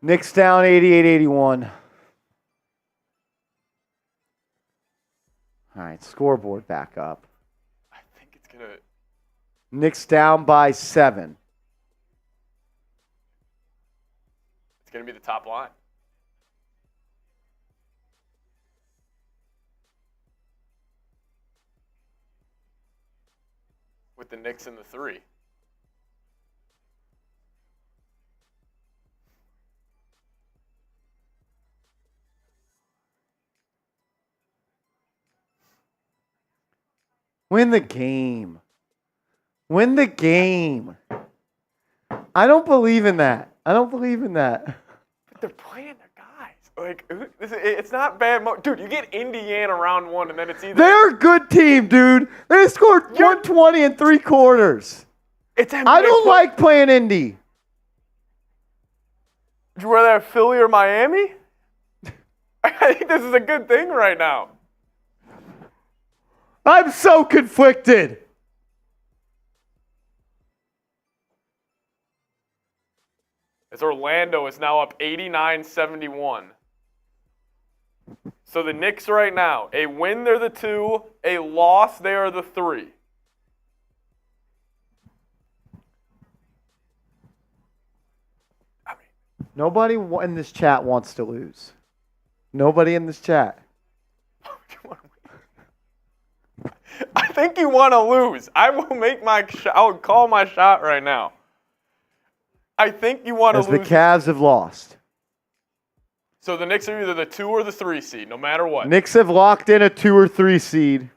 Knicks down 88-81. All right, scoreboard back up. I think it's going to. Knicks down by 7. It's going to be the top line. With the Knicks in the 3. Win the game. Win the game. I don't believe in that. I don't believe in that. But they're playing their guys. Like, it's not bad. Dude, you get Indiana round 1, and then it's either. They're a good team, dude. They scored 120 in 3 quarters. It's NBA I don't like playing Indy. Would you rather have Philly or Miami? I think this is a good thing right now. I'm so conflicted. As Orlando is now up 89-71. So the Knicks right now, a win, they're the 2. A loss, they are the 3. Nobody in this chat wants to lose. Nobody in this chat. I think you want to lose. I will make my shot. I will call my shot right now. I think you want to As lose. the Cavs have lost. So the Knicks are either the 2 or the 3 seed, no matter what. Knicks have locked in a 2 or 3 seed.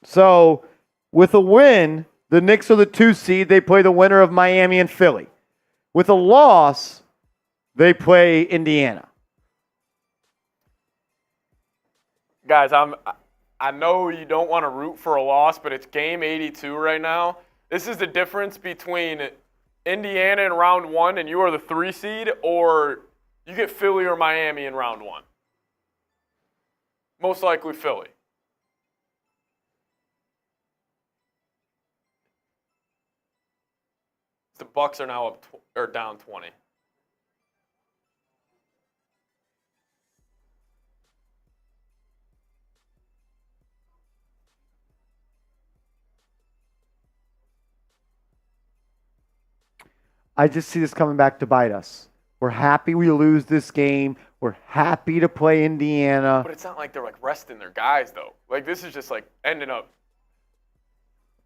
So, with a win, the Knicks are the 2 seed. They play the winner of Miami and Philly. With a loss, they play Indiana. Guys, I know you don't want to root for a loss, but it's game 82 right now. This is the difference between Indiana in round 1 and you are the 3 seed, or You get Philly or Miami in round 1. Most likely Philly. The Bucks are now down 20. I just see this coming back to bite us. We're happy we lose this game. We're happy to play Indiana. But it's not like they're like resting their guys though. Like this is just like ending up.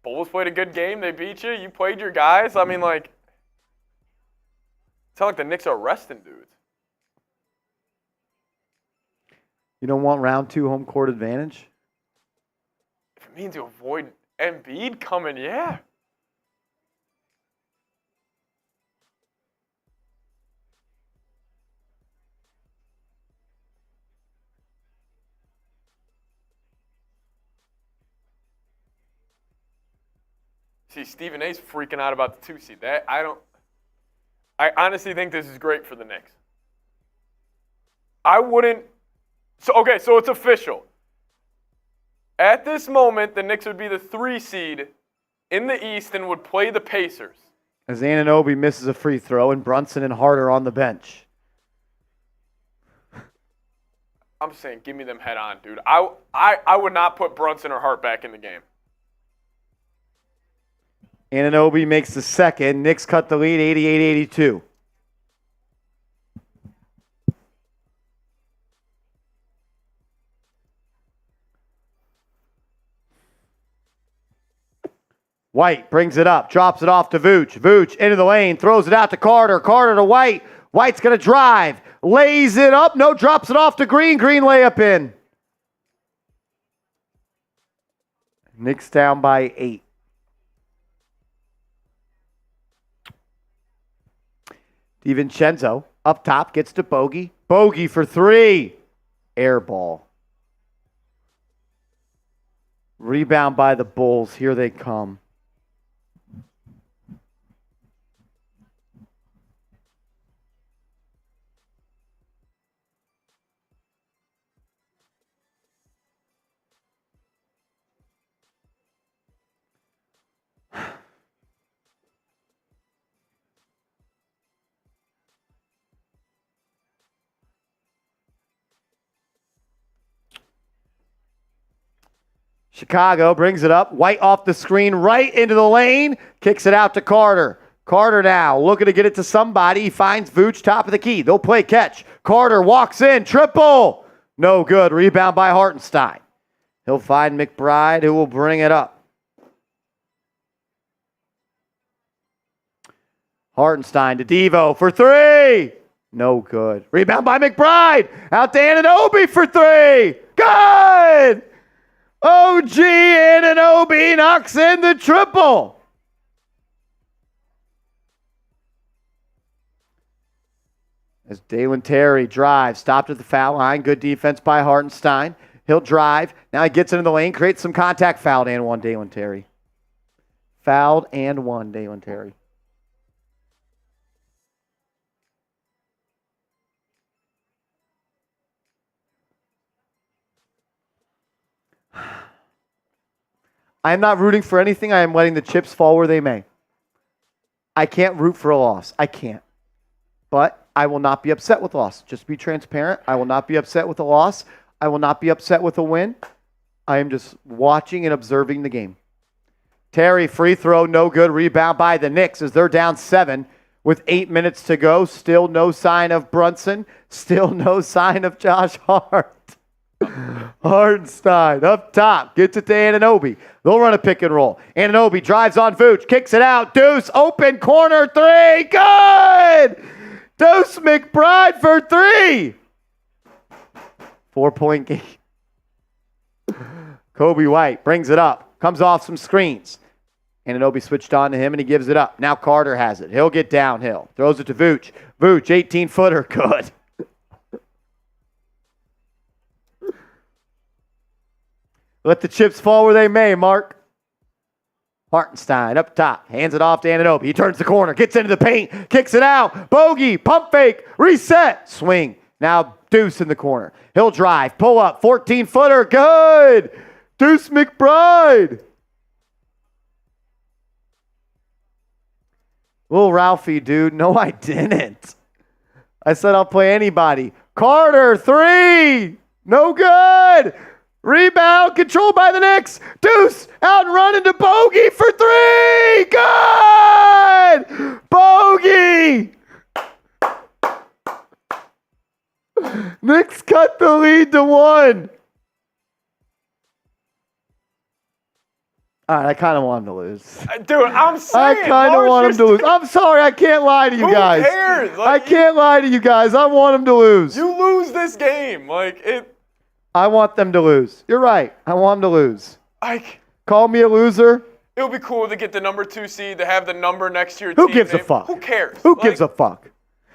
Bulls played a good game. They beat you. You played your guys. I mean, like, it's not like the Knicks are resting dudes. You don't want round 2 home court advantage? If it means you avoid Embiid coming, yeah. See, Stephen A's freaking out about the 2 seed. I honestly think this is great for the Knicks. I wouldn't. So it's official. At this moment, the Knicks would be the 3 seed in the East and would play the Pacers. As Anunoby misses a free throw and Brunson and Hart are on the bench. I'm saying, give me them head on, dude. I would not put Brunson or Hart back in the game. Anunoby makes the second. Knicks cut the lead 88-82. White brings it up, drops it off to Vooch. Vooch into the lane, throws it out to Carter. Carter to White. White's going to drive. Lays it up. No, drops it off to Green. Green layup in. Knicks down by 8. DiVincenzo up top gets to Bogey. Bogey for 3. Air ball. Rebound by the Bulls. Here they come. Chicago brings it up. White off the screen, right into the lane. Kicks it out to Carter. Carter now looking to get it to somebody. He finds Vooch, top of the key. They'll play catch. Carter walks in. Triple. No good. Rebound by Hartenstein. He'll find McBride, who will bring it up. Hartenstein to Devo for 3. No good. Rebound by McBride. Out to Anunoby for 3. Good! OG Anunoby knocks in the triple. As Dalen Terry drives, stopped at the foul line. Good defense by Hartenstein. He'll drive. Now he gets into the lane, creates some contact. Fouled and 1, Dalen Terry. Fouled and 1, Dalen Terry. I am not rooting for anything. I am letting the chips fall where they may. I can't root for a loss. I can't. But I will not be upset with a loss. Just be transparent. I will not be upset with a loss. I will not be upset with a win. I am just watching and observing the game. Terry, free throw, no good. Rebound by the Knicks as they're down 7 with 8 minutes to go. Still no sign of Brunson. Still no sign of Josh Hart. Hartenstein up top. Gets it to Anunoby. They'll run a pick and roll. Anunoby drives on Vooch. Kicks it out. Deuce open corner 3. Good! Deuce McBride for 3. 4-point game. Kobe White brings it up. Comes off some screens. Anunoby switched on to him and he gives it up. Now Carter has it. He'll get downhill. Throws it to Vooch. Vooch, 18-footer. Good. Let the chips fall where they may, Mark. Hartenstein up top, hands it off to Anunoby. He turns the corner, gets into the paint, kicks it out. Bogey, pump fake, reset, swing. Now Deuce in the corner. He'll drive, pull up, 14-footer, good. Deuce McBride. Little Ralphie, dude. No, I didn't. I said I'll play anybody. Carter, 3. No good. Rebound, controlled by the Knicks. Deuce, out and running to Bogey for 3. Good! Bogey! Knicks cut the lead to 1. All right, I kind of want him to lose. Dude, I'm saying. I kind of want him to lose. I'm sorry, I can't lie to you guys. Who cares? I can't lie to you guys. I want him to lose. You lose this game. I want them to lose. You're right. I want them to lose. Like, call me a loser. It would be cool to get the number 2 seed, to have the number next to your Who team gives name. a fuck? Who cares? Who gives a fuck?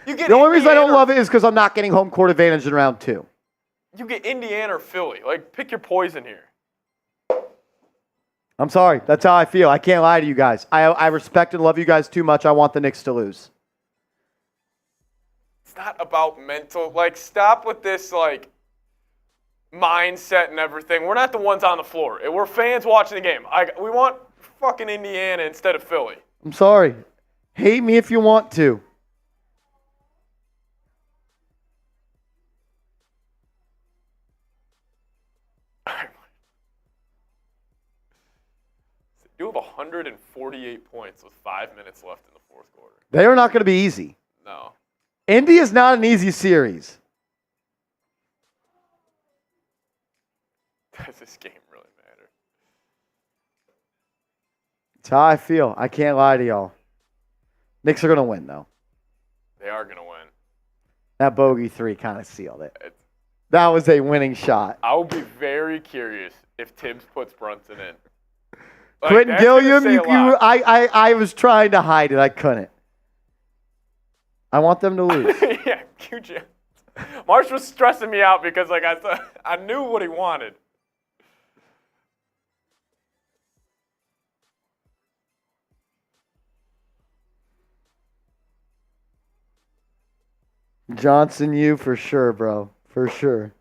The only reason I don't love it is because I'm not getting home court advantage in round 2. You get Indiana or Philly. Pick your poison here. I'm sorry. That's how I feel. I can't lie to you guys. I respect and love you guys too much. I want the Knicks to lose. It's not about mental. Stop with this, mindset and everything. We're not the ones on the floor. We're fans watching the game. We want fucking Indiana instead of Philly. I'm sorry. Hate me if you want to. You have 148 points with 5 minutes left in the fourth quarter. They are not going to be easy. No. Indy is not an easy series. Does this game really matter? That's how I feel. I can't lie to y'all. Knicks are going to win, though. They are going to win. That bogey 3 kind of sealed it. That was a winning shot. I will be very curious if Tibbs puts Brunson in. Quentin Gilliam, I was trying to hide it. I couldn't. I want them to lose. Yeah, QJ. Marsh was stressing me out because I knew what he wanted. Johnson, you for sure, bro. For sure.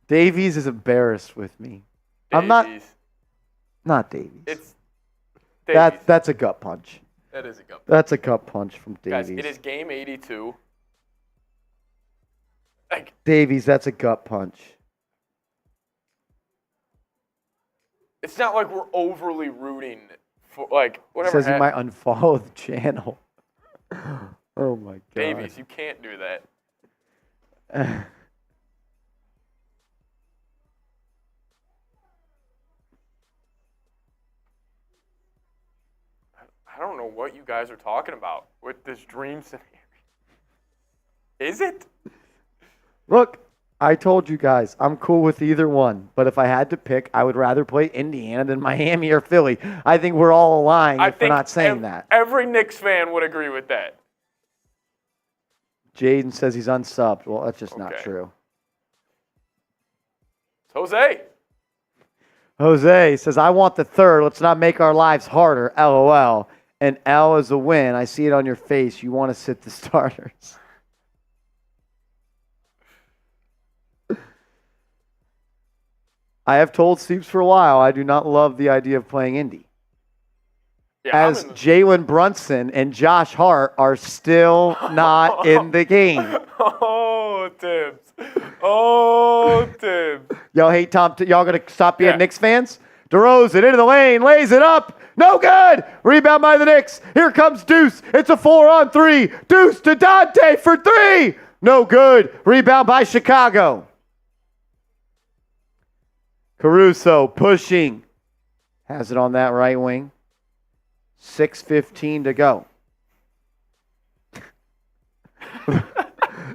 Davies is embarrassed with me. I'm not Davies. It's Davies. That's a gut punch. That is a gut punch. That's a gut punch from Davies. Guys, it is game 82. Davies, that's a gut punch. It's not like we're overly rooting for whatever. Says he might unfollow the channel. Oh my god. Davies, you can't do that. I don't know what you guys are talking about with this dream scenario. Is it? Look, I told you guys, I'm cool with either one. But if I had to pick, I would rather play Indiana than Miami or Philly. I think we're all aligned if we're not saying that. Every Knicks fan would agree with that. Jaden says he's unsubbed. Well, that's just not true. It's Jose. Jose says, I want the third. Let's not make our lives harder. LOL. And L is a win. I see it on your face. You want to sit the starters. I have told Steeps for a while I do not love the idea of playing Indy. Yeah, as Jalen Brunson and Josh Hart are still not in the game. Oh, Tibbs. Oh, Tibbs. Y'all hate Tom. Y'all going to stop being Knicks fans? DeRozan into the lane, lays it up. No good. Rebound by the Knicks. Here comes Deuce. It's a 4-on-3. Deuce to Dante for 3. No good. Rebound by Chicago. Caruso pushing. Has it on that right wing. 6:15 to go.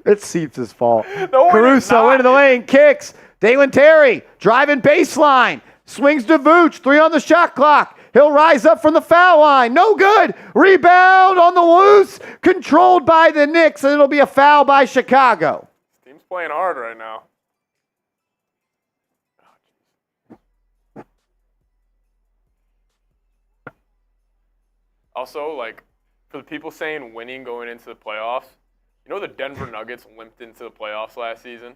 It's Seeps' fault. No, Caruso into the lane, kicks. Dalen Terry driving baseline. Swings to Vooch. 3 on the shot clock. He'll rise up from the foul line. No good. Rebound on the loose. Controlled by the Knicks, and it'll be a foul by Chicago. This team's playing hard right now. Also, like, for the people saying winning going into the playoffs, you know the Denver Nuggets limped into the playoffs last season?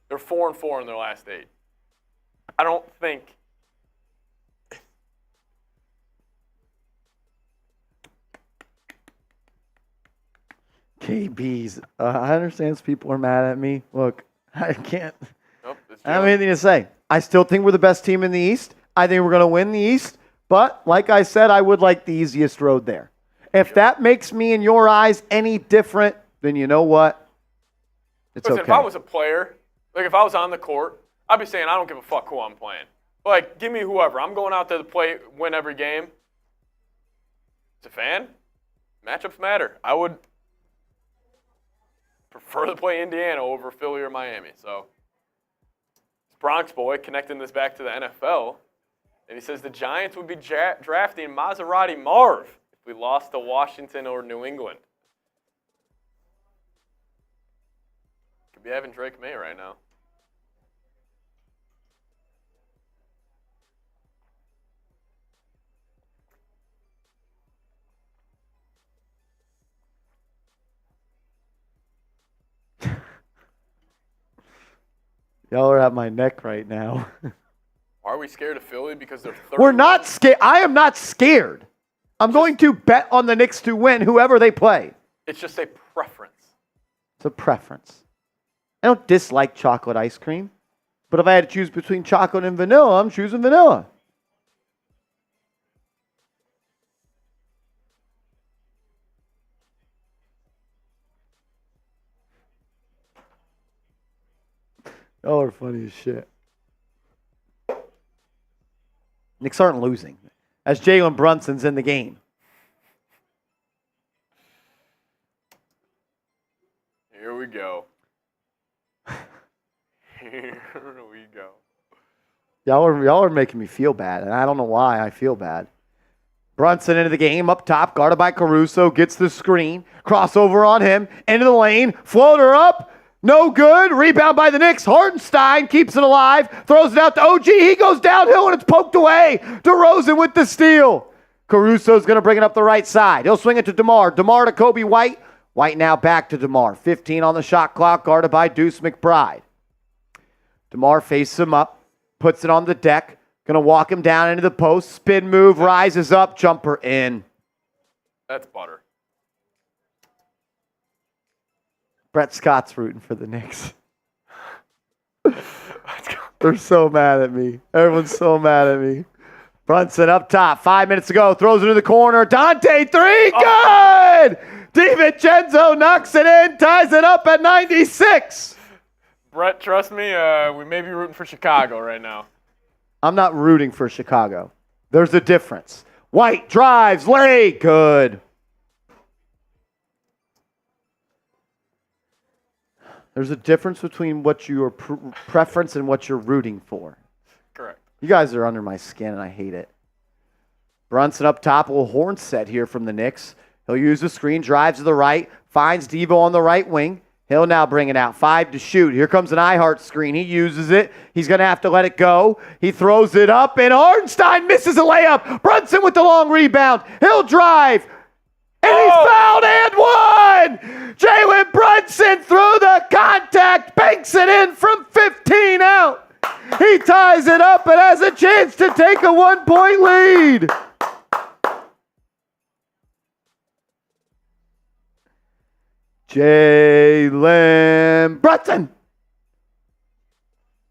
They're 4-4 in their last 8. I don't think KB's. I understand people are mad at me. Look, I can't. Nope, I don't have anything to say. I still think we're the best team in the East. I think we're going to win the East. But like I said, I would like the easiest road there. If that makes me, in your eyes, any different, then you know what? It's Listen, okay. if I was a player, like if I was on the court, I'd be saying I don't give a fuck who I'm playing. Like, give me whoever. I'm going out there to play, win every game. As a fan, matchups matter. I would prefer to play Indiana over Philly or Miami. So, Bronx boy connecting this back to the NFL. And he says the Giants would be drafting Maserati Marv if we lost to Washington or New England. Could be having Drake May right now. Y'all are at my neck right now. Are we scared of Philly because they're 30? We're not scared. I am not scared. I'm going to bet on the Knicks to win whoever they play. It's just a preference. It's a preference. I don't dislike chocolate ice cream, but if I had to choose between chocolate and vanilla, I'm choosing vanilla. Y'all are funny as shit. Knicks aren't losing, as Jalen Brunson's in the game. Here we go. Here we go. Y'all are making me feel bad, and I don't know why I feel bad. Brunson into the game, up top, guarded by Caruso, gets the screen, crossover on him, into the lane, floater up, no good, rebound by the Knicks. Hartenstein keeps it alive, throws it out to OG, he goes downhill and it's poked away. DeRozan with the steal. Caruso's going to bring it up the right side. He'll swing it to DeMar. DeMar to Kobe White. White now back to DeMar. 15 on the shot clock, guarded by Deuce McBride. DeMar faces him up, puts it on the deck, going to walk him down into the post, spin move, rises up, jumper in. That's butter. Brett Scott's rooting for the Knicks. They're so mad at me. Everyone's so mad at me. Brunson up top, 5 minutes to go, throws it to the corner. Dante, three, good! DiVincenzo knocks it in, ties it up at 96. Brett, trust me, we may be rooting for Chicago right now. I'm not rooting for Chicago. There's a difference. White drives, lay, good. There's a difference between what your preference and what you're rooting for. Correct. You guys are under my skin, and I hate it. Brunson up top, a little horn set here from the Knicks. He'll use the screen, drives to the right, finds Devo on the right wing. He'll now bring it out. 5 to shoot. Here comes an iHeart screen. He uses it. He's going to have to let it go. He throws it up, and Hartenstein misses a layup. Brunson with the long rebound. He'll drive. And he's fouled and one! Jalen Brunson through the contact, banks it in from 15 out. He ties it up and has a chance to take a 1-point lead. Jalen Brunson.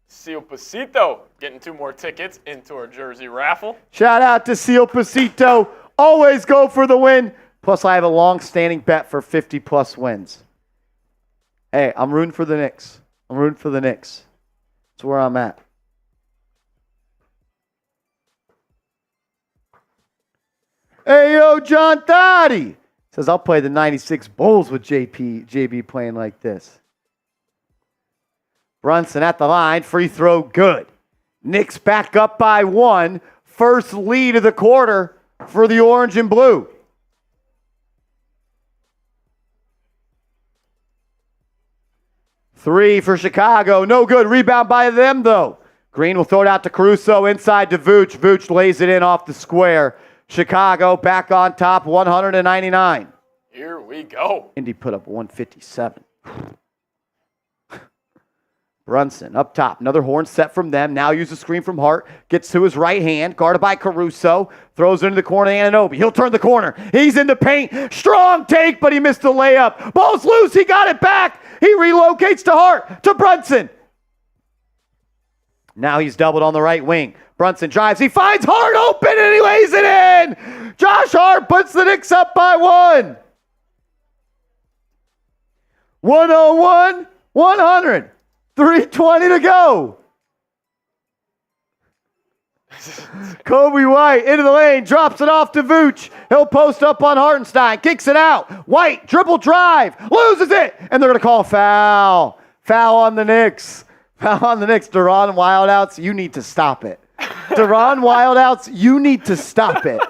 Seal Pasito getting 2 more tickets into our jersey raffle. Shout out to Seal Pasito. Always go for the win. Plus, I have a long-standing bet for 50-plus wins. Hey, I'm rooting for the Knicks. I'm rooting for the Knicks. That's where I'm at. Hey, yo, John Thotty says, I'll play the 96 Bulls with JB playing like this. Brunson at the line. Free throw, good. Knicks back up by 1. First lead of the quarter for the orange and blue. Three for Chicago. No good. Rebound by them, though. Green will throw it out to Caruso. Inside to Vooch. Vooch lays it in off the square. Chicago back on top, 199. Here we go. Indy put up 157. Brunson up top. Another horn set from them. Now use a screen from Hart. Gets to his right hand. Guarded by Caruso. Throws it into the corner to Anunoby. He'll turn the corner. He's in the paint. Strong take, but he missed the layup. Ball's loose. He got it back. He relocates to Hart. To Brunson. Now he's doubled on the right wing. Brunson drives. He finds Hart open and he lays it in. Josh Hart puts the Knicks up by 1. 101, 100. 3:20 to go. Kobe White into the lane, drops it off to Vooch. He'll post up on Hartenstein, kicks it out. White, dribble drive, loses it, and they're going to call a foul. Foul on the Knicks. Foul on the Knicks. Deron Wildouts, you need to stop it. Deron Wildouts, you need to stop it.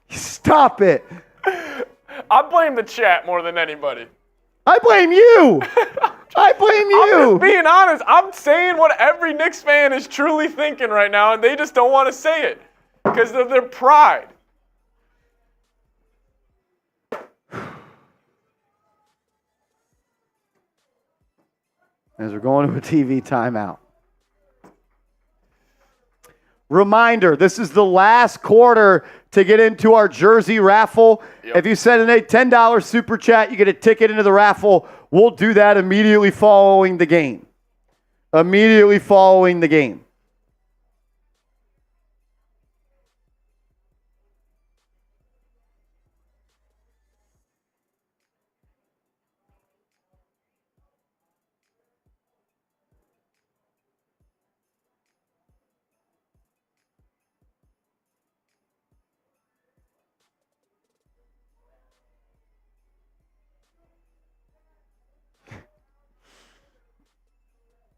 Stop it. I blame the chat more than anybody. I blame you. I blame you. I'm just being honest. I'm saying what every Knicks fan is truly thinking right now, and they just don't want to say it because of their pride. As we're going to a TV timeout. Reminder, this is the last quarter to get into our jersey raffle. Yep. If you send in a $10 super chat, you get a ticket into the raffle. We'll do that immediately following the game. Immediately following the game.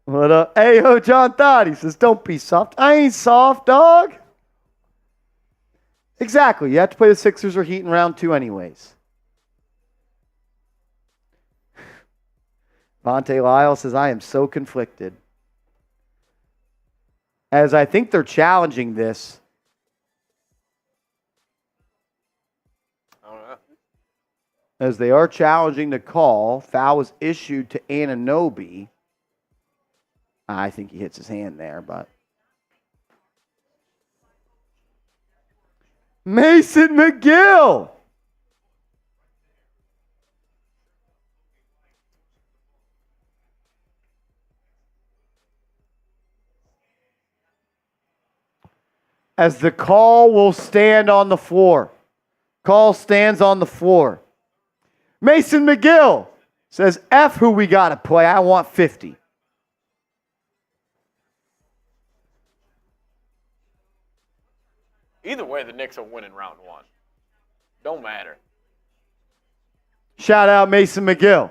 What up? Hey, yo, John Thought. He says, don't be soft. I ain't soft, dog. Exactly. You have to play the Sixers or Heat in round 2 anyways. Vontae Lyle says, I am so conflicted. As I think they're challenging this. As they are challenging the call, foul was issued to Anunoby. I think he hits his hand there, but. Mason McGill. As the call will stand on the floor. Call stands on the floor. Mason McGill says, F who we got to play. I want 50. Either way, the Knicks are winning round 1. Don't matter. Shout out Mason McGill.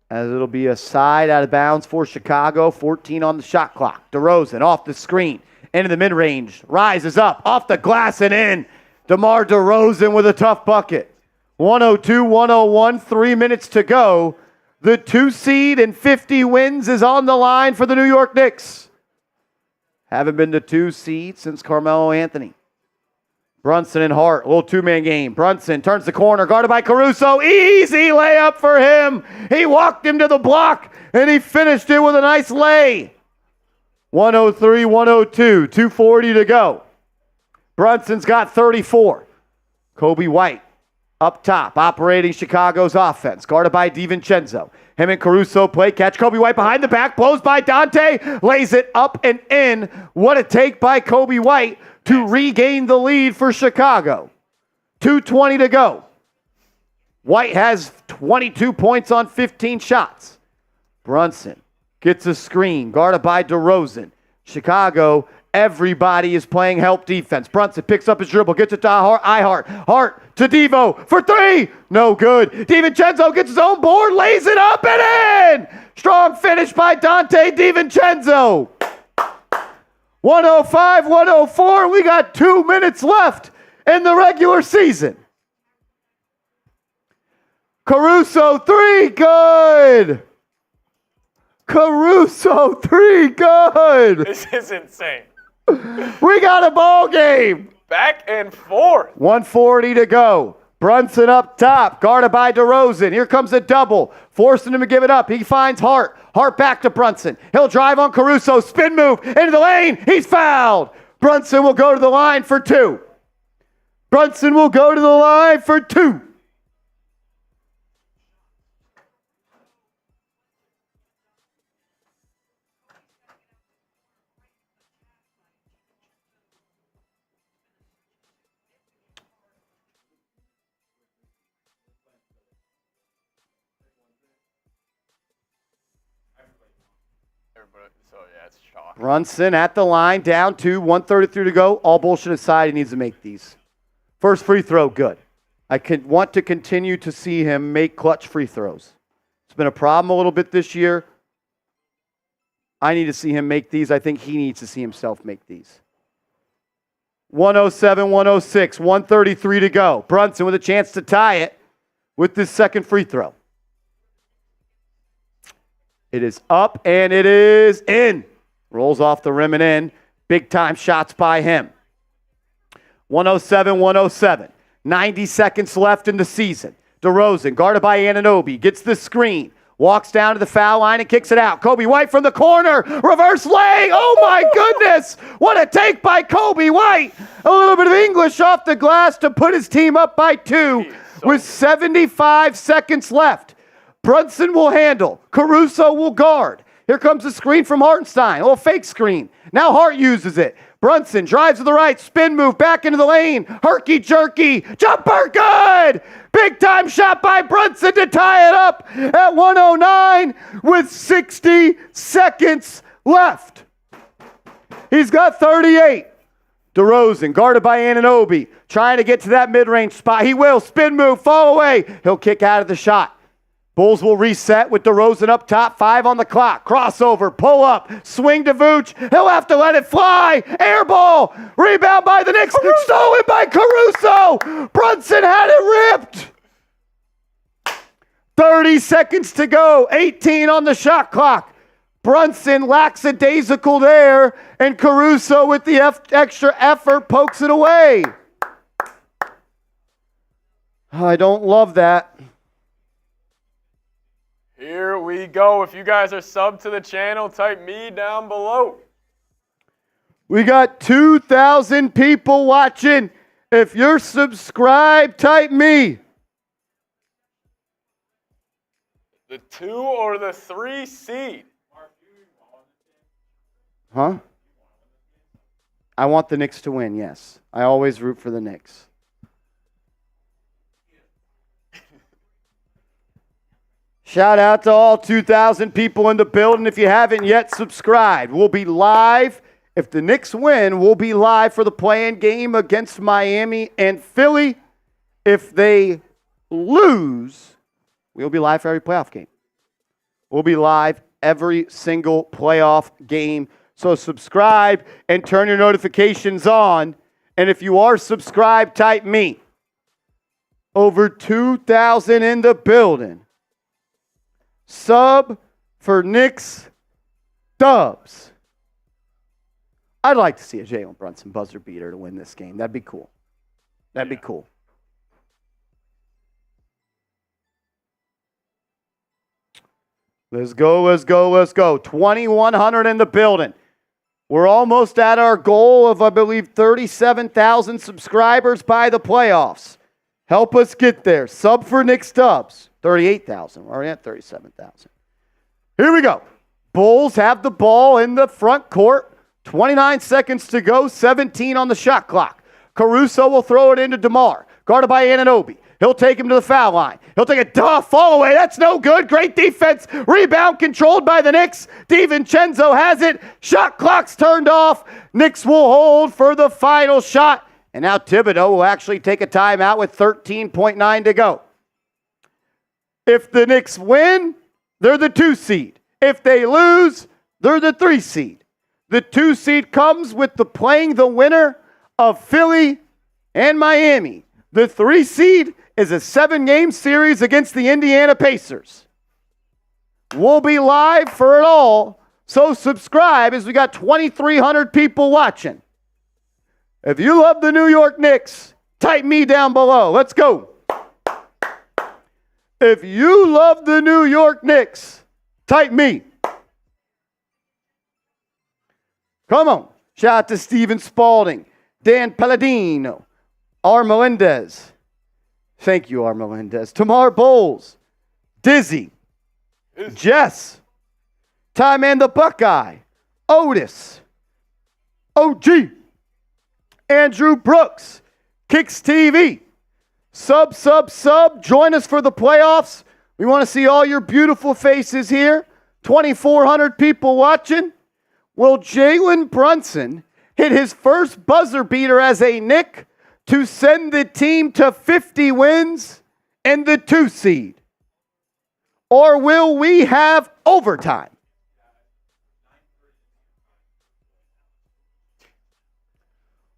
As it'll be a side out of bounds for Chicago. 14 on the shot clock. DeRozan off the screen. Into the mid-range. Rises up. Off the glass and in. DeMar DeRozan with a tough bucket. 102-101. 3 minutes to go. The 2 seed and 50 wins is on the line for the New York Knicks. Haven't been to 2 seeds since Carmelo Anthony. Brunson and Hart, a little 2-man game. Brunson turns the corner, guarded by Caruso. Easy layup for him. He walked him to the block, and he finished it with a nice lay. 103-102, 2:40 to go. Brunson's got 34. Kobe White up top, operating Chicago's offense, guarded by DiVincenzo. Him and Caruso play catch. Kobe White behind the back, blows by Dante, lays it up and in. What a take by Kobe White to regain the lead for Chicago. 2:20 to go. White has 22 points on 15 shots. Brunson gets a screen, guarded by DeRozan. Chicago, everybody is playing help defense. Brunson picks up his dribble, gets it to Hart. Hart to Devo for 3. No good. DiVincenzo gets his own board, lays it up and in. Strong finish by Dante DiVincenzo. 105-104. We got 2 minutes left in the regular season. Caruso 3, good. Caruso, 3, good. This is insane. We got a ball game. Back and forth. 1:40 to go. Brunson up top, guarded by DeRozan. Here comes a double, forcing him to give it up. He finds Hart. Hart back to Brunson. He'll drive on Caruso, spin move into the lane. He's fouled. Brunson will go to the line for 2. Brunson will go to the line for 2. So, yeah, it's shocking. Brunson at the line, down 2, 1:33 to go. All bullshit aside, he needs to make these. First free throw, good. I want to continue to see him make clutch free throws. It's been a problem a little bit this year. I need to see him make these. I think he needs to see himself make these. 107, 106, 1:33 to go. Brunson with a chance to tie it with this second free throw. It is up and it is in. Rolls off the rim and in. Big time shots by him. 107, 107. 90 seconds left in the season. DeRozan, guarded by Anunoby, gets the screen. Walks down to the foul line and kicks it out. Kobe White from the corner. Reverse lay. Oh my goodness. What a take by Kobe White. A little bit of English off the glass to put his team up by 2 with 75 seconds left. Brunson will handle. Caruso will guard. Here comes the screen from Hartenstein. A little fake screen. Now Hart uses it. Brunson drives to the right. Spin move back into the lane. Herky-jerky. Jumper good. Big time shot by Brunson to tie it up at 109 with 60 seconds left. He's got 38. DeRozan, guarded by Anunoby, trying to get to that mid-range spot. He will. Spin move. Fall away. He'll kick out of the shot. Bulls will reset with DeRozan up top, 5 on the clock. Crossover, pull up, swing to Vooch. He'll have to let it fly. Air ball, rebound by the Knicks, stolen by Caruso. Brunson had it ripped. 30 seconds to go, 18 on the shot clock. Brunson lackadaisical there, and Caruso with the extra effort pokes it away. I don't love that. Here we go. If you guys are subbed to the channel, type me down below. We got 2,000 people watching. If you're subscribed, type me. The 2 or the 3 seed? Huh? I want the Knicks to win, yes. I always root for the Knicks. Shout out to all 2,000 people in the building. If you haven't yet subscribed, we'll be live. If the Knicks win, we'll be live for the play-in game against Miami and Philly. If they lose, we'll be live for every playoff game. We'll be live every single playoff game. So subscribe and turn your notifications on. And if you are subscribed, type me. Over 2,000 in the building. Sub for Knicks Dubs. I'd like to see a Jalen Brunson buzzer beater to win this game. That'd be cool. That'd be cool. Let's go, let's go, let's go. 2,100 in the building. We're almost at our goal of, I believe, 37,000 subscribers by the playoffs. Help us get there. Sub for Knicks Dubs. 38,000. We're already at 37,000. Here we go. Bulls have the ball in the front court. 29 seconds to go. 17 on the shot clock. Caruso will throw it into DeMar. Guarded by Anunoby. He'll take him to the foul line. He'll take a fall away. That's no good. Great defense. Rebound controlled by the Knicks. DiVincenzo has it. Shot clock's turned off. Knicks will hold for the final shot. And now Thibodeau will actually take a timeout with 13.9 to go. If the Knicks win, they're the 2 seed. If they lose, they're the 3 seed. The 2 seed comes with playing the winner of Philly and Miami. The 3 seed is a 7-game series against the Indiana Pacers. We'll be live for it all. So subscribe as we got 2,300 people watching. If you love the New York Knicks, type me down below. Let's go. If you love the New York Knicks, type me. Come on. Shout out to Steven Spalding, Dan Palladino, R. Melendez. Thank you, R. Melendez. Tamar Bowles, Dizzy, Jess, Ty Man the Buckeye, Otis, OG, Andrew Brooks, Kicks TV, sub. Join us for the playoffs. We want to see all your beautiful faces here. 2,400 people watching. Will Jalen Brunson hit his first buzzer beater as a Knick to send the team to 50 wins and the 2 seed? Or will we have overtime?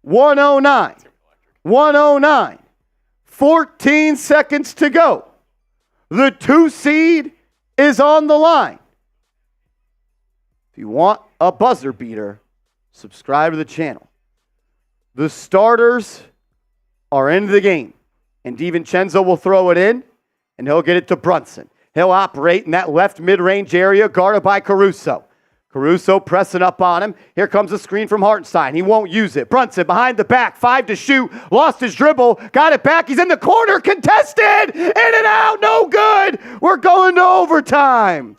$109. 14 seconds to go. The 2 seed is on the line. If you want a buzzer beater, subscribe to the channel. The starters are in the game. And DiVincenzo will throw it in, and he'll get it to Brunson. He'll operate in that left mid-range area, guarded by Caruso. Caruso pressing up on him. Here comes a screen from Hartenstein. He won't use it. Brunson behind the back, 5 to shoot. Lost his dribble, got it back. He's in the corner, contested. In and out, no good. We're going to overtime.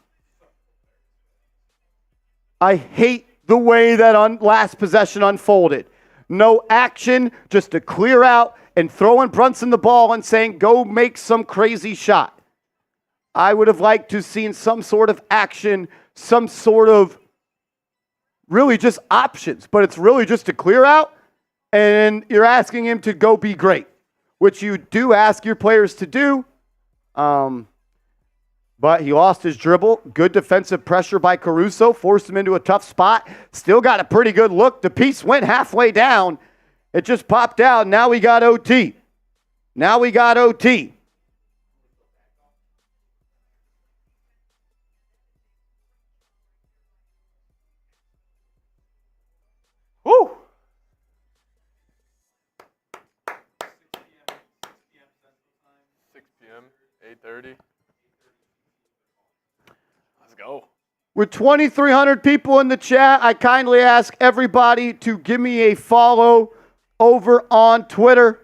I hate the way that last possession unfolded. No action, just to clear out and throwing Brunson the ball and saying, go make some crazy shot. I would have liked to have seen some sort of action, some sort of really just options, but it's really just to clear out, and you're asking him to go be great, which you do ask your players to do. But he lost his dribble. Good defensive pressure by Caruso. Forced him into a tough spot. Still got a pretty good look. The piece went halfway down. It just popped out. Now we got OT. Woo! 6 p.m., 8:30. Let's go. With 2,300 people in the chat, I kindly ask everybody to give me a follow over on Twitter.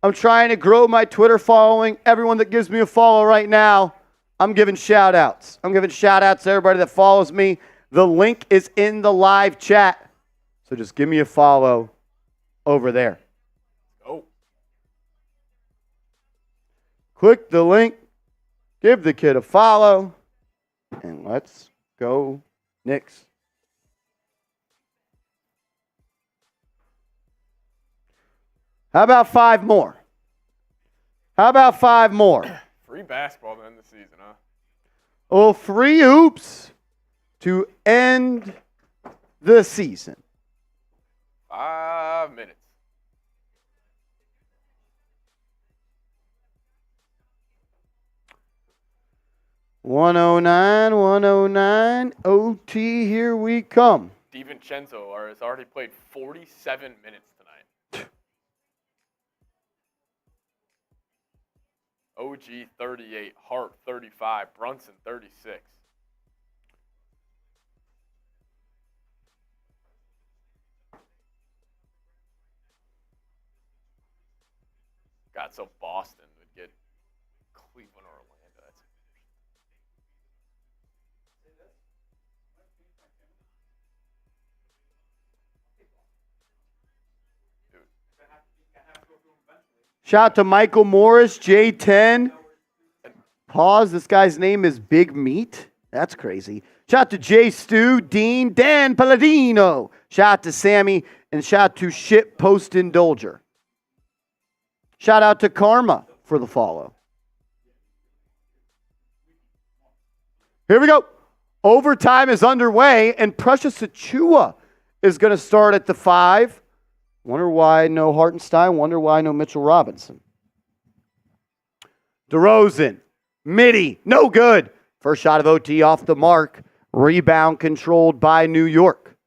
I'm trying to grow my Twitter following. Everyone that gives me a follow right now, I'm giving shout outs. I'm giving shout outs to everybody that follows me. The link is in the live chat. So just give me a follow over there. Oh. Click the link. Give the kid a follow. And let's go Knicks. How about 5 more? Free basketball to end the season, huh? Oh, 3 hoops to end the season. 5 minutes. $109. OT, here we come. DiVincenzo has already played 47 minutes tonight. OG 38, Hart 35, Brunson 36. God, so Boston would get Cleveland or Orlando. That's Shout out to Michael Morris, J10. Pause, this guy's name is Big Meat. That's crazy. Shout out to Jay Stu, Dean, Dan Palladino. Shout out to Sammy, and shout out to Shit Post Indulger. Shout out to Karma for the follow. Here we go. Overtime is underway, and Precious Achua is going to start at the 5. Wonder why no Hartenstein. Wonder why no Mitchell Robinson. DeRozan. Mitty. No good. First shot of OT off the mark. Rebound controlled by New York.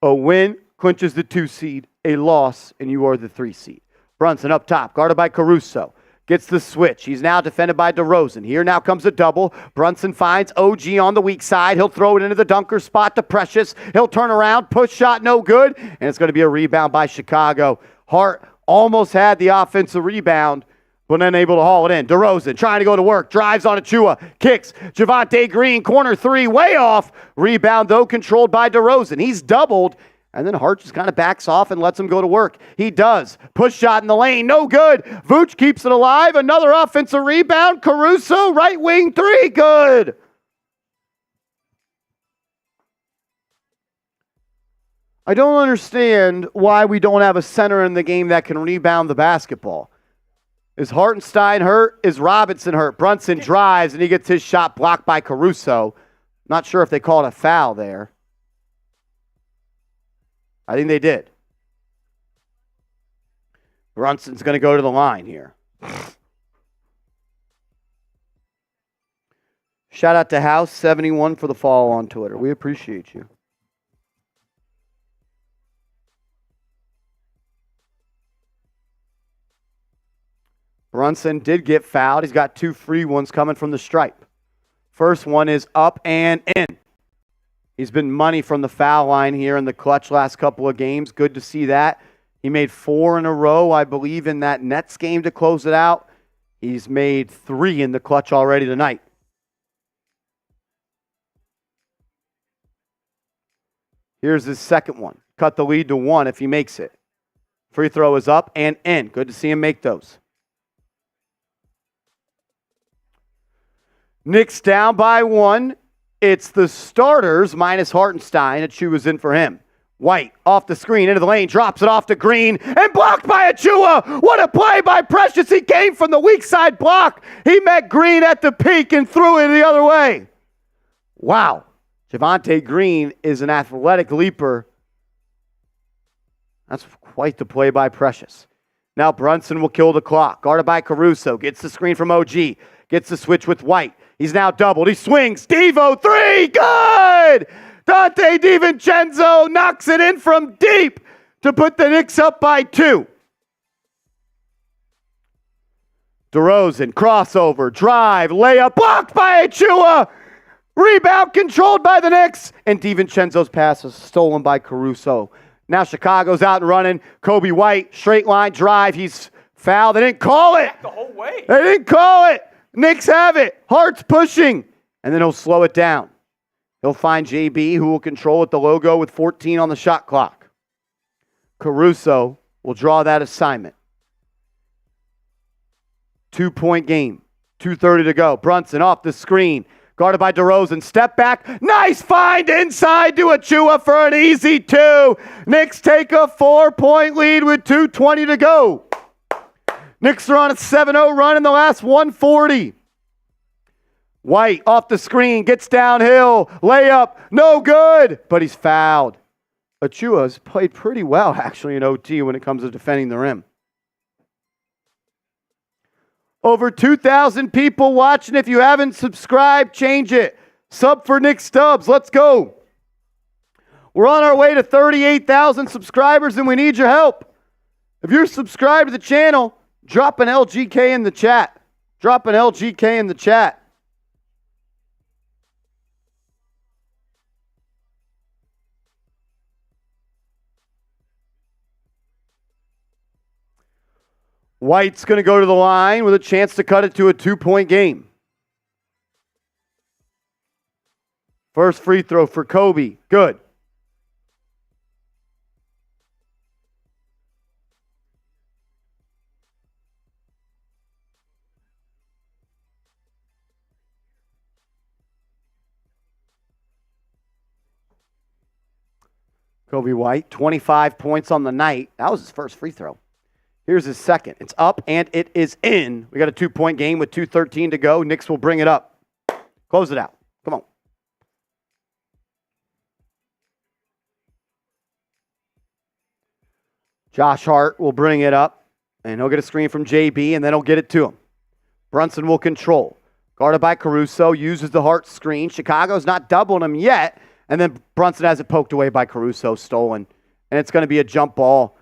A win clinches the 2 seed. A loss, and you are the 3 seed. Brunson up top, guarded by Caruso. Gets the switch. He's now defended by DeRozan. Here now comes a double. Brunson finds OG on the weak side. He'll throw it into the dunker spot to Precious. He'll turn around. Push shot, no good. And it's going to be a rebound by Chicago. Hart almost had the offensive rebound, but unable to haul it in. DeRozan trying to go to work. Drives on Achua. Kicks. Javonte Green, corner 3, way off. Rebound, though, controlled by DeRozan. He's doubled. And then Hart just kind of backs off and lets him go to work. He does. Push shot in the lane. No good. Vooch keeps it alive. Another offensive rebound. Caruso, right wing 3. Good. I don't understand why we don't have a center in the game that can rebound the basketball. Is Hartenstein hurt? Is Robinson hurt? Brunson drives, and he gets his shot blocked by Caruso. Not sure if they called a foul there. I think they did. Brunson's going to go to the line here. Shout out to House71 for the follow on Twitter. We appreciate you. Brunson did get fouled. He's got 2 free ones coming from the stripe. First one is up and in. He's been money from the foul line here in the clutch last couple of games. Good to see that. He made 4 in a row, I believe, in that Nets game to close it out. He's made 3 in the clutch already tonight. Here's his second one. Cut the lead to 1 if he makes it. Free throw is up and in. Good to see him make those. Knicks down by 1. It's the starters minus Hartenstein. Achua's in for him. White off the screen into the lane, drops it off to Green, and blocked by Achua. What a play by Precious. He came from the weak side block. He met Green at the peak and threw it the other way. Wow. Javonte Green is an athletic leaper. That's quite the play by Precious. Now Brunson will kill the clock. Guarded by Caruso. Gets the screen from OG. Gets the switch with White. He's now doubled. He swings. Devo, 3. Good! Dante DiVincenzo knocks it in from deep to put the Knicks up by 2. DeRozan, crossover, drive, layup, blocked by Achua. Rebound controlled by the Knicks. And DiVincenzo's pass is stolen by Caruso. Now Chicago's out and running. Kobe White, straight line drive. He's fouled. They didn't call it. The whole way. They didn't call it. Knicks have it. Hart's pushing. And then he'll slow it down. He'll find JB, who will control it, the logo, with 14 on the shot clock. Caruso will draw that assignment. 2-point game. 2:30 to go. Brunson off the screen. Guarded by DeRozan. Step back. Nice find inside to Achua for an easy 2. Knicks take a 4-point lead with 2:20 to go. Knicks are on a 7-0 run in the last 140. White off the screen, gets downhill, layup, no good, but he's fouled. Achua's played pretty well, actually, in OT when it comes to defending the rim. Over 2,000 people watching. If you haven't subscribed, change it. Sub for Nick Stubbs. Let's go. We're on our way to 38,000 subscribers, and we need your help. If you're subscribed to the channel, drop an LGK in the chat. Drop an LGK in the chat. White's going to go to the line with a chance to cut it to a 2-point game. First free throw for Kobe. Good. Kobe White, 25 points on the night. That was his first free throw. Here's his second. It's up, and it is in. We got a 2-point game with 2:13 to go. Knicks will bring it up. Close it out. Come on. Josh Hart will bring it up, and he'll get a screen from JB, and then he'll get it to him. Brunson will control. Guarded by Caruso, uses the Hart screen. Chicago's not doubling him yet. And then Brunson has it poked away by Caruso, stolen. And it's going to be a jump ball.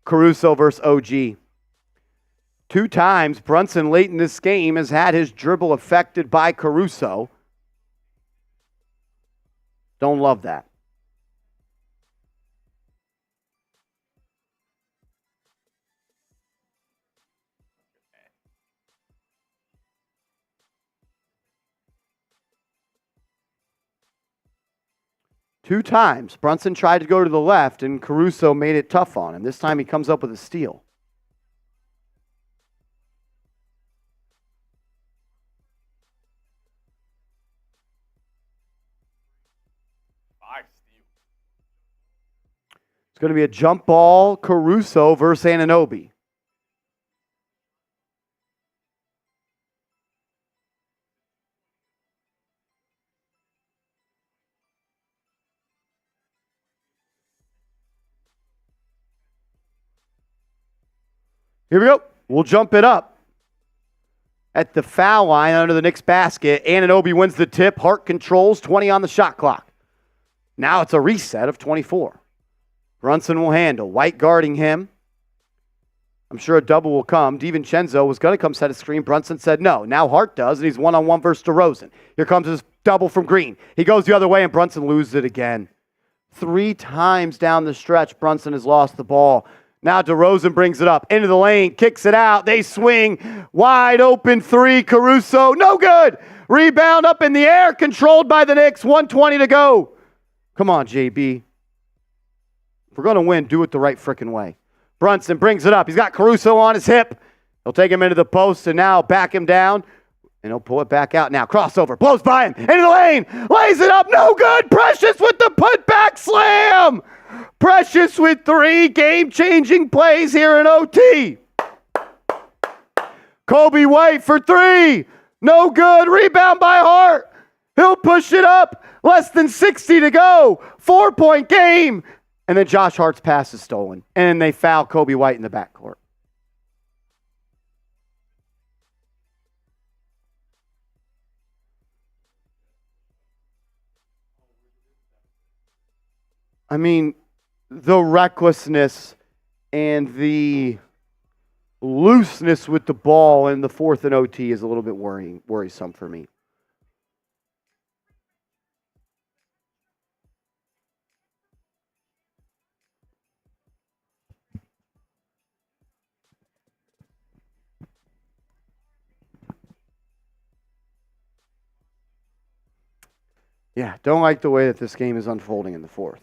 Caruso versus OG. 2 times Brunson late in this game has had his dribble affected by Caruso. Don't love that. Two times, Brunson tried to go to the left, and Caruso made it tough on him. This time he comes up with a steal. It's going to be a jump ball, Caruso versus Anunoby. Here we go. We'll jump it up. At the foul line under the Knicks basket, Anunoby wins the tip. Hart controls, 20 on the shot clock. Now it's a reset of 24. Brunson will handle. White guarding him. I'm sure a double will come. DiVincenzo was going to come set a screen. Brunson said no. Now Hart does, and he's one-on-one versus DeRozan. Here comes his double from Green. He goes the other way, and Brunson loses it again. 3 times down the stretch, Brunson has lost the ball. Now DeRozan brings it up into the lane, kicks it out. They swing. Wide open 3. Caruso, no good. Rebound up in the air, controlled by the Knicks. 1:20 to go. Come on, JB. If we're going to win, do it the right frickin' way. Brunson brings it up. He's got Caruso on his hip. He'll take him into the post and now back him down. And he'll pull it back out now. Crossover. Blows by him. Into the lane. Lays it up. No good. Precious with the putback slam. Precious with 3 game-changing plays here in OT. Kobe White for 3. No good. Rebound by Hart. He'll push it up. Less than 60 to go. 4-point game. And then Josh Hart's pass is stolen. And they foul Kobe White in the backcourt. I mean, the recklessness and the looseness with the ball in the 4th and OT is a little bit worrisome for me. Yeah, don't like the way that this game is unfolding in the 4th.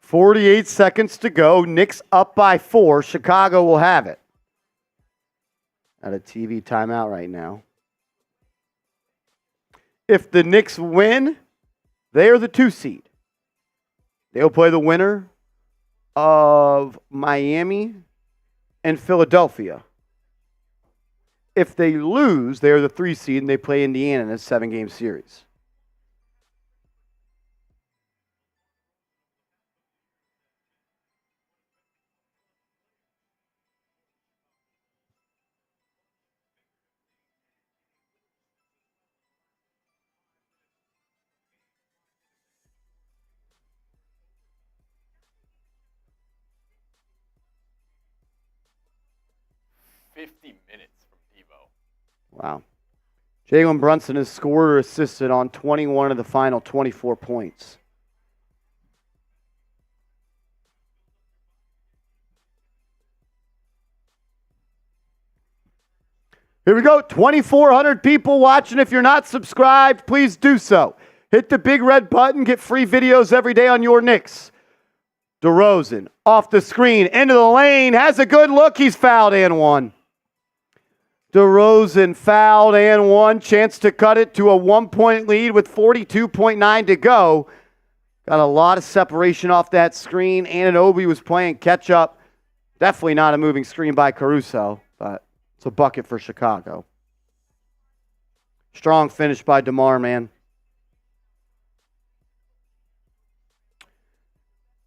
.48 seconds to go. Knicks up by 4. Chicago will have it. At a TV timeout right now. If the Knicks win, they are the 2 seed. They'll play the winner of Miami and Philadelphia. If they lose, they are the 3 seed and they play Indiana in a 7-game series. Minutes from Devo. Wow. Jalen Brunson has scored or assisted on 21 of the final 24 points. Here we go. 2,400 people watching. If you're not subscribed, please do so. Hit the big red button. Get free videos every day on your Knicks. DeRozan off the screen. Into the lane. Has a good look. He's fouled and one. DeRozan fouled and one. Chance to cut it to a 1-point lead with 42.9 to go. Got a lot of separation off that screen. Anunoby was playing catch up. Definitely not a moving screen by Caruso, but it's a bucket for Chicago. Strong finish by DeMar, man.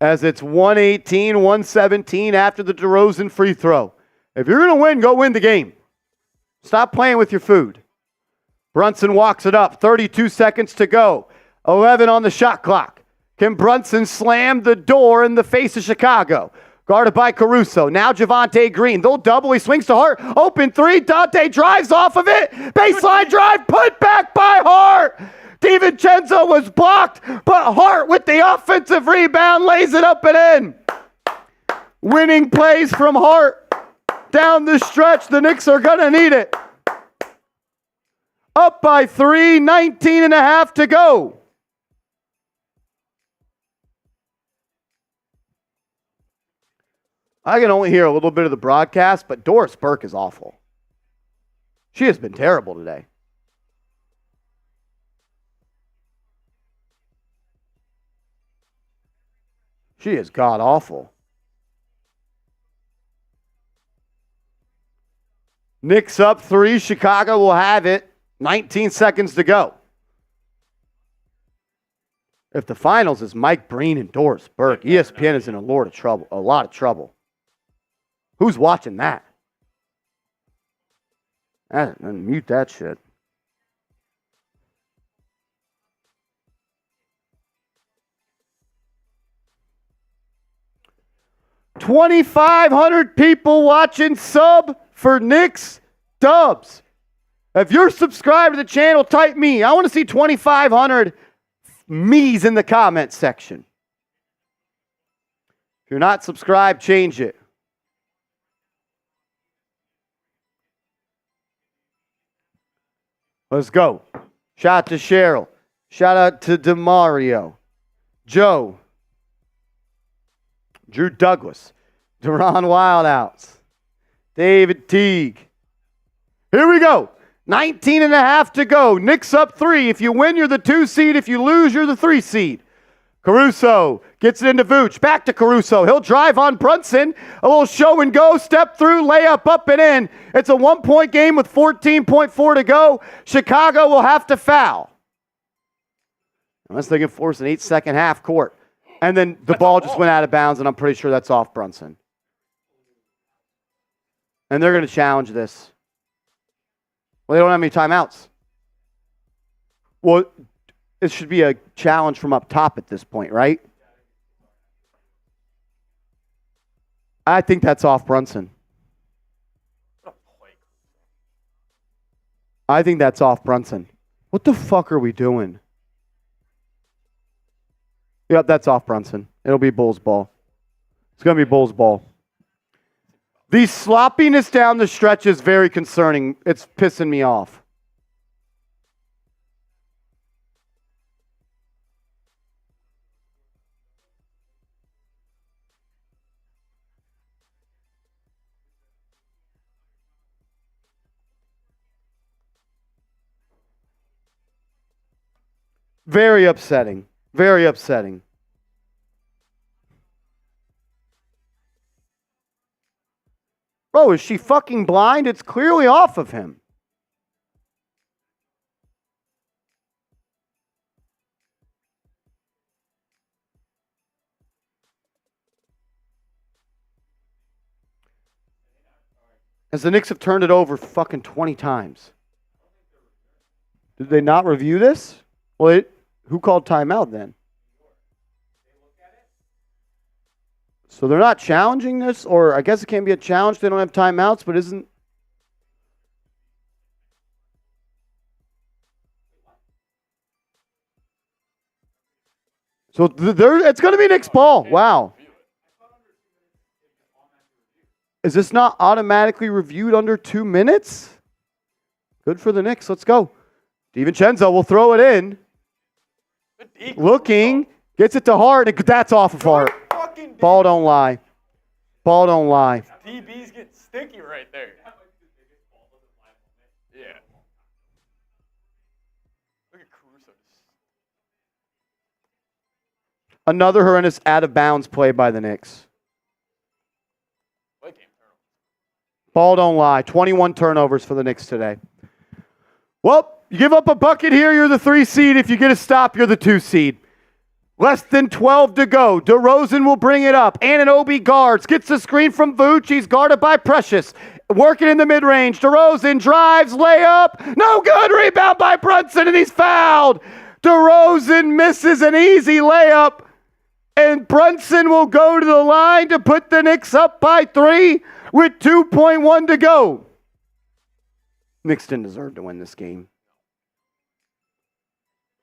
As it's 118, 117 after the DeRozan free throw. If you're going to win, go win the game. Stop playing with your food. Brunson walks it up. 32 seconds to go. 11 on the shot clock. Can Brunson slam the door in the face of Chicago? Guarded by Caruso. Now Javonte Green. They'll double. He swings to Hart. Open three. Dante drives off of it. Baseline drive. Put back by Hart. DiVincenzo was blocked, but Hart with the offensive rebound lays it up and in. Winning plays from Hart. Down the stretch. The Knicks are going to need it. Up by 3. 19 and a half to go. I can only hear a little bit of the broadcast, but Doris Burke is awful. She has been terrible today. She is god-awful. Knicks up 3. Chicago will have it. 19 seconds to go. If the finals is Mike Breen and Doris Burke, ESPN is in a lot of trouble. Who's watching that? Mute that shit. $2,500 people watching sub for Knicks Dubs. If you're subscribed to the channel, type me. I want to see 2,500 me's in the comment section. If you're not subscribed, change it. Let's go. Shout out to Cheryl. Shout out to DeMario. Joe. Drew Douglas. Deron Wildouts. David Teague. Here we go. 19 and a half to go. Knicks up 3. If you win, you're the 2 seed. If you lose, you're the 3 seed. Caruso gets it into Vooch. Back to Caruso. He'll drive on Brunson. A little show and go. Step through. Layup up and in. It's a 1-point game with 14.4 to go. Chicago will have to foul. Unless they can force an 8-second half court. And then the ball just went out of bounds, and I'm pretty sure that's off Brunson. And they're going to challenge this. Well, they don't have any timeouts. Well, it should be a challenge from up top at this point, right? I think that's off Brunson. I think that's off Brunson. What the fuck are we doing? Yep, that's off Brunson. It'll be Bulls ball. It's going to be Bulls ball. The sloppiness down the stretch is very concerning. It's pissing me off. Very upsetting. Very upsetting. Bro, is she fucking blind? It's clearly off of him. As the Knicks have turned it over fucking 20 times. Did they not review this? Well, who called timeout then? So they're not challenging this, or I guess it can't be a challenge. They don't have timeouts, but isn't... So it's going to be Knicks ball. Wow. Is this not automatically reviewed under 2 minutes? Good for the Knicks. Let's go. DiVincenzo will throw it in. Looking. Gets it to Hart. That's off of Hart. Ball don't lie. Ball don't lie. DB's getting sticky right there. Yeah. Look at Caruso. Another horrendous out-of-bounds play by the Knicks. Ball don't lie. 21 turnovers for the Knicks today. Well, You give up a bucket here, you're the 3 seed. If you get a stop, you're the 2 seed. Less than 12 to go. DeRozan will bring it up. Anunoby guards. Gets the screen from Vooch. He's guarded by Precious. Working in the mid-range. DeRozan drives, layup. No good. Rebound by Brunson, and he's fouled. DeRozan misses an easy layup, and Brunson will go to the line to put the Knicks up by 3 with 2.1 to go. Knicks didn't deserve to win this game.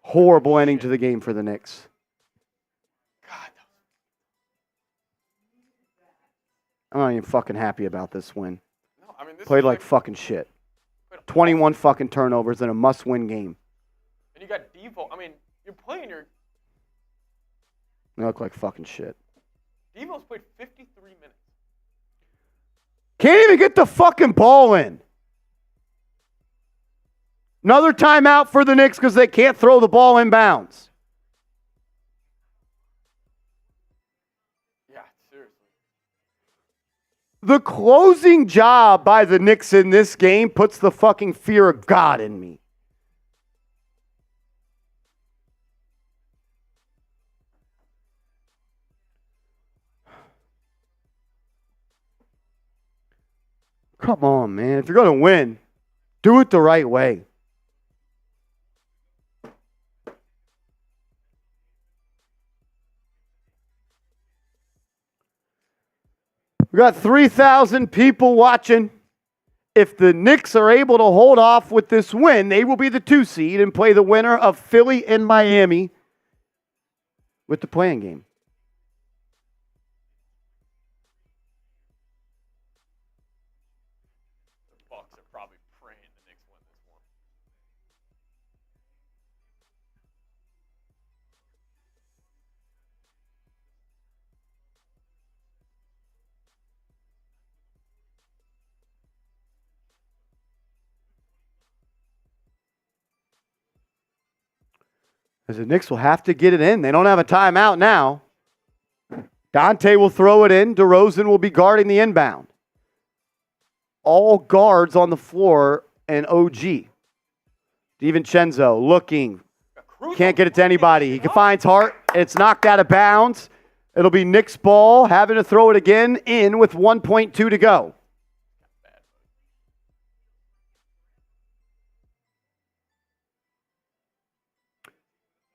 Horrible ending to the game for the Knicks. I'm not even fucking happy about this win. No, I mean, this Played like fucking shit. 21 fucking turnovers in a must-win game. And you got Devo. I mean, you're playing your... They look like fucking shit. Devo's played 53 minutes. Can't even get the fucking ball in. Another timeout for the Knicks because they can't throw the ball inbounds. Yeah, seriously. The closing job by the Knicks in this game puts the fucking fear of God in me. Come on, man. If you're going to win, do it the right way. We got 3,000 people watching. If the Knicks are able to hold off with this win, they will be the 2 seed and play the winner of Philly and Miami with the play-in game. The Bucks are probably praying the Knicks win this one. Because the Knicks will have to get it in. They don't have a timeout now. Dante will throw it in. DeRozan will be guarding the inbound. All guards on the floor and OG. DiVincenzo looking. Can't get it to anybody. He finds Hart. It's knocked out of bounds. It'll be Knicks ball. Having to throw it again in with 1.2 to go.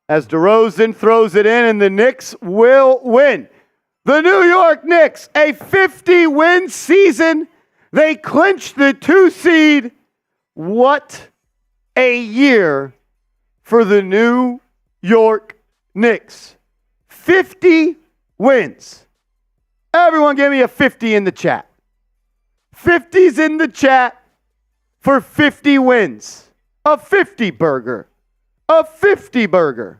As DeRozan throws it in, and the Knicks will win. The New York Knicks, a 50-win season. They clinched the 2 seed. What a year for the New York Knicks. 50 wins. Everyone give me a 50 in the chat. 50's in the chat for 50 wins. A 50 burger. A 50 burger.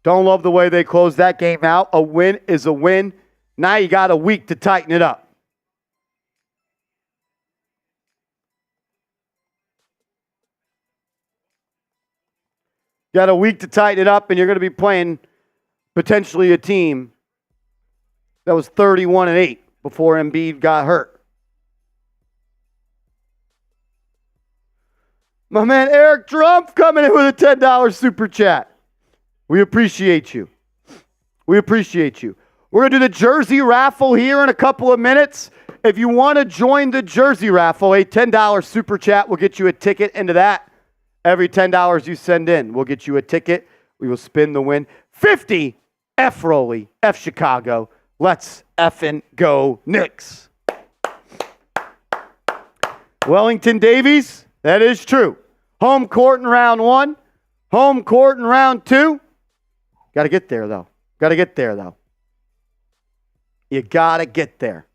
Don't love the way they closed that game out. A win is a win. Now you got a week to tighten it up. Got a week to tighten it up, and you're going to be playing potentially a team that was 31-8 before Embiid got hurt. My man Eric Trump coming in with a $10 super chat. We appreciate you. We appreciate you. We're going to do the jersey raffle here in a couple of minutes. If you want to join the jersey raffle, a $10 super chat will get you a ticket into that. Every $10 you send in will get you a ticket. We will spin the win. 50 F Rolly, F Chicago. Let's effing go Knicks. Wellington Davies, that is true. Home court in round 1. Home court in round 2. Got to get there, though. Got to get there, though. You got to get there.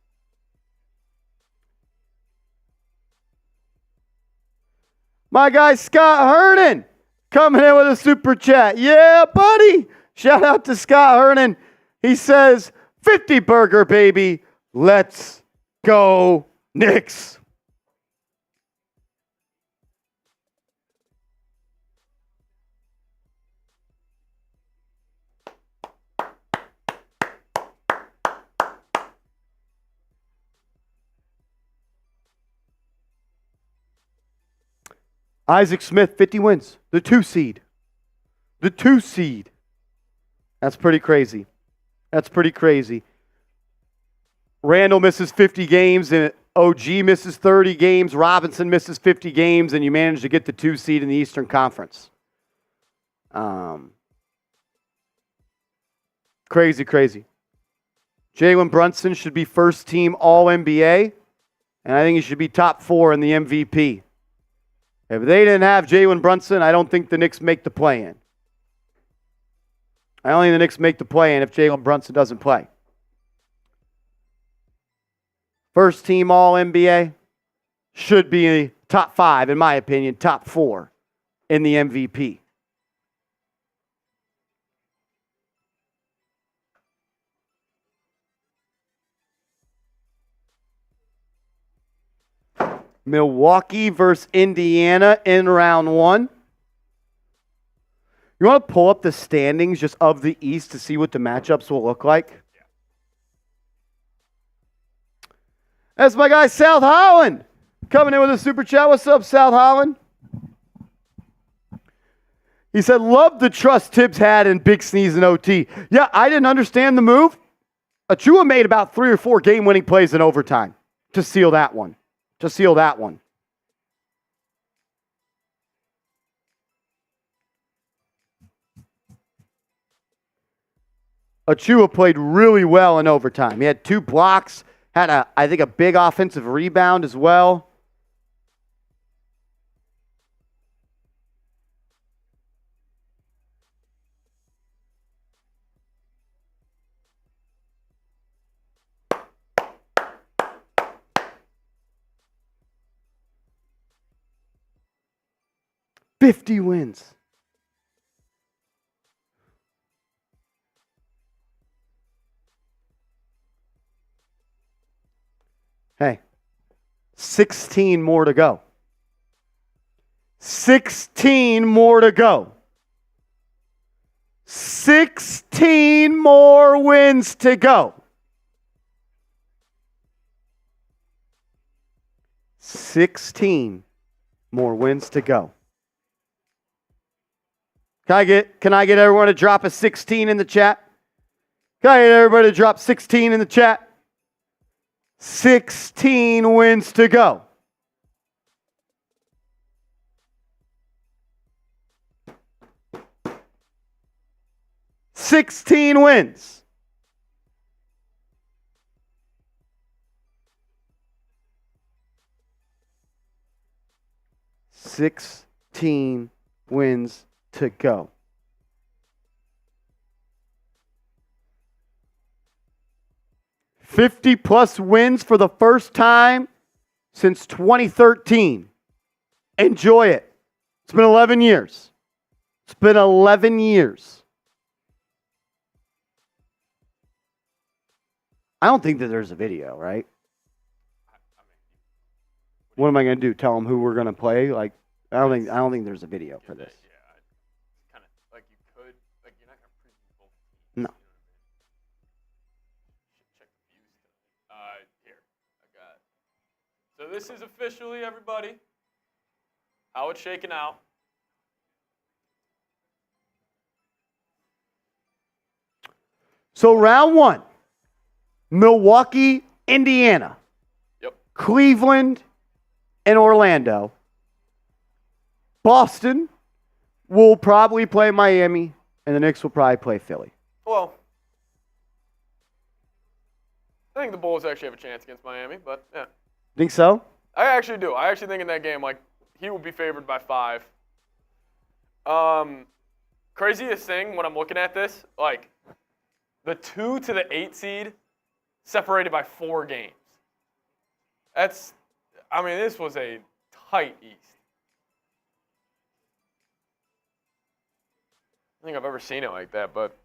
My guy Scott Hernan coming in with a super chat. Yeah, buddy. Shout out to Scott Hernan. He says, 50 burger, baby. Let's go Knicks. Isaac Smith, 50 wins. The 2 seed. The 2 seed. That's pretty crazy. That's pretty crazy. Randall misses 50 games, and OG misses 30 games. Robinson misses 50 games, and you manage to get the 2 seed in the Eastern Conference. Crazy, crazy. Jalen Brunson should be first team All-NBA, and I think he should be top 4 in the MVP. If they didn't have Jalen Brunson, I don't think the Knicks make the play-in. I don't think the Knicks make the play-in if Jalen Brunson doesn't play. First team All-NBA should be top 5, in my opinion, top 4 in the MVP. Milwaukee versus Indiana in round 1. You want to pull up the standings just of the East to see what the matchups will look like? Yeah. That's my guy, South Holland, coming in with a super chat. What's up, South Holland? He said, love the trust Tibbs had in Big Sneeze and OT. Yeah, I didn't understand the move. Achua made about 3 or 4 game-winning plays in overtime to seal that one. Achua played really well in overtime. He had 2 blocks, had I think a big offensive rebound as well. $50 wins. Hey, 16 more to go. 16 more to go. 16 more wins to go. 16 more wins to go. Can I get everyone to drop a 16 in the chat? Can I get everybody to drop 16 in the chat? 16 wins to go. $16 wins. $16 wins to go. +50 wins for the first time since 2013. Enjoy it. It's been 11 years. It's been 11 years. I don't think that there's a video, right? What am I going to do? Tell them who we're going to play? Like, I don't think there's a video for this. Yeah, kind of like you could, like you're not going to preview both. No. Check the views. Here, I got it. So this is officially, everybody, how it's shaking out. So round 1, Milwaukee, Indiana. Yep. Cleveland and Orlando. Boston will probably play Miami, and the Knicks will probably play Philly. Well, I think the Bulls actually have a chance against Miami, but yeah. Think so? I actually do. I actually think in that game, like, he will be favored by 5. Craziest thing when I'm looking at this, like, the 2 to the 8 seed separated by 4 games. This was a tight East. I don't think I've ever seen it like that, but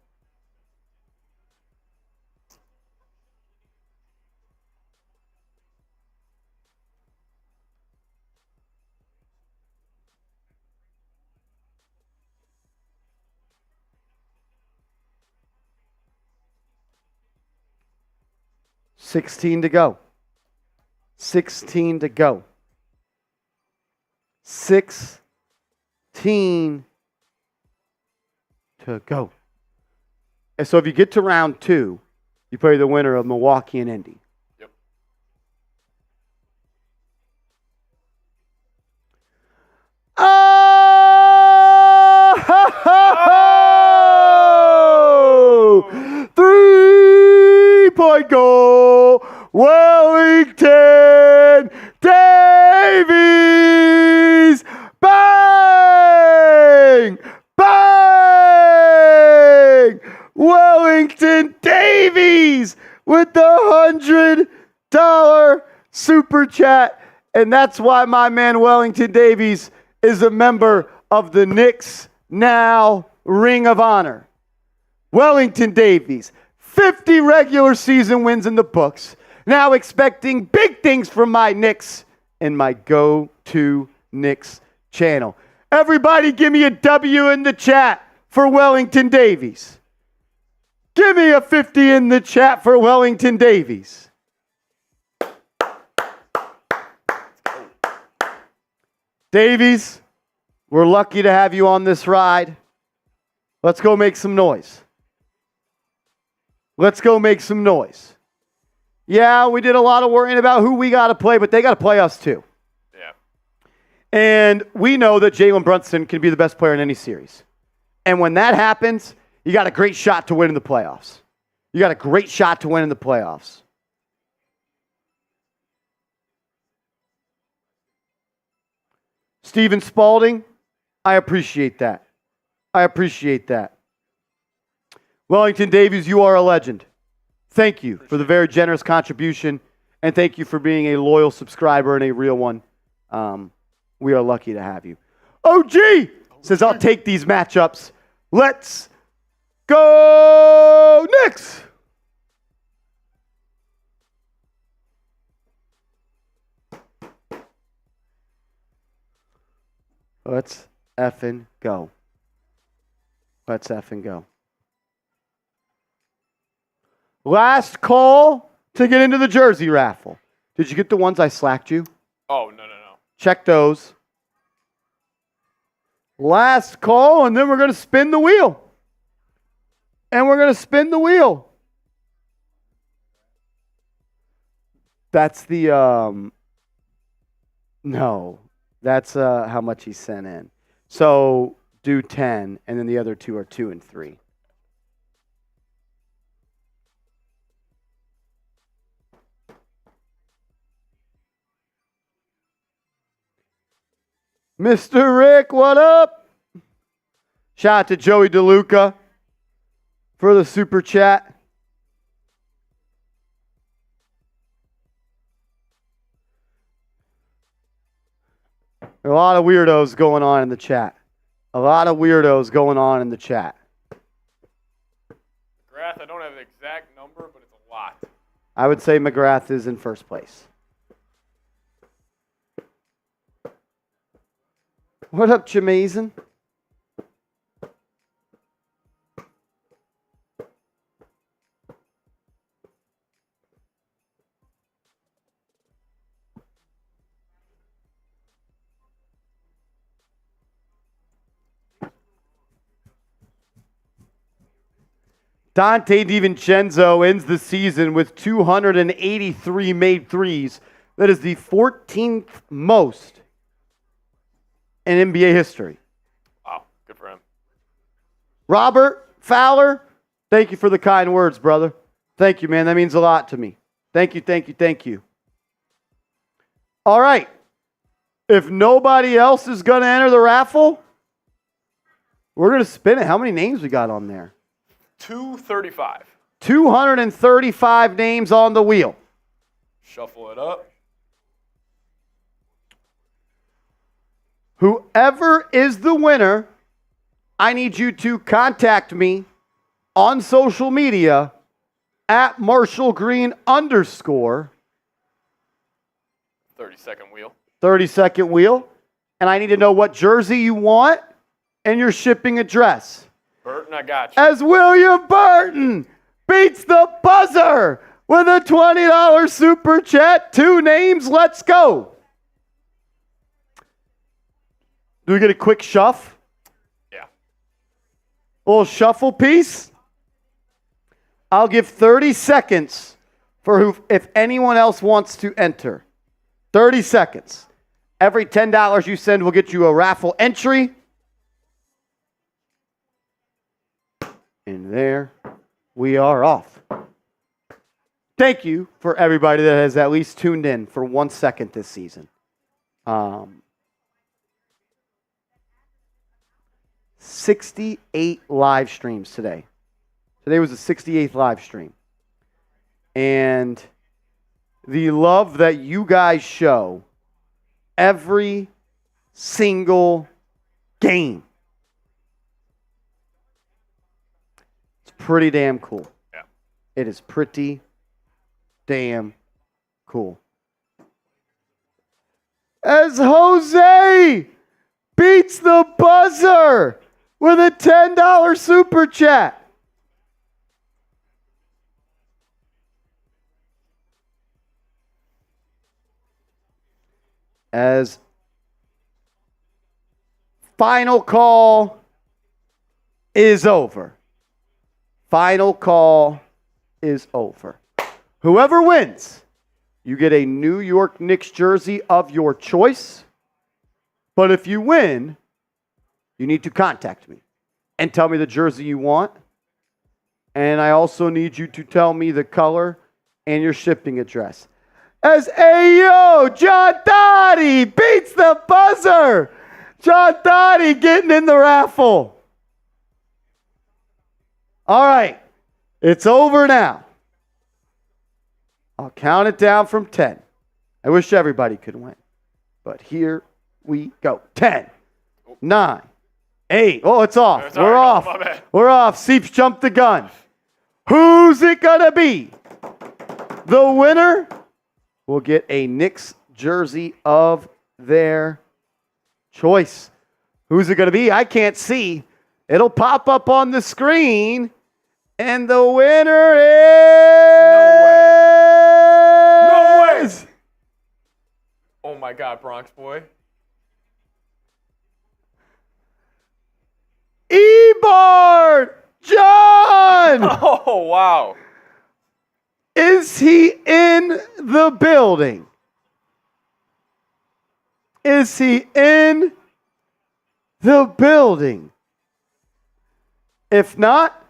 $16 to go. 16 to go. 16 15 to go. And so if you get to round 2, you play the winner of Milwaukee and Indy. Yep. Oh! 3-point goal. Wellington Davies. Bang! Bang! Wellington Davies with the $100 super chat. And that's why my man Wellington Davies is a member of the Knicks Now Ring of Honor. Wellington Davies, 50 regular season wins in the books. Now expecting big things from my Knicks and my Go-To Knicks channel. Everybody give me a W in the chat for Wellington Davies. Give me a 50 in the chat for Wellington Davies. Davies, we're lucky to have you on this ride. Let's go make some noise. Let's go make some noise. Yeah, we did a lot of worrying about who we got to play, but they got to play us too. Yeah. And we know that Jalen Brunson can be the best player in any series. And when that happens, you got a great shot to win in the playoffs. You got a great shot to win in the playoffs. Stephen Spalding, I appreciate that. I appreciate that. Wellington Davies, you are a legend. Thank you for the very generous contribution, and thank you for being a loyal subscriber and a real one. We are lucky to have you. OG says, I'll take these matchups. Let's go Knicks! Let's effing go. Let's effing go. Last call to get into the jersey raffle. Did you get the ones I slacked you? Oh, no. Check those. Last call, and then we're going to spin the wheel. And we're going to spin the wheel. That's the, no. That's how much he sent in. So do 10, and then the other 2 are 2 and 3. Mr. Rick, what up? Shout out to Joey DeLuca for the super chat. There are a lot of weirdos going on in the chat. A lot of weirdos going on in the chat. McGrath, I don't have the exact number, but it's a lot. I would say McGrath is in first place. What up, Jamazin? Dante DiVincenzo ends the season with 283 made threes. That is the 14th most in NBA history. Wow, good for him. Robert Fowler, thank you for the kind words, brother. Thank you, man. That means a lot to me. Thank you, thank you, thank you. All right. If nobody else is going to enter the raffle, we're going to spin it. How many names we got on there? 235. 235 names on the wheel. Shuffle it up. Whoever is the winner, I need you to contact me on social media at @MarshallGreen_. 30-second wheel. 30-second wheel. And I need to know what jersey you want and your shipping address. Burton, I got you. As William Burton beats the buzzer with a $20 super chat. 2 names. Let's go. Do we get a quick shuff? little shuffle piece. I'll give 30 seconds for if anyone else wants to enter. 30 seconds. Every $10 you send will get you a raffle entry. And there we are off. Thank you for everybody that has at least tuned in for 1 second this season. 68 live streams today. Today was the 68th live stream. And the love that you guys show every single game. It's pretty damn cool. Yeah. It is pretty damn cool. As Jose beats the buzzer with a $10 super chat. As final call is over. Final call is over. Whoever wins, you get a New York Knicks jersey of your choice. But if you win, you need to contact me and tell me the jersey you want. And I also need you to tell me the color and your shipping address. As Ayo, John Dottie beats the buzzer. John Dottie getting in the raffle. All right, it's over now. I'll count it down from 10. I wish everybody could win. But here we go. 10, 9, 8. Oh, it's off. We're off. We're off. Seeps jumped the gun. Who's it going to be? The winner will get a Knicks jersey of their choice. Who's it going to be? I can't see. It'll pop up on the screen. And the winner is... No way. Oh, my God, Bronx boy. Ebard John! Oh, wow. Is he in the building? Is he in the building? If not,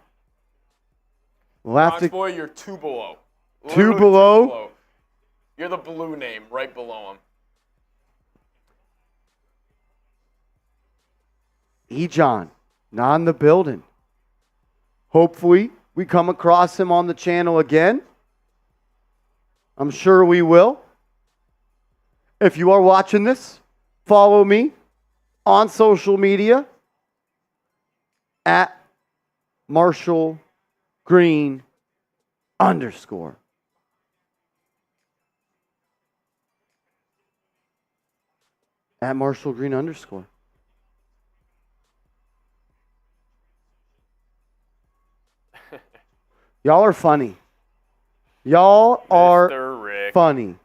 we'll have to... Boy, you're two below. Two below? You're the blue name right below him. John, not in the building. Hopefully, we come across him on the channel again. I'm sure we will. If you are watching this, follow me on social media at Marshall Green _ At Marshall Green _ Y'all are funny. Y'all are funny.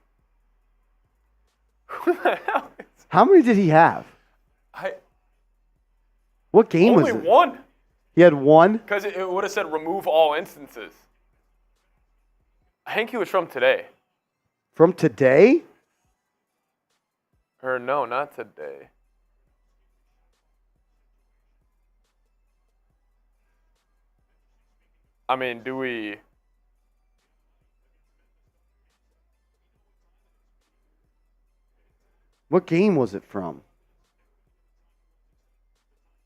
Who the hell is... How many did he have? What game was it? Only one. He had one? Because it would have said remove all instances. I think he was from today. From today? Or no, not today. I mean, do we... What game was it from?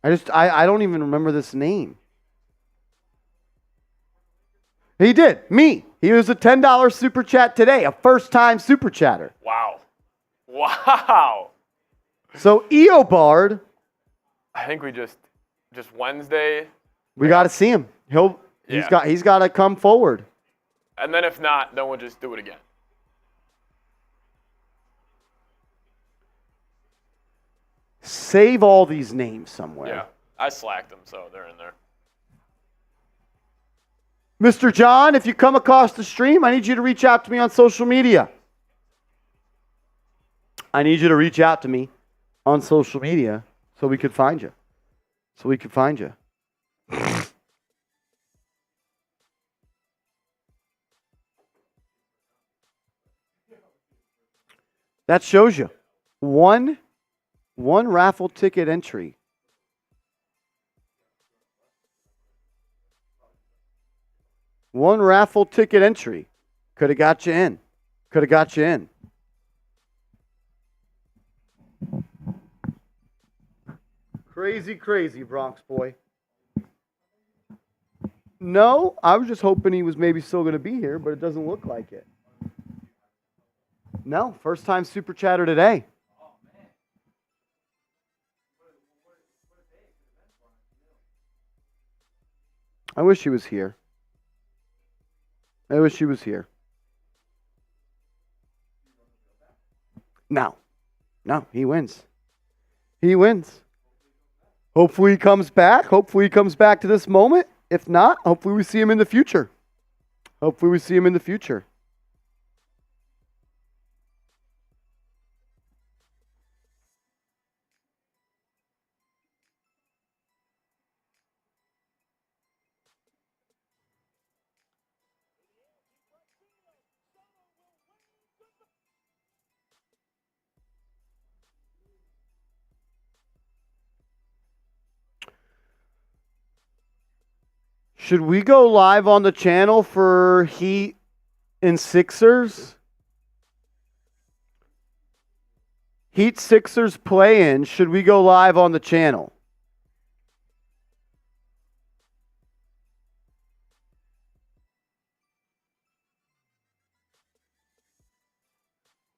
I don't even remember this name. He did. Me. He was a $10 super chat today. A first-time super chatter. Wow. Wow. So, Eobard. I think we just Wednesday. We got to see him. He's got to come forward. And then if not, then we'll just do it again. Save all these names somewhere. Yeah, I slacked them, so they're in there. Mr. John, if you come across the stream, I need you to reach out to me on social media. I need you to reach out to me on social media so we could find you. That shows you. One raffle ticket entry. One raffle ticket entry. Could have got you in. Could have got you in. Crazy, crazy, Bronx boy. No, I was just hoping he was maybe still going to be here, but it doesn't look like it. No, first time Super Chatter today. I wish he was here. I wish he was here. No, he wins. He wins. Hopefully he comes back. Hopefully he comes back to this moment. If not, hopefully we see him in the future. Hopefully we see him in the future. Should we go live on the channel for Heat and Sixers? Heat Sixers play-in. Should we go live on the channel?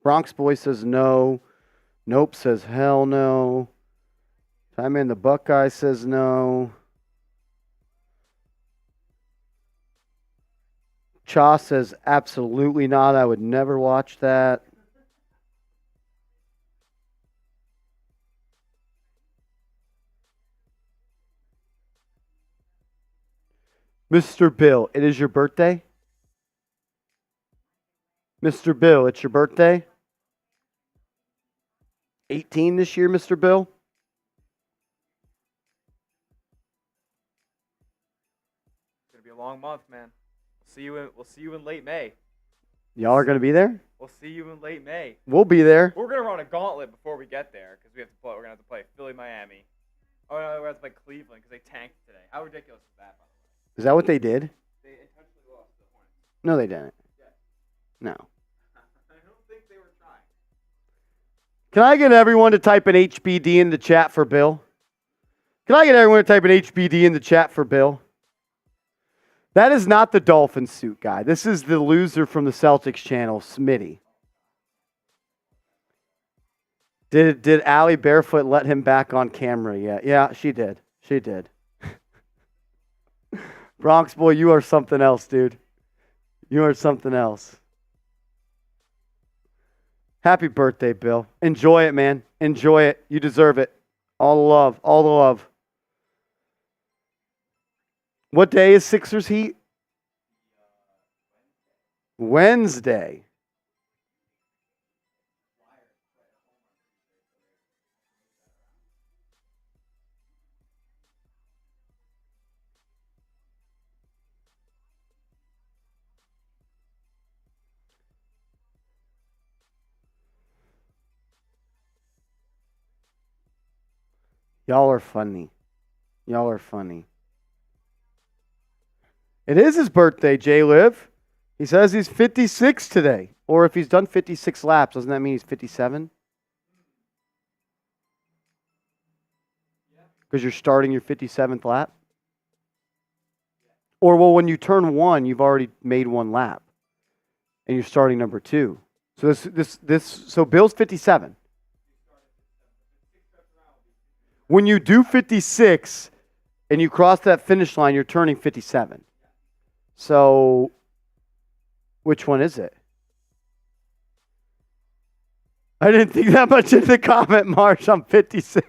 Bronx Boy says no. Nope says hell no. Time in the Buckeye says no. Cha says absolutely not. I would never watch that. Mr. Bill, it is your birthday? Mr. Bill, it's your birthday? 18 this year, Mr. Bill? It's going to be a long month, man. We'll see you in late May. Y'all are going to be there? We'll see you in late May. We'll be there. We're going to run a gauntlet before we get there because we're going to have to play Philly, Miami. Oh, no, we're going to have to play Cleveland because they tanked today. How ridiculous is that, by the way? Is that what they did? They intentionally lost to the Hornets. No, they didn't. Yeah. No. I don't think they were trying. Can I get everyone to type an HBD in the chat for Bill? Can I get everyone to type an HBD in the chat for Bill? That is not the Dolphin suit guy. This is the loser from the Celtics channel, Smitty. Did Allie Barefoot let him back on camera yet? Yeah, she did. She did. Bronx boy, you are something else, dude. You are something else. Happy birthday, Bill. Enjoy it, man. Enjoy it. You deserve it. All the love. All the love. What day is Sixers Heat? Wednesday. Y'all are funny. Y'all are funny. It is his birthday, Jay Liv. He says he's 56 today. Or if he's done 56 laps, doesn't that mean he's 57? Because you're starting your 57th lap? Or, well, when you turn 1, you've already made 1 lap. And you're starting number 2. So so Bill's 57. When you do 56 and you cross that finish line, you're turning 57. So, which one is it? I didn't think that much into the comment, Marsh. I'm 56.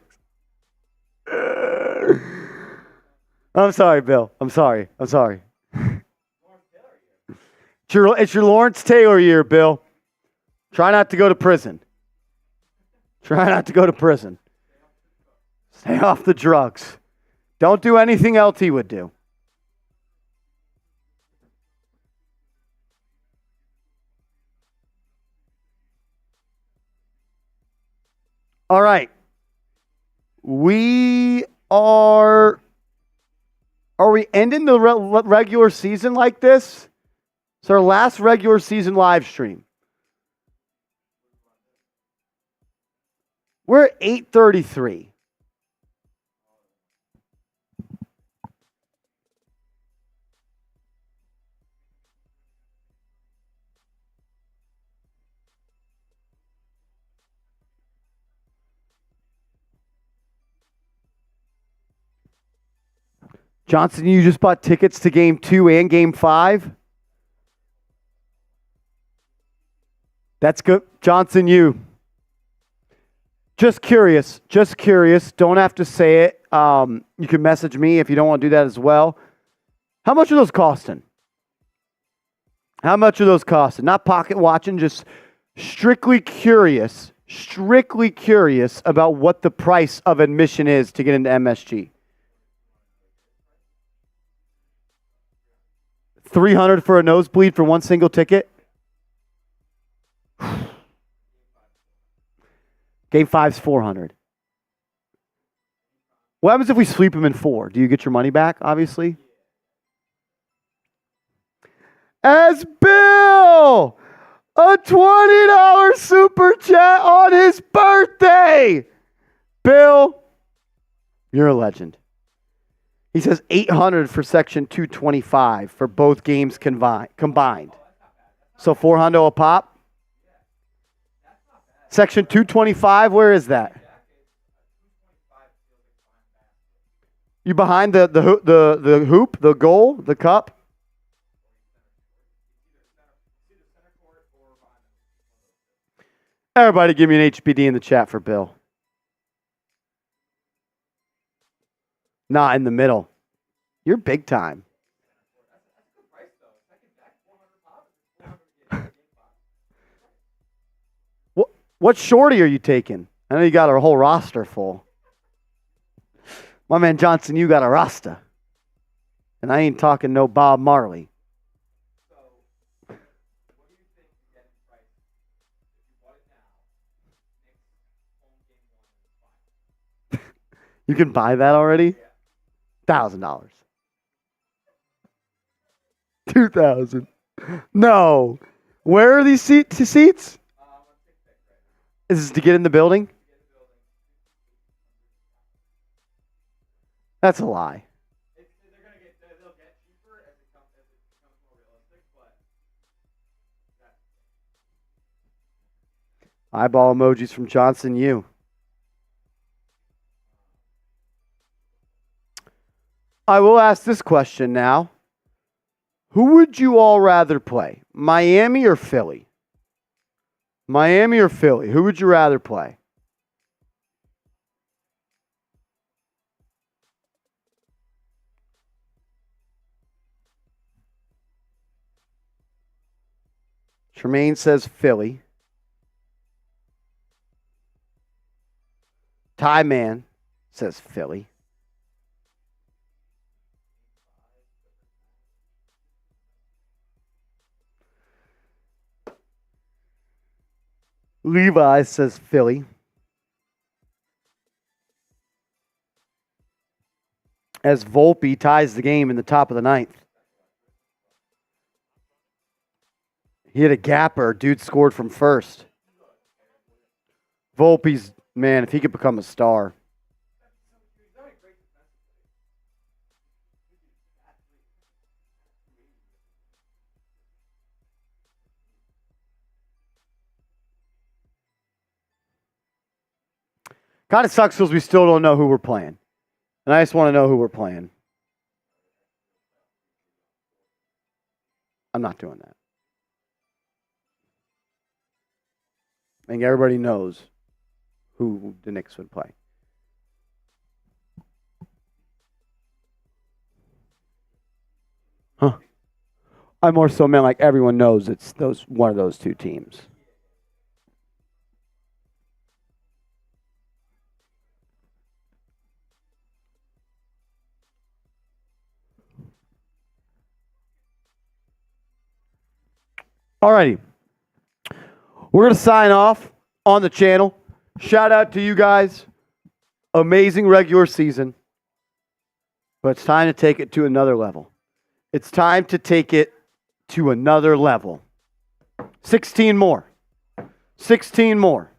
I'm sorry, Bill. I'm sorry. It's your Lawrence Taylor year, Bill. Try not to go to prison. Stay off the drugs. Don't do anything else he would do. All right. We are we ending the regular season like this? It's our last regular season live stream. We're at 8:33. Johnson, you just bought tickets to Game 2 and Game 5? That's good. Johnson, you. Just curious. Don't have to say it. You can message me if you don't want to do that as well. How much are those costing? Not pocket watching, just strictly curious about what the price of admission is to get into MSG. $300 for a nosebleed for one single ticket? Game 5's $400. What happens if we sweep him in 4? Do you get your money back, obviously? As Bill, a $20 super chat on his birthday. Bill, you're a legend. He says $800 for Section 225 for both games combined. So $400 a pop. Section 225, where is that? You behind the hoop, the goal, the cup? Everybody give me an HBD in the chat for Bill. Not in the middle. You're big time. What shorty are you taking? I know you got a whole roster full. My man Johnson, you got a roster. And I ain't talking no Bob Marley. You can buy that already? $1,000. $2,000. No. Where are these seats? Is this to get in the building? That's a lie. They'll get cheaper as it becomes more realistic, but eyeball emojis from Johnson, you. I will ask this question now. Who would you all rather play? Miami or Philly? Miami or Philly? Who would you rather play? Tremaine says Philly. Ty Man says Philly. Levi says Philly. As Volpe ties the game in the top of the 9th. He hit a gapper. Dude scored from first. Volpe's, man, if he could become a star. Kind of sucks because we still don't know who we're playing. And I just want to know who we're playing. I'm not doing that. I think everybody knows who the Knicks would play. Huh. I more so meant like everyone knows it's one of those two teams. Alrighty. We're going to sign off on the channel. Shout out to you guys. Amazing regular season. But it's time to take it to another level. It's time to take it to another level. 16 more. 16 more.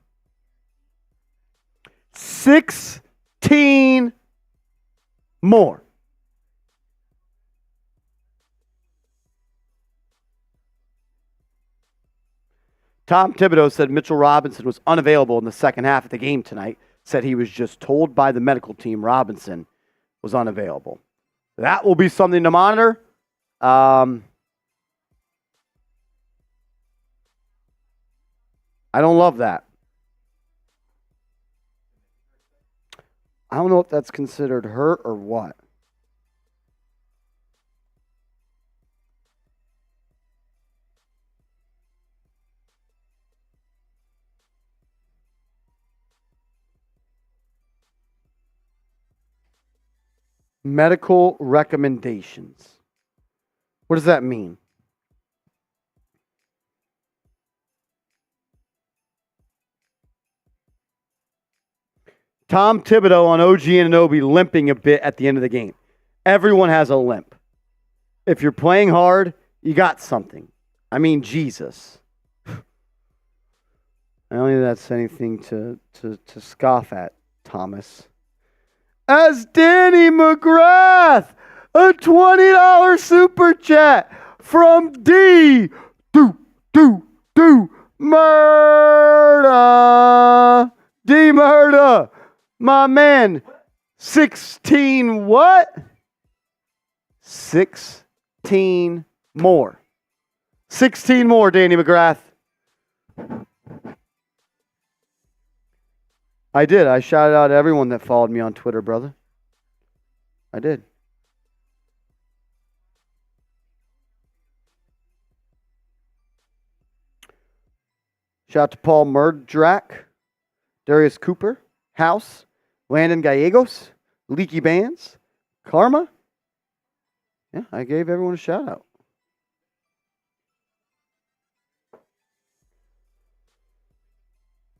16 more. Tom Thibodeau said Mitchell Robinson was unavailable in the second half of the game tonight. Said he was just told by the medical team Robinson was unavailable. That will be something to monitor. I don't love that. I don't know if that's considered hurt or what. Medical recommendations. What does that mean? Tom Thibodeau on OG Anunoby limping a bit at the end of the game. Everyone has a limp. If you're playing hard, you got something. I mean, Jesus. I don't think that's anything to scoff at, Thomas. As Danny McGrath, a $20 super chat from D. Murda. D. Murda. My man, 16 what? 16 more. 16 more, Danny McGrath. I did. I shouted out everyone that followed me on Twitter, brother. I did. Shout out to Paul Murdrak, Darius Cooper, House, Landon Gallegos, Leaky Bands, Karma. Yeah, I gave everyone a shout out.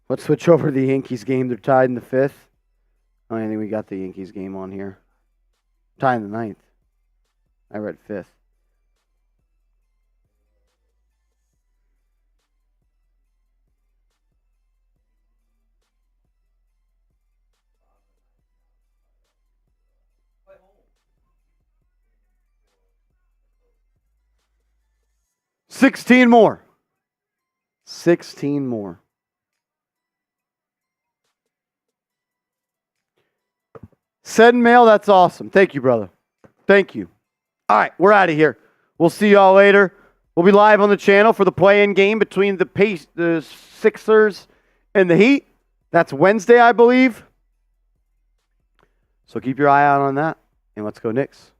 Let's switch over to the Yankees game. They're tied in the 5th. I think we got the Yankees game on here. Tied in the 9th. I read 5th. $16 more. 16 more. Send mail, that's awesome. Thank you, brother. Thank you. All right, we're out of here. We'll see y'all later. We'll be live on the channel for the play-in game between the Sixers and the Heat. That's Wednesday, I believe. So keep your eye out on that. And let's go Knicks.